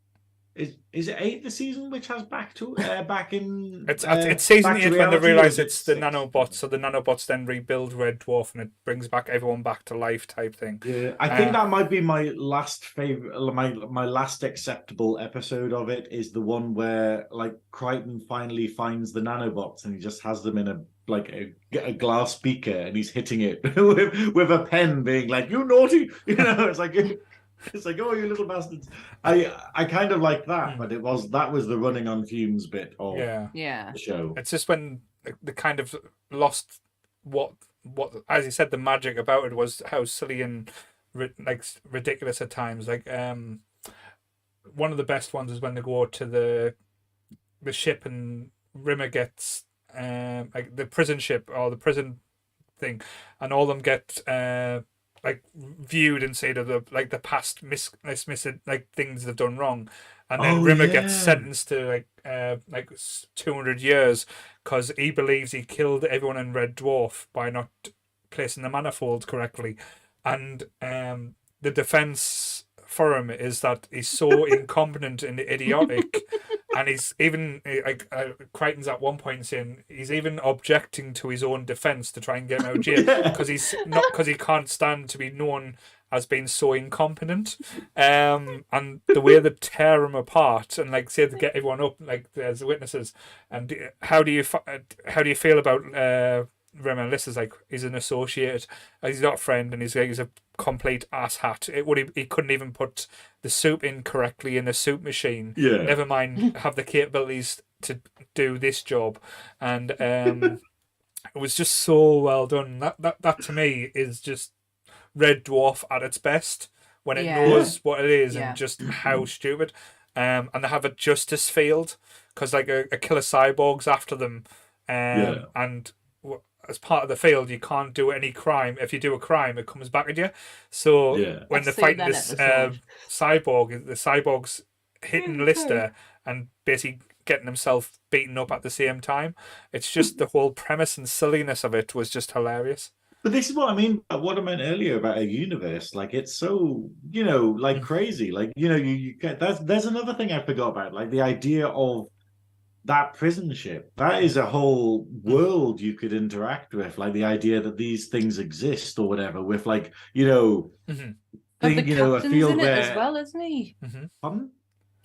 is it 8 the season which has back in It's season back to 8 when they reality, or realise is it it's the 6? nanobots, so the nanobots then rebuild Red Dwarf and it brings back everyone back to life type thing. Yeah, I think that might be my last favorite, my last acceptable episode of it is the one where like Crichton finally finds the nanobots and he just has them in a glass beaker and he's hitting it with a pen, being like, "You naughty," It's like, "Oh, you little bastards!" I kind of like that, but that was the running on fumes bit of the show. It's just when the kind of lost what as you said, the magic about it was how silly and like ridiculous at times. Like one of the best ones is when they go to the ship and Rimmer gets like the prison ship or the prison thing, and all of them get like viewed and say to the past like things they've done wrong, and then Rimmer gets sentenced to like 200 years because he believes he killed everyone in Red Dwarf by not placing the manifold correctly, and the defense for him is that he's so incompetent and idiotic. And he's even like Crichton's at one point saying he's even objecting to his own defense to try and get him out of jail because he can't stand to be known as being so incompetent. And the way they tear him apart and like say to get everyone up like as witnesses. And how do you feel about Rimmer? This is like he's an associate, he's not a friend, and he's a complete asshat. He couldn't even put the soup in correctly in the soup machine. Yeah. Never mind have the capabilities to do this job. And it was just so well done. That to me is just Red Dwarf at its best when it knows what it is and just how stupid. And they have a justice field because like a killer cyborg's after them. And as part of the field, you can't do any crime. If you do a crime, it comes back at you. So when they're fighting this cyborg, the cyborg's hitting Lister and basically getting himself beaten up at the same time. It's just the whole premise and silliness of it was just hilarious. But this is what I mean. What I meant earlier about a universe, like it's so like crazy. Like you get there's another thing I forgot about, like the idea of that prison ship. That is a whole world you could interact with, like the idea that these things exist or whatever. With like the captain's a field in it where as well, isn't he? Pardon?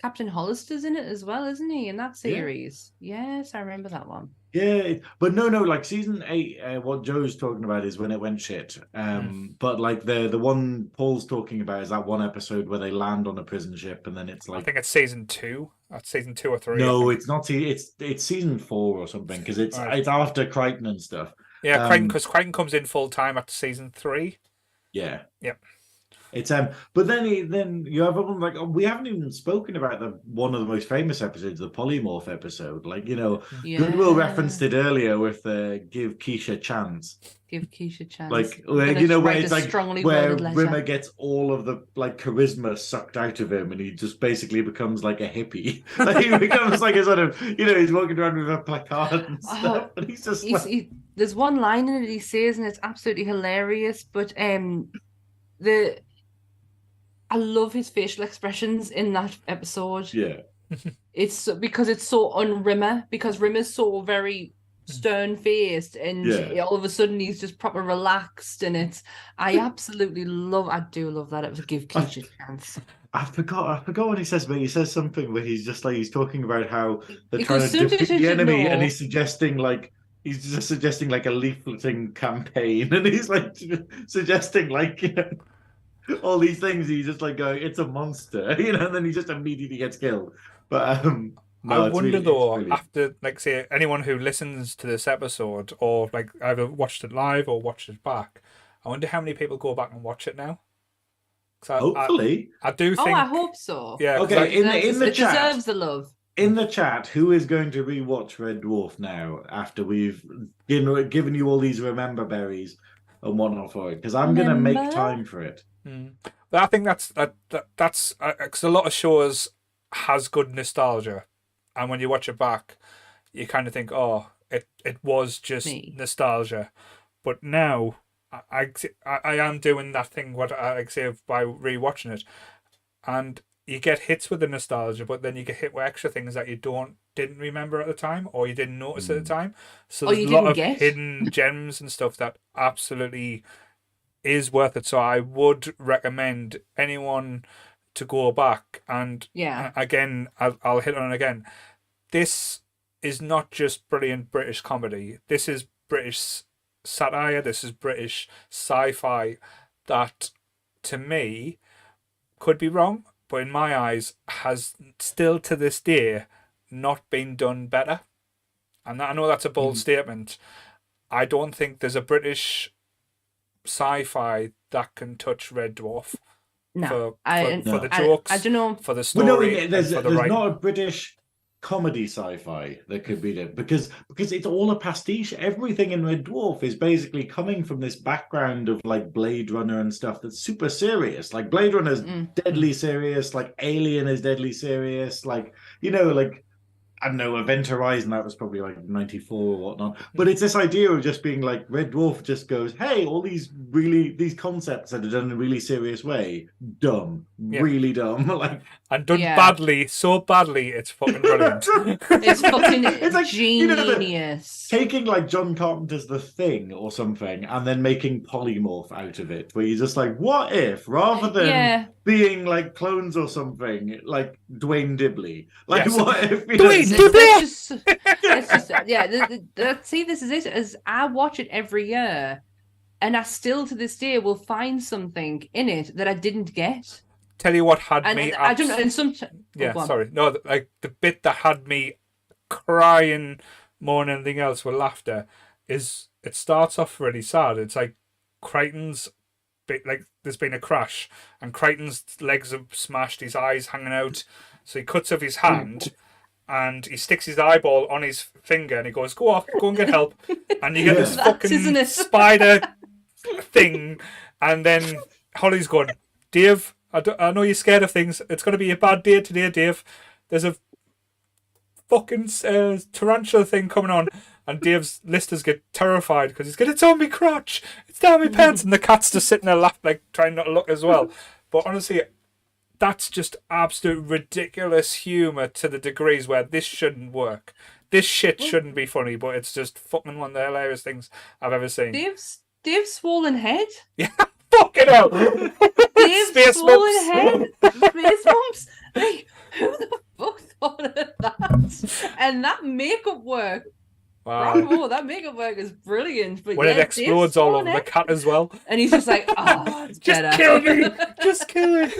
Captain Hollister's in it as well, isn't he? In that series, yes, I remember that one. Yeah, but no, like season 8, what Joe's talking about is when it went shit. But like the one Paul's talking about is that one episode where they land on a prison ship and then it's like I think it's season 2. That's season 2 or 3. No, it's not. It's season 4 or something because it's after Crichton and stuff. Yeah, Crichton, because Crichton comes in full time after season 3. Yeah. Yep. It's but then you have one like we haven't even spoken about one of the most famous episodes, the polymorph episode. Like Goodwill referenced it earlier with give Keisha a chance. Give Keisha a chance. Like where it's like where Rimmer gets all of the like charisma sucked out of him, and he just basically becomes like a hippie. Like he becomes like a sort of he's walking around with a placard and stuff, and he's just there's one line in it he says, and it's absolutely hilarious. But I love his facial expressions in that episode. Yeah. It's because it's so un-Rimmer, because Rimmer's so very stern-faced, and all of a sudden he's just proper relaxed, and I do love that. It was Give Keisha a chance. I forgot what he says, but he says something where he's just like he's talking about how they're Because trying to defeat the enemy, know. and he's suggesting like a leafleting campaign, and he's like suggesting like all these things. He's just like going, it's a monster, and then he just immediately gets killed. But I wonder though, after like say anyone who listens to this episode or like either watched it live or watched it back, I wonder how many people go back and watch it now. Hopefully, I do think. I hope so. Yeah. Okay. In the it chat, deserves the love. in the chat, who is going to rewatch Red Dwarf now after we've given you all these remember berries and whatnot for it? Because I'm going to make Remember? time for it. But I think that's because a lot of shows has good nostalgia, and when you watch it back, you kind of think, oh, it was just nostalgia. But now I am doing that thing what I say by rewatching it, and you get hits with the nostalgia, but then you get hit with extra things that you didn't remember at the time, or you didn't notice at the time. So there's a lot of hidden gems and stuff that absolutely is worth it. So I would recommend anyone to go back and again, I'll hit on it again. This is not just brilliant British comedy. This is British satire. This is British sci-fi that, to me, could be wrong, but in my eyes, has still to this day not been done better. And I know that's a bold statement. I don't think there's a British sci-fi that can touch Red Dwarf. No, for the jokes, I don't know. for the story, there's for the writing. not a British comedy sci-fi that could be there because it's all a pastiche. Everything in Red Dwarf is basically coming from this background of like Blade Runner and stuff that's super serious. Like Blade Runner is deadly serious, like Alien is deadly serious, like, you know, like, I don't know, Event Horizon, that was probably like 94 or whatnot. But it's this idea of just being like, Red Dwarf just goes, hey, all these concepts that are done in a really serious way, dumb, really dumb. Like, and done badly, so badly, it's fucking brilliant. It's fucking like, genius. Taking like John Carpenter's The Thing or something and then making Polymorph out of it, where you're just like, what if, rather than being like clones or something, like Dwayne Dibley, like what if Dwayne Dibley? See, this is it. As I watch it every year, and I still to this day will find something in it that I didn't get. Tell you what had me. I don't know. And like the bit that had me crying more than anything else with laughter is it starts off really sad. It's like Crichton's like there's been a crash and Crichton's legs have smashed, his eyes hanging out, so he cuts off his hand and he sticks his eyeball on his finger and he goes, go and get help, and you get this fucking spider thing, and then Holly's going, Dave, I know you're scared of things, it's going to be a bad day today, Dave, there's a fucking tarantula thing coming on, and Dave's listeners get terrified because he's going, it's on me crotch, it's down my pants, and the cat's just sitting there laughing, like trying not to look as well. But honestly, that's just absolute ridiculous humour to the degrees where this shouldn't work. This shit shouldn't be funny, but it's just fucking one of the hilarious things I've ever seen. Dave's swollen head? Yeah, fucking hell. Dave's Space swollen head? Space bumps? Like, who the fuck thought of that? And that makeup work. Wow. Bravo, that makeup work is brilliant. But when it explodes all over the cat as well. And he's just like, oh, it's just better. Kill me! Just kill me!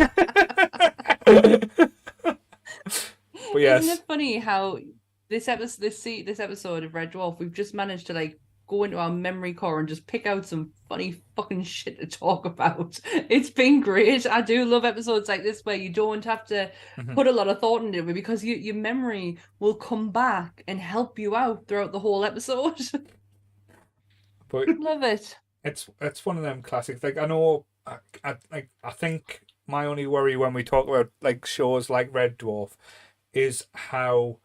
But yes. Isn't it funny how this episode of Red Dwarf, we've just managed to like go into our memory core and just pick out some funny fucking shit to talk about. It's been great. I do love episodes like this where you don't have to put a lot of thought into it because your memory will come back and help you out throughout the whole episode. But love it. It's one of them classics. Like, I know, I think my only worry when we talk about like shows like Red Dwarf is how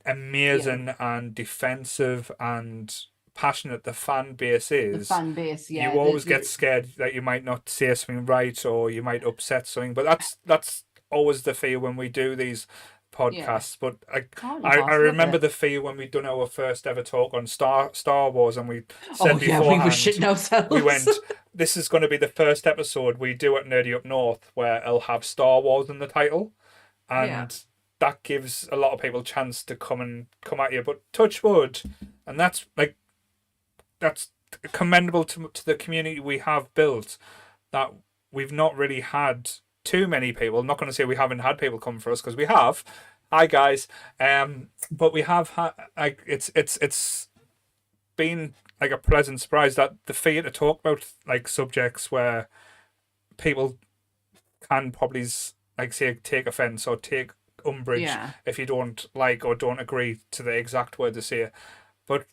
amazing and defensive and passionate the fan base is. The fan base, yeah. You always get scared that you might not say something right or you might upset something, but that's always the fear when we do these podcasts. But I remember the fear when we done our first ever talk on Star Wars, and we said beforehand, we were shitting ourselves. We went, this is going to be the first episode we do at Nerdy Up North where it'll have Star Wars in the title, and that gives a lot of people a chance to come at you. But touch wood, and that's commendable to the community we have built, that we've not really had too many people. I'm not going to say we haven't had people come for us, because we have. Hi guys, but we have had, like, it's been like a pleasant surprise that the fear to talk about like subjects where people can probably like say take offense or take umbrage if you don't like or don't agree to the exact word they say. But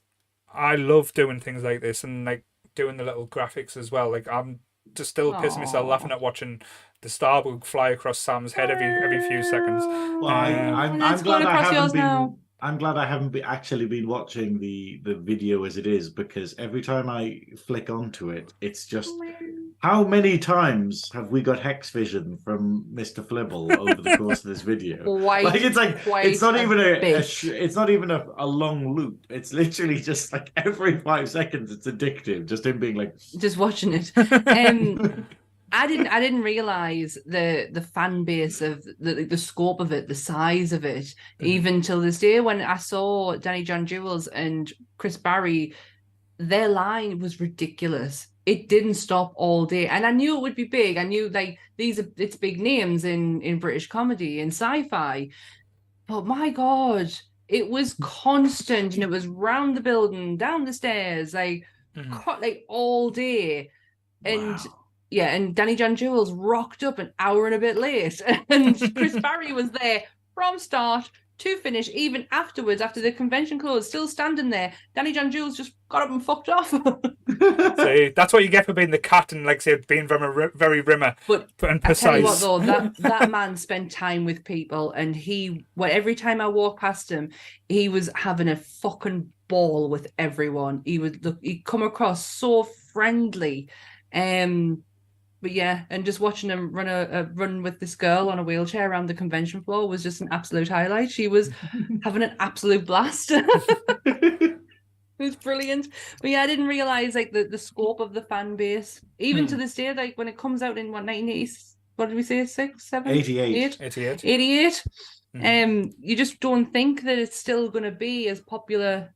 I love doing things like this and like doing the little graphics as well. Like I'm just still pissing myself laughing at watching the Starbug fly across Sam's head every few seconds. Well, I'm It's glad going I across haven't yours been. now. I'm glad I haven't actually been watching the video as it is, because every time I flick onto it, it's just how many times have we got hex vision from Mr. Flibble over the course of this video? It's not even it's not even a long loop. It's literally just like every 5 seconds. It's addictive. Just him being like just watching it. I didn't realize the fan base of the scope of it, the size of it, even till this day when I saw Danny John Jewels and Chris Barry. Their line was ridiculous. It didn't stop all day, and I knew it would be big. I knew like it's big names in British comedy and sci-fi, but my God, it was constant, and it was round the building, down the stairs, like all day, and. wow. Yeah, and Danny John Jewels rocked up an hour and a bit late, and Chris Barry was there from start to finish, even afterwards, after the convention closed, still standing there. Danny John Jewels just got up and fucked off. So that's what you get for being the cat and, like, say, being very rimmer and precise. I tell you what, though, that man spent time with people, and every time I walked past him, he was having a fucking ball with everyone. He'd come across so friendly. But yeah, and just watching him run with this girl on a wheelchair around the convention floor was just an absolute highlight. She was having an absolute blast. It was brilliant. But yeah, I didn't realize like the scope of the fan base. Even to this day, like when it comes out in 1980, what did we say, 6, 7? 88. 88. You just don't think that it's still going to be as popular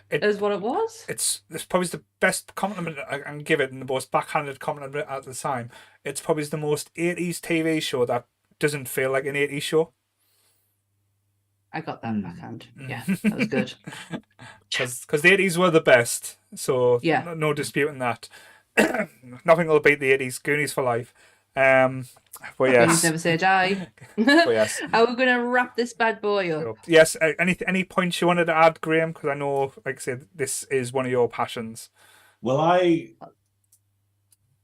as what it was. It's probably the best compliment I can give it, and the most backhanded compliment at the time. It's probably the most 80s TV show that doesn't feel like an 80s show. I got that backhand. Yeah, that was good. Because the 80s were the best, so yeah, no disputing that. Nothing will beat the 80s. Goonies for life. But yes, Goonies never say die. But yes, how are we gonna wrap this bad boy up? Yes. Any points you wanted to add, Graeme? Because I know, like I said, this is one of your passions. Well,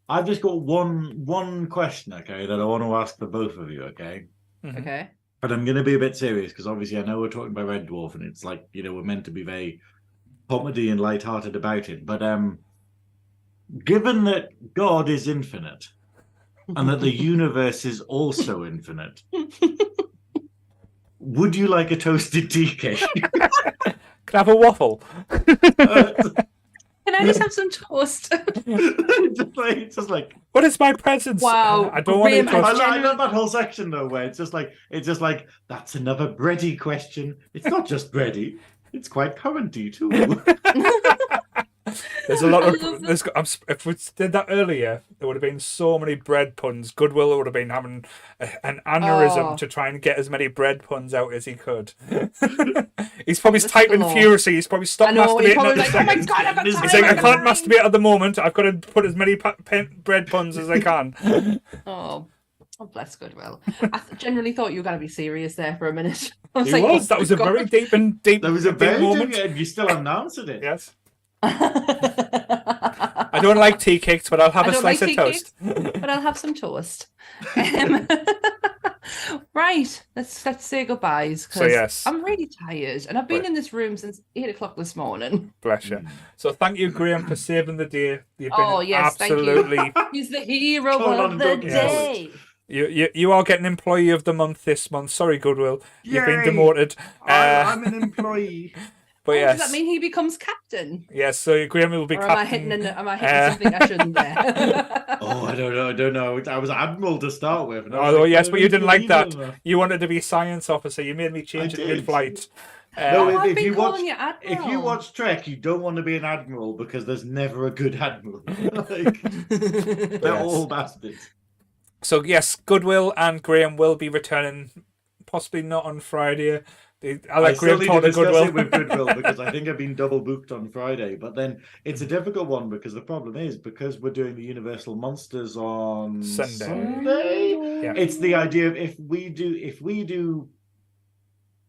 I've just got one question, okay, that I want to ask the both of you, okay? Mm-hmm. Okay. But I'm going to be a bit serious because obviously I know we're talking about Red Dwarf and it's like, you know, we're meant to be very comedy and lighthearted about it. But given that God is infinite and that the universe is also infinite, would you like a toasted tea cake? Can I have a waffle? Can I just have some toast? just like what is my presence? Wow, I don't want to. I love that whole section though, where it's just like that's another bready question. It's not just bready; it's quite currenty too. There's a lot of. If we did that earlier, there would have been so many bread puns. Goodwill would have been having an aneurysm to try and get as many bread puns out as he could. He's probably typing furiously. He's probably stopped masturbating at the second. Oh my God, he's like, I can't masturbate at the moment. I've got to put as many bread puns as I can. Oh, bless Goodwill. I generally thought you were going to be serious there for a minute. That was a very deep. That was a very moment. Deep, and you still haven't answered it. Yes. I don't like tea cakes, but I'll have a slice of toast. But I'll have some toast. Right, let's say goodbyes because I'm really tired and I've been in this room since 8 o'clock this morning. Bless you. So thank you, Graeme, for saving the day. You've been absolutely. Thank you. He's the hero of the day. You are getting Employee of the Month this month. Sorry, Goodwill. Yay! You've been demoted. I'm an employee. But yes. Does that mean he becomes captain? Yes, so Graeme will be captain. Am I hitting something I shouldn't there? Oh, I don't know. I was admiral to start with. Yes, but you didn't like that. You wanted to be science officer. You made me change it mid-flight. If you watch Trek, you don't want to be an admiral because there's never a good admiral. They're all bastards. So yes, Goodwill and Graeme will be returning, possibly not on Friday. I still need to discuss it with Goodwill because I think I've been double booked on Friday. But then it's a difficult one because the problem is because we're doing the Universal Monsters on Sunday. Yeah. It's the idea of if we do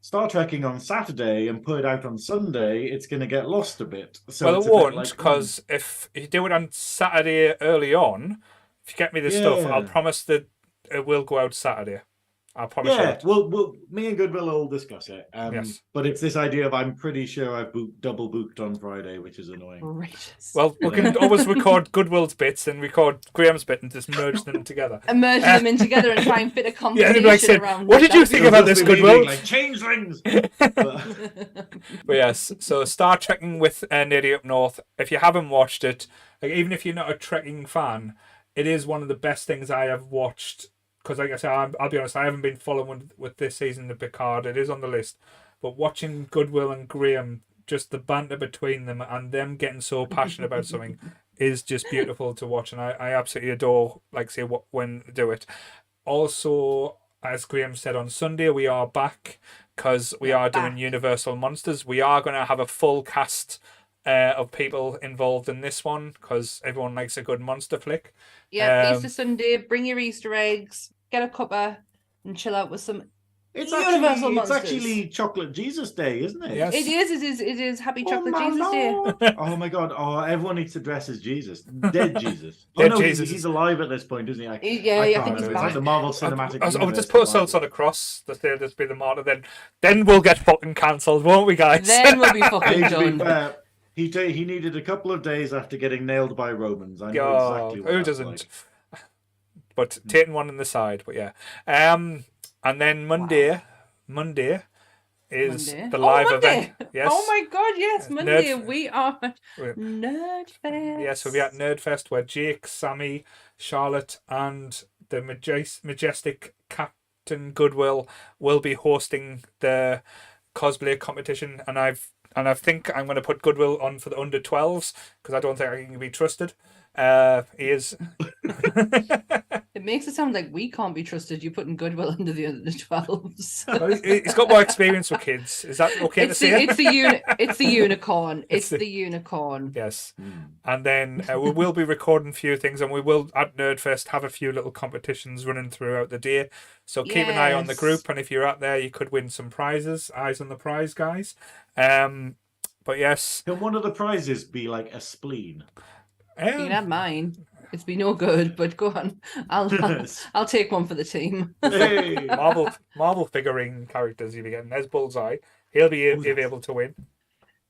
Star Trekking on Saturday and put it out on Sunday, it's going to get lost a bit. So Well, it's it a bit won't, like, because if you do it on Saturday early on, if you get me the stuff, I'll promise that it will go out Saturday. I promise you. Yeah, well, me and Goodwill will discuss it. Yes. But it's this idea of I'm pretty sure I've double booked on Friday, which is annoying. Gracious. Well, we can always record Goodwill's bits and record Graham's bit and just merge them together. And merge them in together and try and fit a conversation like said, around. what did you think about this, Goodwill? Like changelings. But yes, so Star Trekking with Nady Up North. If you haven't watched it, like, even if you're not a Trekking fan, it is one of the best things I have watched. Because, like I said, I'll be honest, I haven't been following with this season of Picard. It is on the list. But watching Goodwill and Graeme, just the banter between them and them getting so passionate about something is just beautiful to watch. And I absolutely adore, like, say, when they do it. Also, as Graeme said, on Sunday, we are back because we are doing Universal Monsters. We are going to have a full cast of people involved in this one because everyone likes a good monster flick. Yeah, Easter Sunday, bring your Easter eggs, get a cuppa, and chill out with some Universal Monsters. It's actually Chocolate Jesus Day, isn't it? Yes. It is. Happy Chocolate Jesus Day. Oh my God! Oh, everyone needs to dress as Jesus, dead Jesus. Dead no, Jesus. He's alive at this point, isn't he? I think he's it's back. like the Marvel Cinematic. I'll just put us on a cross. Just be the martyr. Then we'll get fucking cancelled, won't we, guys? Then we'll be fucking To be done. fair, he needed a couple of days after getting nailed by Romans. I know exactly what who that's doesn't? like. But taking one in the side, but yeah. And then Monday is the live event. Yes. Oh my God, yes, Monday we are at Nerdfest. Yes, we'll be at Nerdfest where Jake, Sammy, Charlotte, and the majestic Captain Goodwill will be hosting the cosplay competition, and I think I'm going to put Goodwill on for the under 12s because I don't think I can be trusted. He is. It makes it sound like we can't be trusted. You're putting Goodwill under the under 12s. Well, he's got more experience with kids. Is that okay to say? It's the unicorn. It's the unicorn. Yes. And then we will be recording a few things, and we will at Nerdfest have a few little competitions running throughout the day. So keep an eye on the group, and if you're out there, you could win some prizes. Eyes on the prize, guys. But yes. Can one of the prizes be like a spleen? You can have mine. It's been no good, but go on. I'll take one for the team. Hey. Marvel figurine characters you'll be getting. There's Bullseye. He'll be able to win.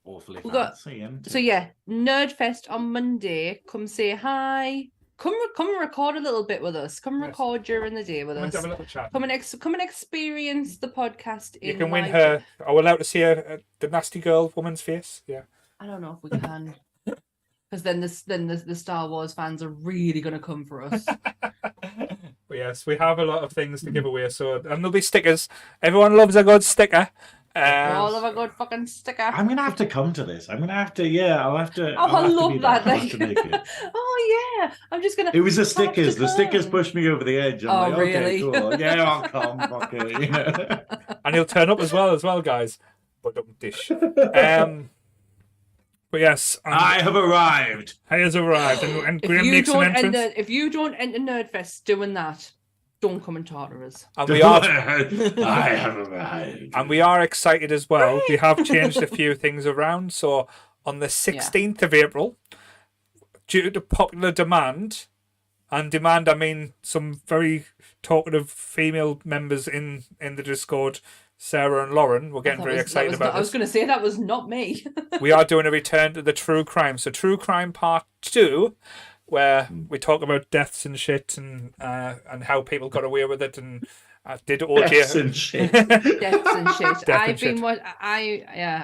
Awfully fancy. So yeah, Nerdfest on Monday. Come say hi. Come record a little bit with us. Come record during the day with us. Have a little chat. Come and experience the podcast. You can win her. Are we allowed to see the nasty girl woman's face? Yeah. I don't know if we can. Because then the Star Wars fans are really going to come for us. But yes, we have a lot of things to give away. And there'll be stickers. Everyone loves a good sticker. All of a good fucking sticker. I'm gonna have to come to this. I'm gonna have to. Yeah, I'll have to. Oh, I love that. Like, oh yeah, I'm just gonna. It was the stickers. The stickers pushed me over the edge. I'm like, really? Okay, cool. Yeah, I'll come. Fuck it. You know? And he'll turn up as well, guys. But don't dish. But yes, I have arrived. He has arrived, and Graeme makes an entrance. If you don't enter Nerdfest doing that, don't come and talk to us. And we are. I have arrived. And we are excited as well. Right. We have changed a few things around. So on the 16th of April, due to popular demand, and demand I mean some very talkative female members in the Discord, Sarah and Lauren, we're getting very excited about this. I was going to say that was not me. We are doing a return to the True Crime. So True Crime Part 2, where we talk about deaths and shit and how people got away with it and did OJ. Deaths and shit. Deaths and shit.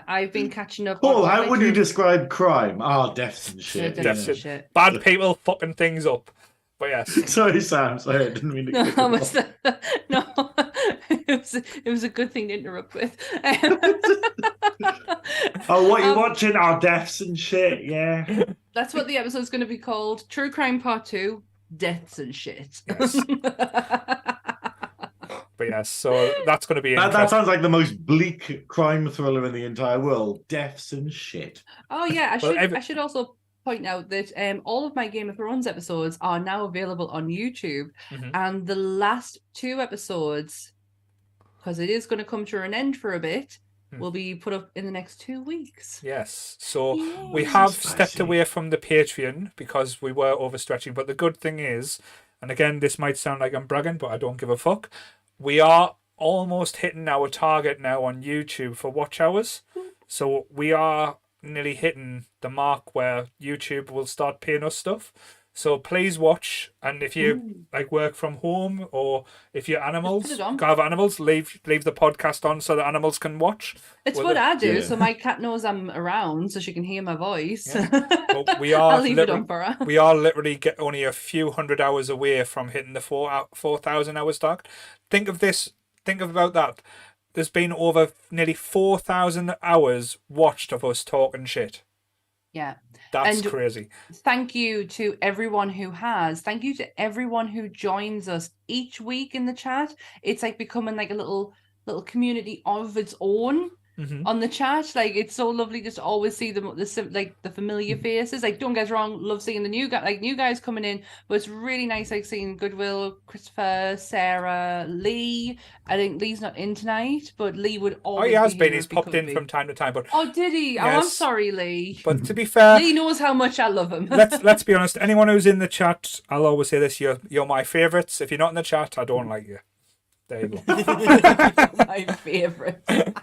I've been catching up. Paul, how would you describe crime? Deaths and shit. Deaths and shit. Bad people fucking things up. But yes. Sorry, Sam. Sorry, I didn't mean to. It was a good thing to interrupt with. What you're watching are deaths and shit. Yeah. That's what the episode's going to be called. True Crime Part 2: Deaths and Shit. Yes. But yes, so that's going to be that sounds like the most bleak crime thriller in the entire world. Deaths and shit. Oh yeah, I should also point out that all of my Game of Thrones episodes are now available on YouTube, and the last 2 episodes because it is going to come to an end for a bit, will be put up in the next 2 weeks. Yes. So we Yay. have Spicy. stepped away from the Patreon because we were overstretching. But the good thing is, and again, this might sound like I'm bragging, but I don't give a fuck. We are almost hitting our target now on YouTube for watch hours. So we are nearly hitting the mark where YouTube will start paying us stuff. So please watch, and if you like work from home or if you're animals, put it on. have animals, leave the podcast on so the animals can watch. It's Well, what I do, yeah. so my cat knows I'm around, so she can hear my voice. Yeah. But we are I'll leave it on for her. we are literally only a few hundred hours away from hitting the 4,000 hours target. Think about that. There's been over nearly 4,000 hours watched of us talking shit. Yeah. That's And crazy. Thank you to everyone who has. Thank you to everyone who joins us each week in the chat. It's like becoming like a little community of its own on the chat. Like, it's so lovely just to always see the familiar faces. Like, don't get us wrong, love seeing the new guys coming in, but it's really nice like seeing Goodwill, Christopher, Sarah, Lee. I think Lee's not in tonight, but Lee would always. He has be been. here He's if he popped could in be. from time to time, but Oh, did he? Oh, I'm Yes. sorry, Lee. but to be fair, Lee knows how much I love him. let's be honest. Anyone who's in the chat, I'll always say this: you're my favourites. If you're not in the chat, I don't like you. There you go. My favourite.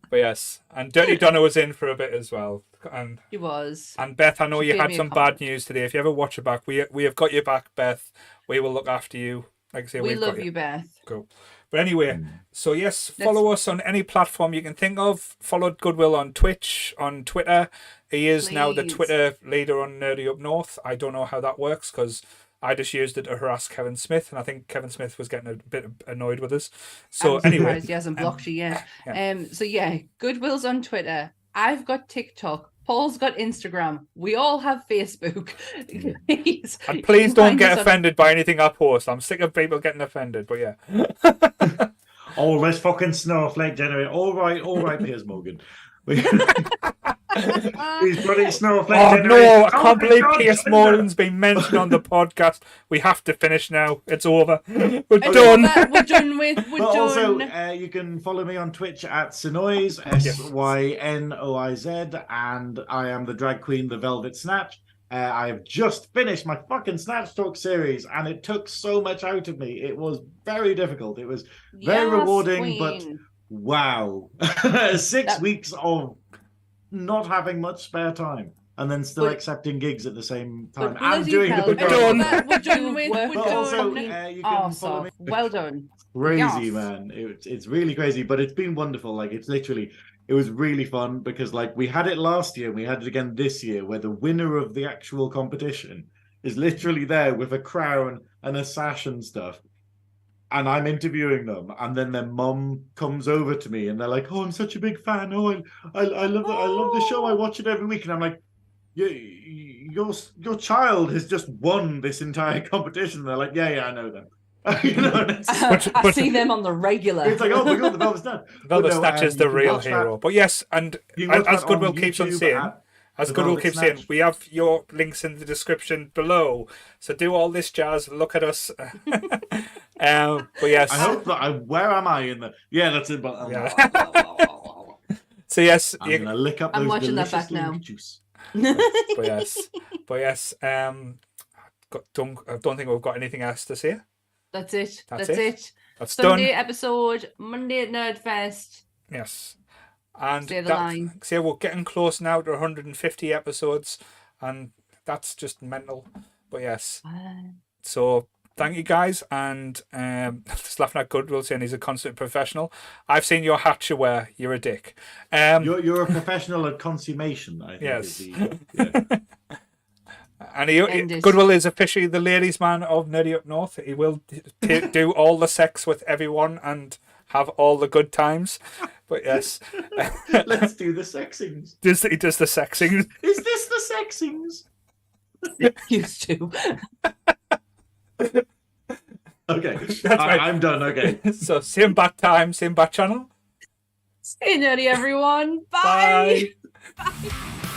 But yes, and Dirty Donna was in for a bit as well, and He was. Beth, I know She you gave had me a some comment. bad news today. If you ever watch it back, we have got your back, Beth. We will look after you. Like I say, We we've love got you, Beth. Cool. But anyway, so yes, follow us on any platform you can think of. Follow Goodwill on Twitch, on Twitter. He is now the Please. Twitter leader on Nerdy Up North. I don't know how that works because I just used it to harass Kevin Smith, and I think Kevin Smith was getting a bit annoyed with us. So I'm anyway, surprised he hasn't blocked you yet. So yeah, Goodwill's on Twitter. I've got TikTok. Paul's got Instagram. We all have Facebook. Please, and you please can don't find get us on- offended by anything I post. I'm sick of people getting offended. But yeah, Oh, this fucking snowflake generator. All right, Piers Morgan. He's bloody snowflake oh generator. no, I Oh can't my believe God, Piers Tinder. Morgan's been mentioned on the podcast. We have to finish now. It's over. We're It's done. over. We're done with. We're But done. also, you can follow me on Twitch at Synoiz, Synoiz, and I am the drag queen, the Velvet Snatch. I have just finished my fucking Snatch Talk series, and it took so much out of me. It was very difficult. It was very Yes, rewarding, but queen. wow. 6 That- weeks of not having much spare time. And then still But- accepting gigs at the same time. But And bloody doing hell, the We're program. done. We're done with. But We're also, done. you can follow me. Well done. Crazy, Yes. man. It's really crazy, but it's been wonderful. Like, it was really fun because, like, we had it last year and we had it again this year, where the winner of the actual competition is literally there with a crown and a sash and stuff. And I'm interviewing them, and then their mum comes over to me and they're like, "Oh, I'm such a big fan. Oh, I love the show. I watch it every week." And I'm like, your child has just won this entire competition. They're like, yeah, I know them. You know, and it's, I see them on the regular. it's like, oh my God, the Velvet Snatch. Velvet But no, Snatch is you the can real watch that. hero. But yes, and You can watch as that Goodwill on keeps on YouTube saying, at as The Goodwill Velvet keeps saying, Snatch. we have your links in the description below. So do all this jazz. Look at us. But yes. I hope that where am I in the? Yeah, that's it. But Yeah. So yes, I'm gonna lick up I'm those watching that delicious back now. lemon juice. but yes. I don't think we've got anything else to say. That's it. That's That's it. it. That's Sunday done. episode, Monday at Nerdfest. Yes. And Stay the line. see, we're getting close now to 150 episodes, and that's just mental. But yes. So thank you guys, and just laughing at Goodwill saying he's a constant professional. I've seen your hat you wear. You're a dick. You're a professional at consummation. I think. Yes. Yeah. And End it. Goodwill is officially the ladies' man of Nerdy Up North. He will do all the sex with everyone and have all the good times. But yes, Let's do the sexings. he does the sexing. Is this the sexings? Used to. Okay, right. I'm done. Okay. So same bat time, same bat channel. Stay nerdy, everyone. Bye. Bye. Bye.